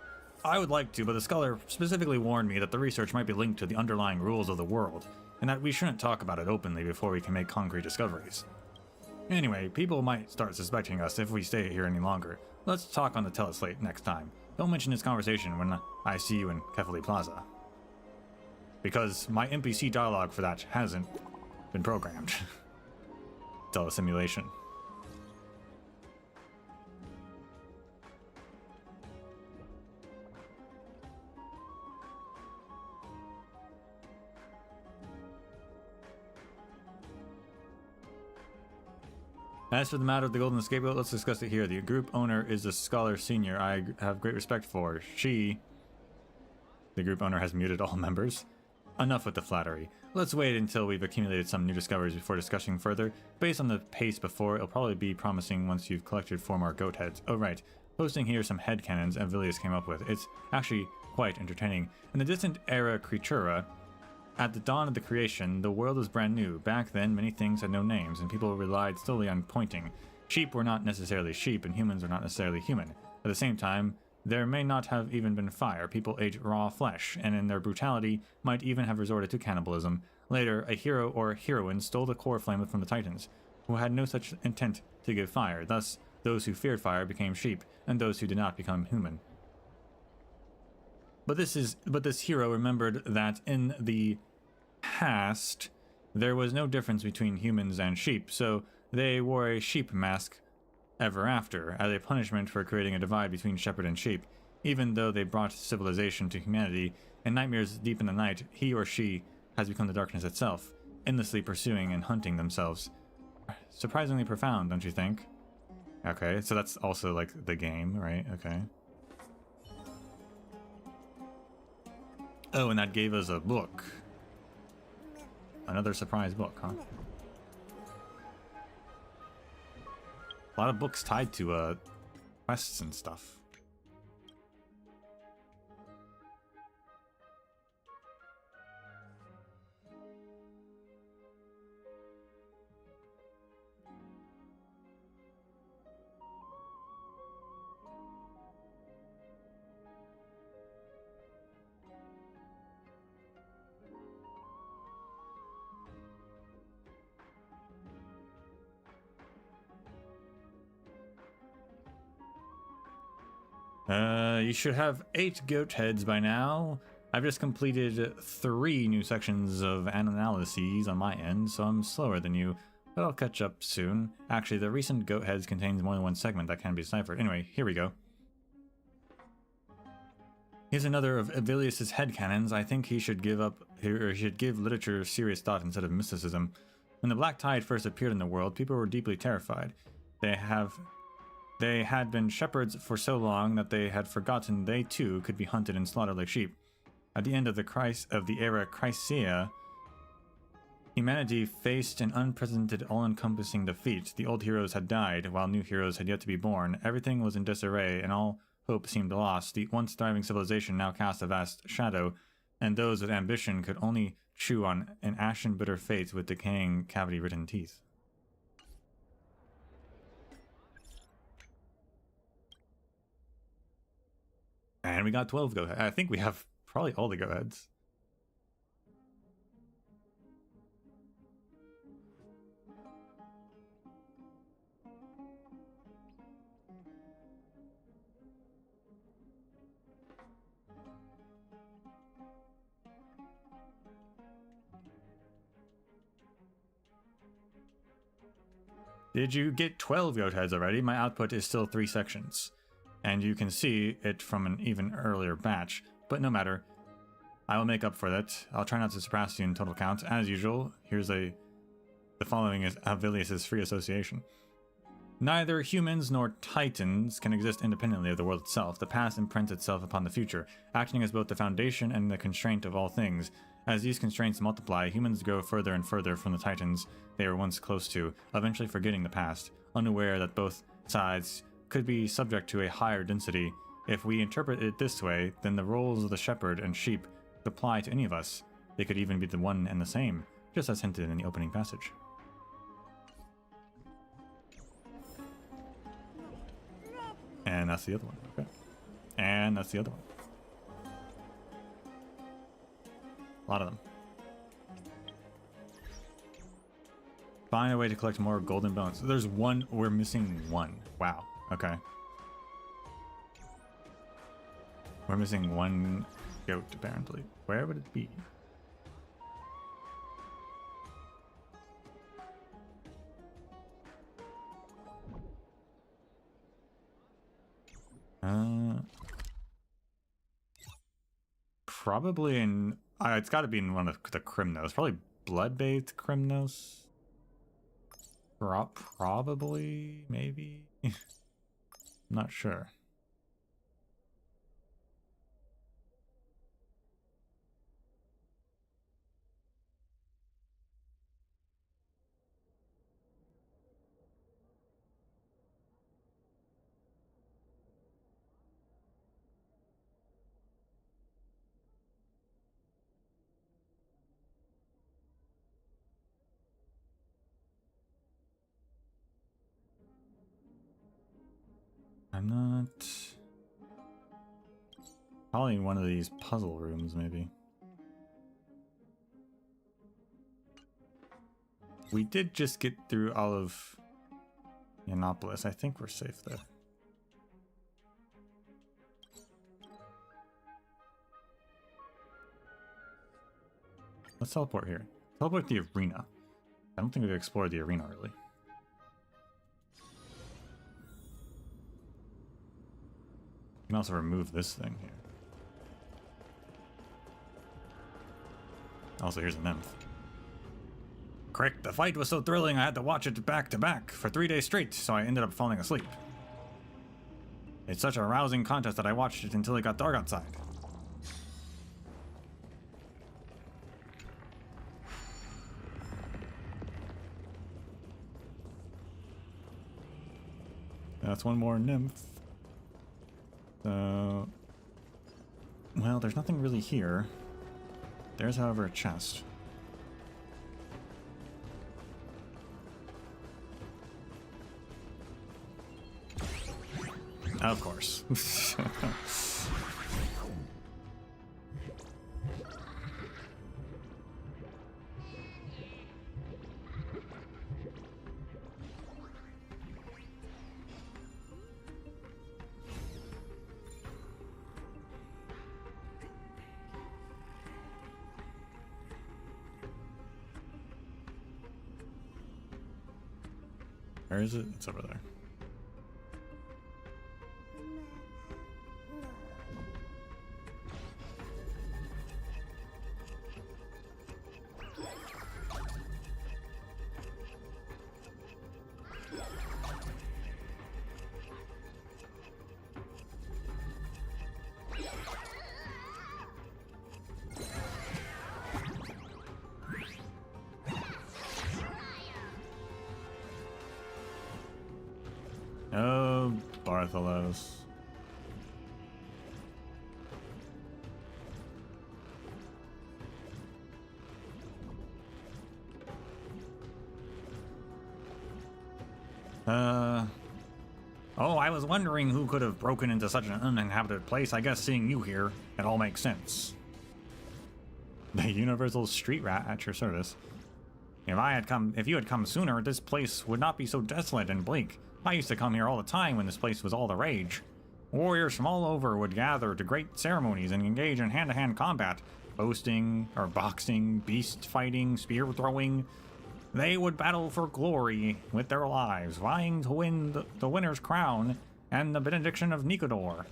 I would like to, but the scholar specifically warned me that the research might be linked to the underlying rules of the world, and that we shouldn't talk about it openly before we can make concrete discoveries. Anyway, people might start suspecting us if we stay here any longer. Let's talk on the teleslate next time. Don't mention this conversation when I see you in Kefali Plaza. Because my NPC dialogue for that hasn't been programmed. It's all a simulation. As for the matter of the golden scapegoat, let's discuss it here. The group owner is the scholar senior I have great respect for. The group owner, has muted all members. Enough with the flattery. Let's wait until we've accumulated some new discoveries before discussing further. Based on the pace before, it'll probably be promising once you've collected 4 more goat heads. Oh right, posting here some headcanons Avilius came up with. It's actually quite entertaining. In the distant era Creatura, at the dawn of the creation, the world was brand new. Back then, many things had no names, and people relied solely on pointing. Sheep were not necessarily sheep, and humans were not necessarily human. At the same time, there may not have even been fire. People ate raw flesh, and in their brutality, might even have resorted to cannibalism. Later, a hero or heroine stole the core flame from the Titans, who had no such intent to give fire. Thus, those who feared fire became sheep, and those who did not become human. But this hero remembered that in the past, there was no difference between humans and sheep, so they wore a sheep mask ever after, as a punishment for creating a divide between shepherd and sheep. Even though they brought civilization to humanity, in nightmares deep in the night, he or she has become the darkness itself, endlessly pursuing and hunting themselves. Surprisingly profound, don't you think? Okay, so that's also like the game, right? Okay. Oh, and that gave us a book. Another surprise book, huh? A lot of books tied to quests and stuff. You should have 8 goat heads by now. I've just completed 3 new sections of analyses on my end, so I'm slower than you, but I'll catch up soon. Actually, the recent goat heads contains more than one segment that can be deciphered. Anyway, here we go. Here's another of Avilius's headcanons. I think he should give literature serious thought instead of mysticism. When the Black Tide first appeared in the world, people were deeply terrified. They had been shepherds for so long that they had forgotten they too could be hunted and slaughtered like sheep. At the end of the era Chrysaea, humanity faced an unprecedented, all-encompassing defeat. The old heroes had died, while new heroes had yet to be born. Everything was in disarray, and all hope seemed lost. The once thriving civilization now cast a vast shadow, and those with ambition could only chew on an ashen bitter fate with decaying, cavity-ridden teeth. And we got 12 go-heads. I think we have probably all the go-heads. Did you get 12 goat heads already? My output is still 3 sections. And you can see it from an even earlier batch, but no matter. I will make up for that. I'll try not to surpass you in total count. As usual, the following is Avilius's free association. Neither humans nor titans can exist independently of the world itself. The past imprints itself upon the future, acting as both the foundation and the constraint of all things. As these constraints multiply, humans grow further and further from the titans they were once close to, eventually forgetting the past, unaware that both sides could be subject to a higher density. If we interpret it this way, then the roles of the shepherd and sheep could apply to any of us. They could even be the one and the same, just as hinted in the opening passage. And that's the other one. Okay. And that's the other one. A lot of them. Find a way to collect more golden bones. There's one. We're missing one. Wow. Okay. We're missing one goat, apparently. Where would it be? Probably in... it's got to be in one of the Crimnos. Probably blood-bathed Crimnos. Probably, maybe. I'm not sure. I'm not... Probably in one of these puzzle rooms, maybe. We did just get through all of Yianopolis. I think we're safe there. Let's teleport here. Teleport to the arena. I don't think we've explored the arena really. You can also remove this thing here. Also, here's a nymph. Correct, the fight was so thrilling I had to watch it back to back for 3 days straight, so I ended up falling asleep. It's such a rousing contest that I watched it until it got dark outside. That's one more nymph. So... Well, there's nothing really here. There's, however, a chest. Of course. Where is it? It's over there. Oh, Bartholos. Oh, I was wondering who could have broken into such an uninhabited place. I guess seeing you here, it all makes sense. The universal street rat at your service. If you had come sooner, this place would not be so desolate and bleak. I used to come here all the time when this place was all the rage. Warriors from all over would gather to great ceremonies and engage in hand-to-hand combat, boasting, or boxing, beast fighting, spear throwing. They would battle for glory with their lives, vying to win the winner's crown and the benediction of Nikodor.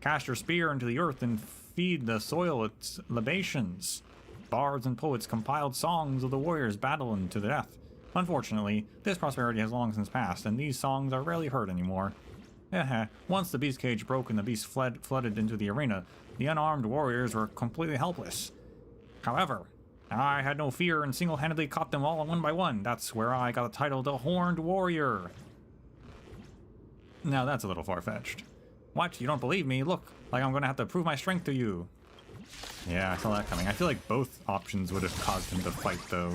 Cast your spear into the earth and feed the soil its libations. Bards and poets compiled songs of the warriors battling to the death. Unfortunately, this prosperity has long since passed, and these songs are rarely heard anymore. Once the beast cage broke and the beast flooded into the arena, the unarmed warriors were completely helpless. However, I had no fear and single-handedly caught them all one by one. That's where I got the title the Horned Warrior. Now that's a little far-fetched. What? You don't believe me? Look, like I'm gonna have to prove my strength to you. Yeah, I saw that coming. I feel like both options would have caused him to fight, though.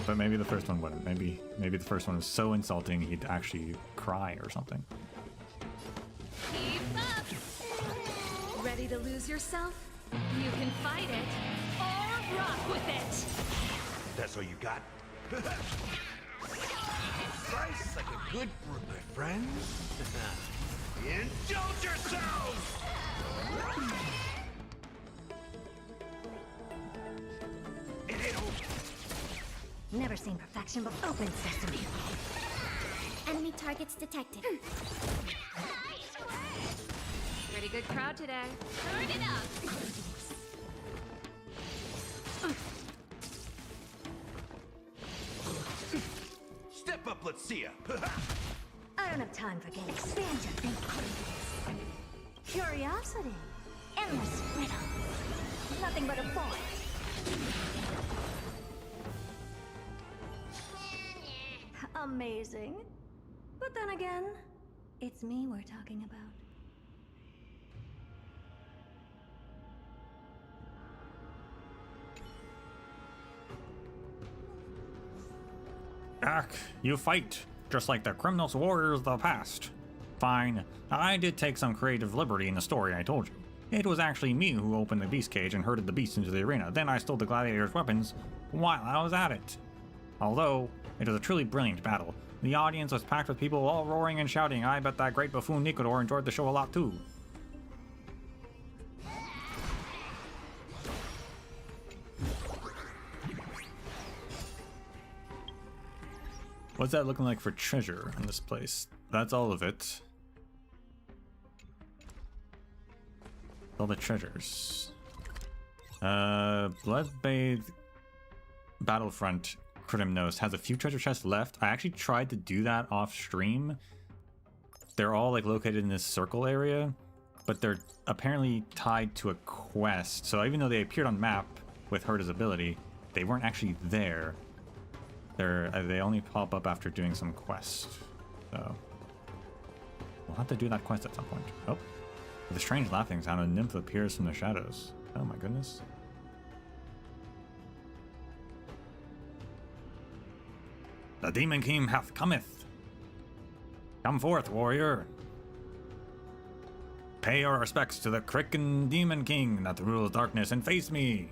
But maybe the first one wouldn't. Maybe the first one was so insulting he'd actually cry or something. Keep up! Ready to lose yourself? You can fight it or rock with it. That's all you got? Price like a good fruit, my friends. Indulge yourselves! Never seen perfection, but open sesame. Enemy targets detected. Pretty good crowd today. Turn it up! up, let's see ya. I don't have time for games. Expand your thinking. Curiosity. Endless riddle. Nothing but a boy. Amazing. But then again, it's me we're talking about. Ach, you fight, just like the criminals warriors of the past. Fine, I did take some creative liberty in the story I told you. It was actually me who opened the beast cage and herded the beasts into the arena. Then I stole the gladiators' weapons while I was at it. Although, it was a truly brilliant battle. The audience was packed with people all roaring and shouting. I bet that great buffoon Nikodor enjoyed the show a lot too. What's that looking like for treasure in this place? That's all of it. All the treasures. Bloodbathed Battlefront Krymnos has a few treasure chests left. I actually tried to do that off stream. They're all like located in this circle area, but they're apparently tied to a quest. So even though they appeared on map with Herta's ability, they weren't actually there. They only pop up after doing some quest. So we'll have to do that quest at some point. Oh, with a strange laughing sound, a nymph appears from the shadows. Oh my goodness. The Demon King hath cometh. Come forth, warrior. Pay your respects to the Kraken Demon King that rules darkness and face me.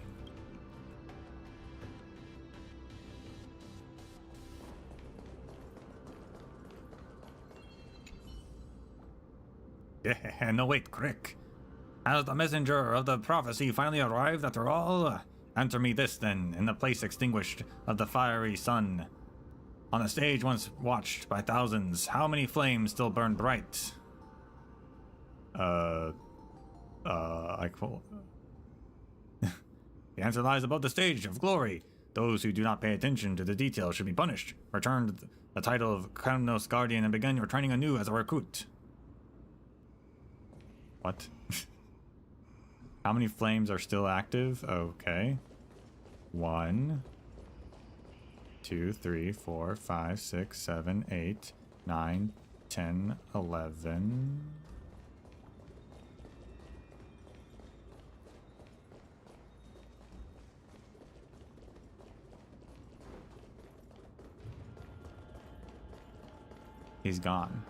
Yeah, no wait, Crick. Has the messenger of the prophecy finally arrived after all? Answer me this then, in the place extinguished of the fiery sun. On a stage once watched by thousands, how many flames still burn bright? The answer lies above the stage of glory. Those who do not pay attention to the details should be punished. Return the title of Krymnos Guardian and begin your training anew as a recruit. What? How many flames are still active? Okay. 1, 2, 3, 4, 5, 6, 7, 8, 9, 10, 11. He's gone.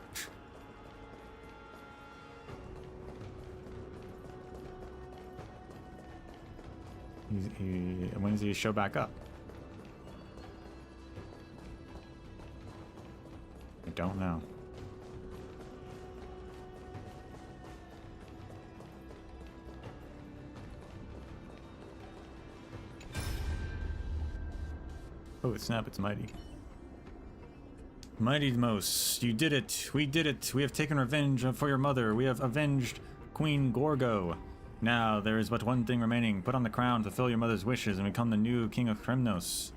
When does he show back up? I don't know. Oh, snap, it's Mighty. Mighty Mos, you did it. We did it. We have taken revenge for your mother. We have avenged Queen Gorgo. Now, there is but one thing remaining. Put on the crown, fulfill your mother's wishes, and become the new king of Krymnos.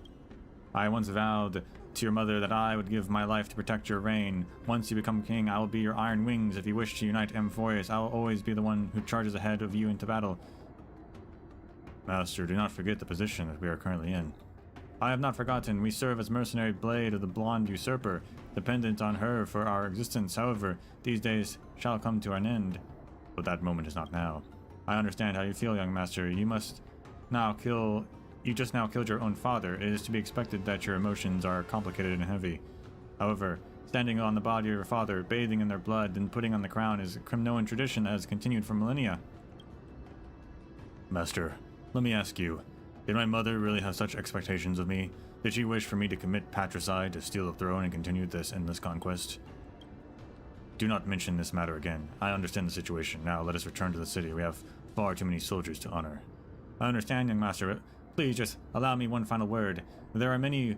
I once vowed to your mother that I would give my life to protect your reign. Once you become king, I will be your iron wings. If you wish to unite Amphoreus, I will always be the one who charges ahead of you into battle. Master, do not forget the position that we are currently in. I have not forgotten. We serve as mercenary blade of the blonde usurper, dependent on her for our existence. However, these days shall come to an end. But that moment is not now. I understand how you feel, young master. You just now killed your own father. It is to be expected that your emotions are complicated and heavy. However, standing on the body of your father, bathing in their blood, and putting on the crown is a Krymnoan tradition that has continued for millennia. Master, let me ask you, did my mother really have such expectations of me? Did she wish for me to commit patricide to steal the throne and continue this endless conquest? Do not mention this matter again. I understand the situation. Now let us return to the city. We have far too many soldiers to honor. I understand, young master. Please just allow me one final word. There are many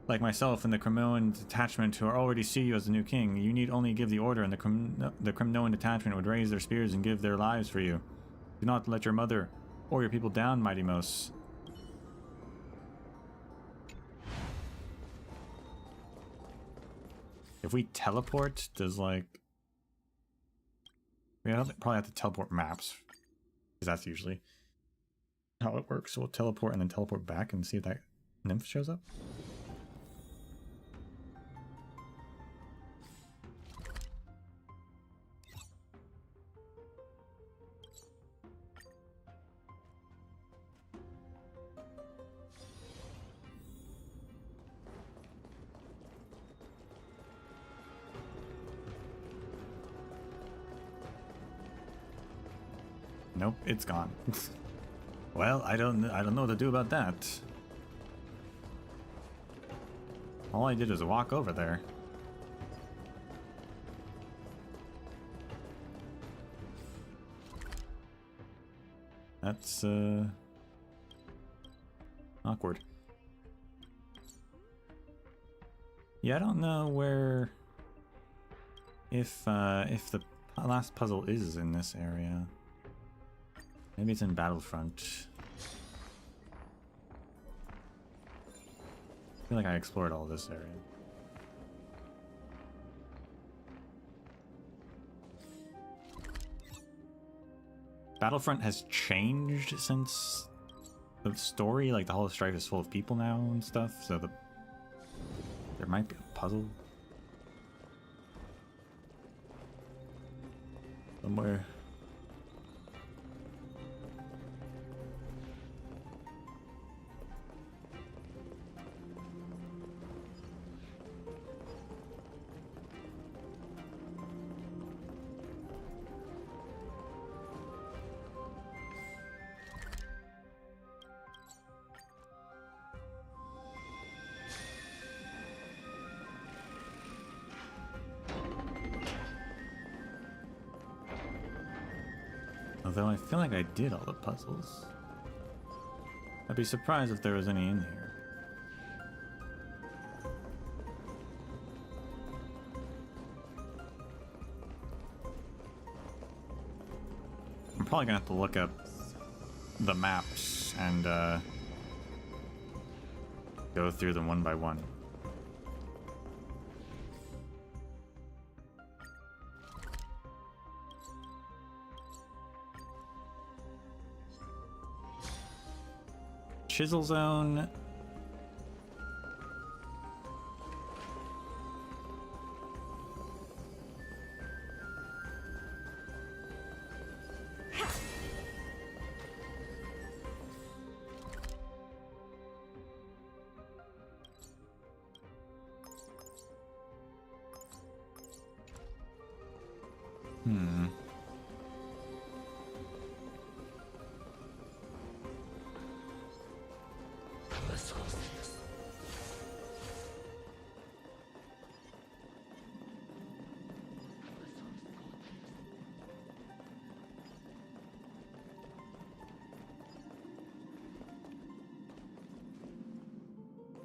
like myself in the Krymnoan detachment who already see you as the new king. You need only give the order, and the Krymnoan detachment would raise their spears and give their lives for you. Do not let your mother or your people down, Mighty Mos. If we teleport, does like... We probably have to teleport maps. Because that's usually how it works. So we'll teleport and then teleport back and see if that nymph shows up. Nope, it's gone. Well, I don't know what to do about that. All I did was walk over there. That's awkward. Yeah, I don't know where if the last puzzle is in this area. Maybe it's in Battlefront. I feel like I explored all this area. Battlefront has changed since the story, like the whole strife is full of people now and stuff, so there might be a puzzle somewhere. Although I feel like I did all the puzzles. I'd be surprised if there was any in here. I'm probably gonna have to look up the maps and go through them one by one. Chisel Zone.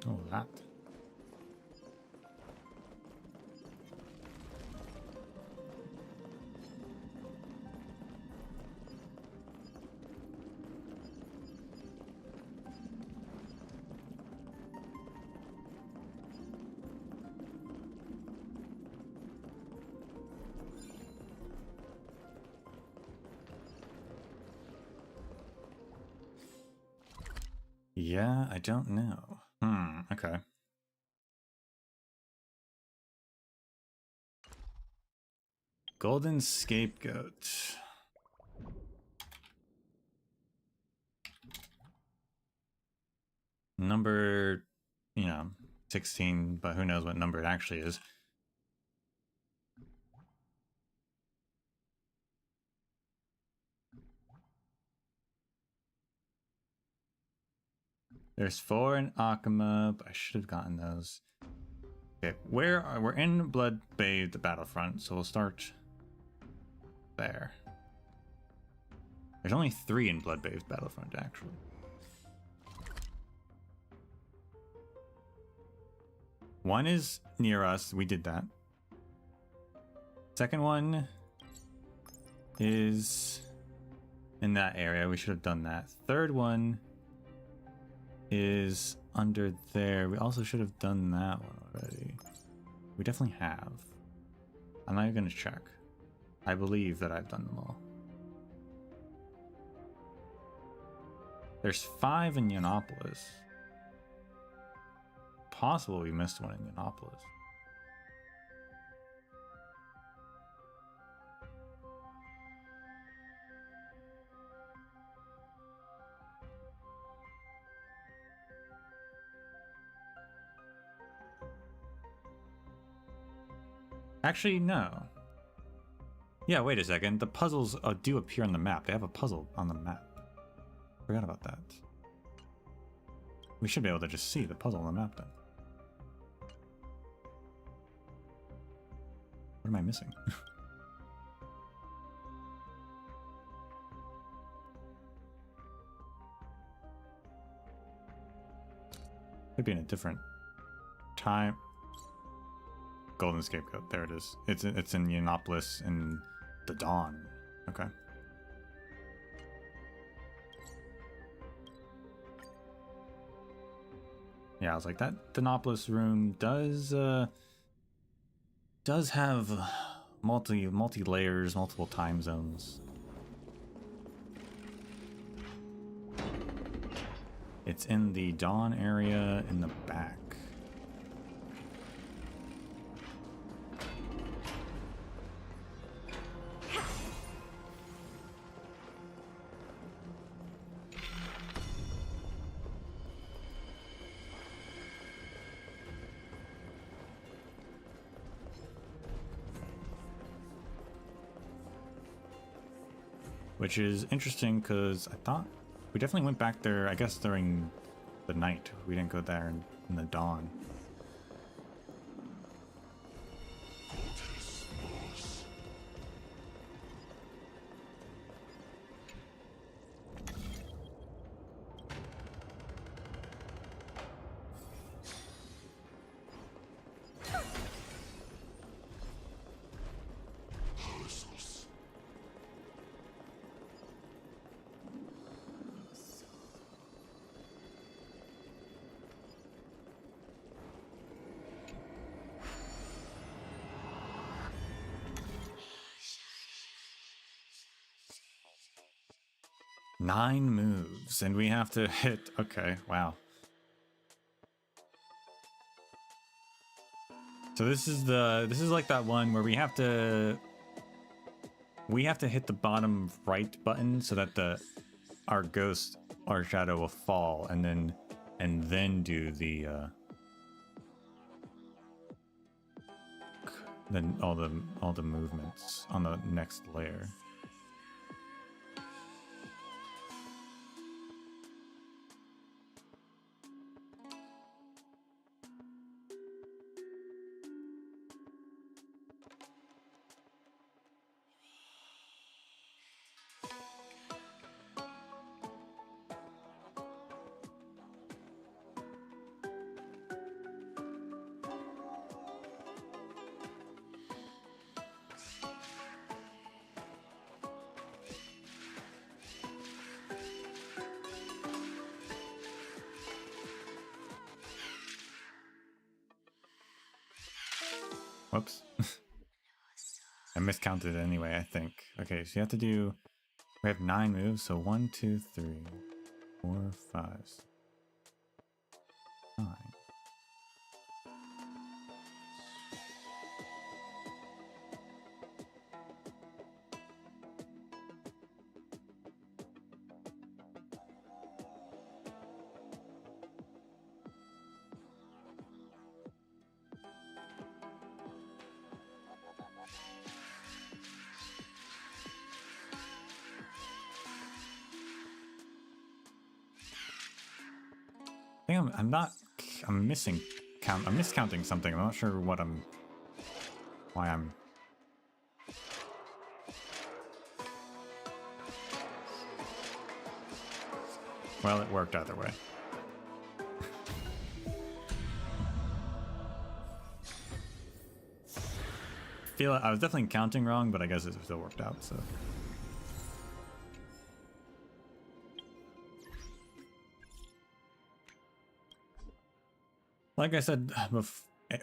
Oh, that. Yeah, I don't know. Okay. Golden Scapegoat. Number, 16, but who knows what number it actually is. There's 4 in Akama, but I should have gotten those. Okay, we're in Blood-Bathed Battlefront, so we'll start there. There's only 3 in Blood-Bathed Battlefront, actually. One is near us, we did that. Second one is in that area, we should have done that. Third one is under there. We also should have done that one already. We definitely have. I'm not even gonna check. I believe that I've done them all. There's 5 in Yianopolis. Possible we missed one in Yianopolis. Actually, no. Yeah, wait a second. The puzzles do appear on the map. They have a puzzle on the map. Forgot about that. We should be able to just see the puzzle on the map then. What am I missing? Could be in a different time. Golden Scapegoat. There it is. It's in Yianopolis in the dawn. Okay. Yeah, I was like, that Yianopolis room does have multi layers, multiple time zones. It's in the dawn area in the back. Which is interesting because I thought we definitely went back there, I guess, during the night. We didn't go there in the dawn. Nine moves, and we have to hit. Okay, wow. So this is like that one where we have to hit the bottom right button so that our ghost, our shadow will fall, and then do the then all the movements on the next layer. Whoops. I miscounted it anyway, I think. Okay, so you have to do... We have 9 moves, so 1, 2, 3, 4, 5, 9. I think I'm miscounting something. I'm not sure why I'm... Well, it worked either way. I was definitely counting wrong, but I guess it still worked out, so... Like I said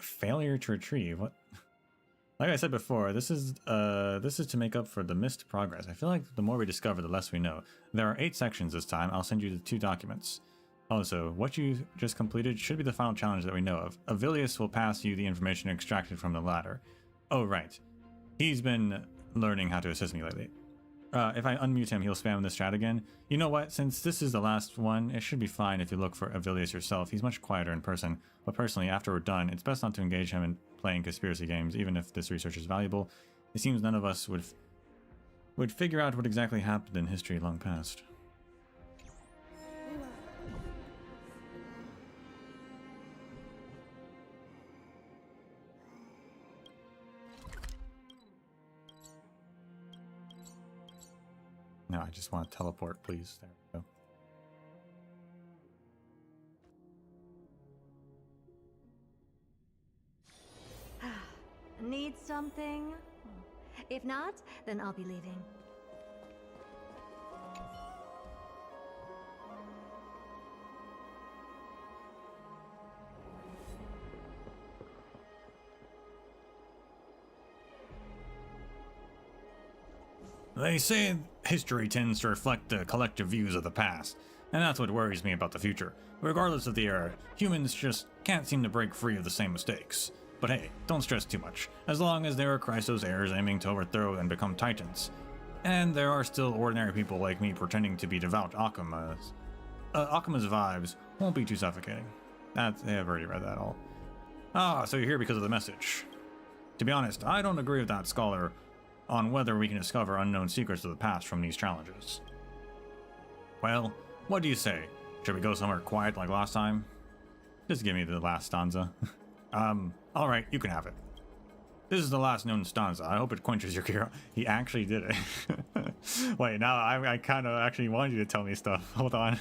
Failure to retrieve. What? Like I said before, this is to make up for the missed progress. I feel like the more we discover, the less we know. There are 8 sections this time. I'll send you the 2 documents. Also, what you just completed should be the final challenge that we know of. Avilius will pass you the information extracted from the ladder. Oh, right. He's been learning how to assist me lately. If I unmute him, he'll spam in this chat again. You know what? Since this is the last one, it should be fine if you look for Avilius yourself. He's much quieter in person. But personally, after we're done, it's best not to engage him in playing conspiracy games, even if this research is valuable. It seems none of us would figure out what exactly happened in history long past. No, I just want to teleport, please. There we go. Need something? If not, then I'll be leaving. They say history tends to reflect the collective views of the past, and that's what worries me about the future. Regardless of the era, humans just can't seem to break free of the same mistakes. But hey, don't stress too much, as long as there are Chrysos heirs aiming to overthrow and become titans. And there are still ordinary people like me pretending to be devout Akumas. Akuma's vibes won't be too suffocating. I've already read that all. Ah, so you're here because of the message. To be honest, I don't agree with that scholar on whether we can discover unknown secrets of the past from these challenges. Well, what do you say? Should we go somewhere quiet like last time? Just give me the last stanza. Alright, you can have it. This is the last known stanza. I hope it quenches your curiosity. He actually did it. Wait, now I kind of actually wanted you to tell me stuff. Hold on.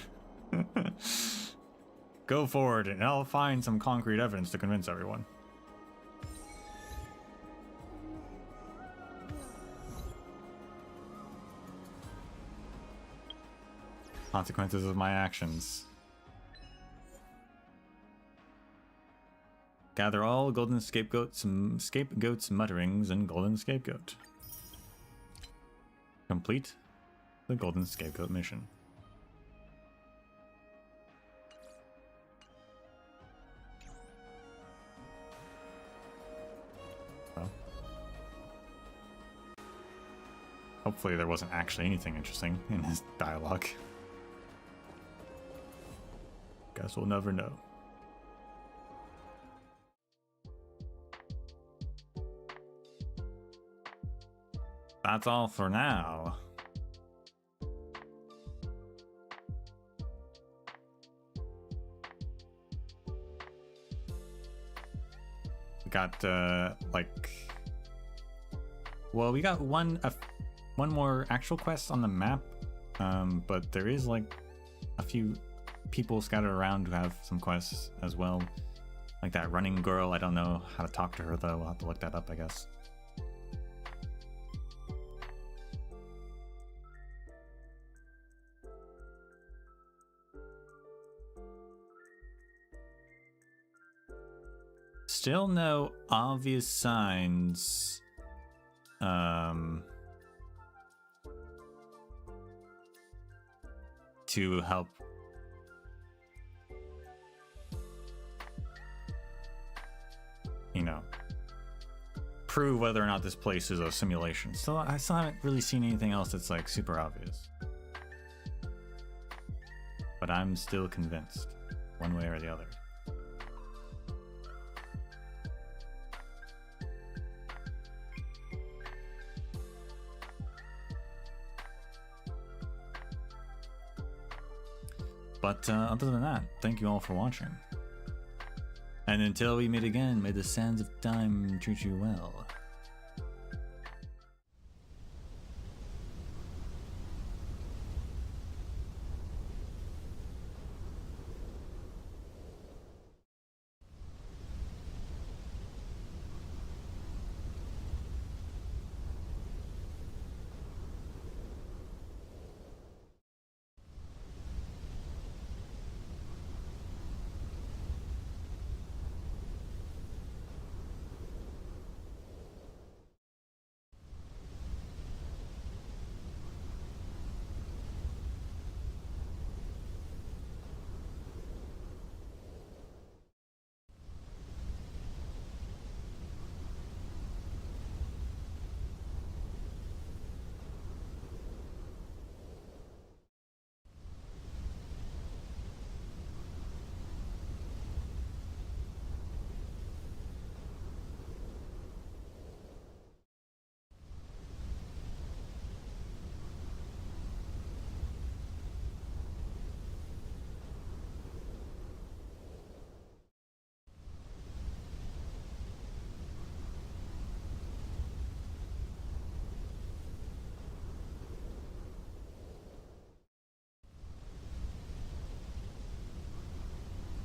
Go forward and I'll find some concrete evidence to convince everyone. Consequences of my actions. Gather all golden scapegoats mutterings and golden scapegoat. Complete the golden scapegoat mission. Well, hopefully there wasn't actually anything interesting in his dialogue. Guess we'll never know. That's all for now. We got well, we got one more actual quest on the map, but there is like a few people scattered around who have some quests as well, like that running girl. I don't know how to talk to her though. We'll have to look that up, I guess. Still no obvious signs to help prove whether or not this place is a simulation. So I still haven't really seen anything else that's like super obvious. But I'm still convinced, one way or the other. But other than that, thank you all for watching. And until we meet again, may the sands of time treat you well.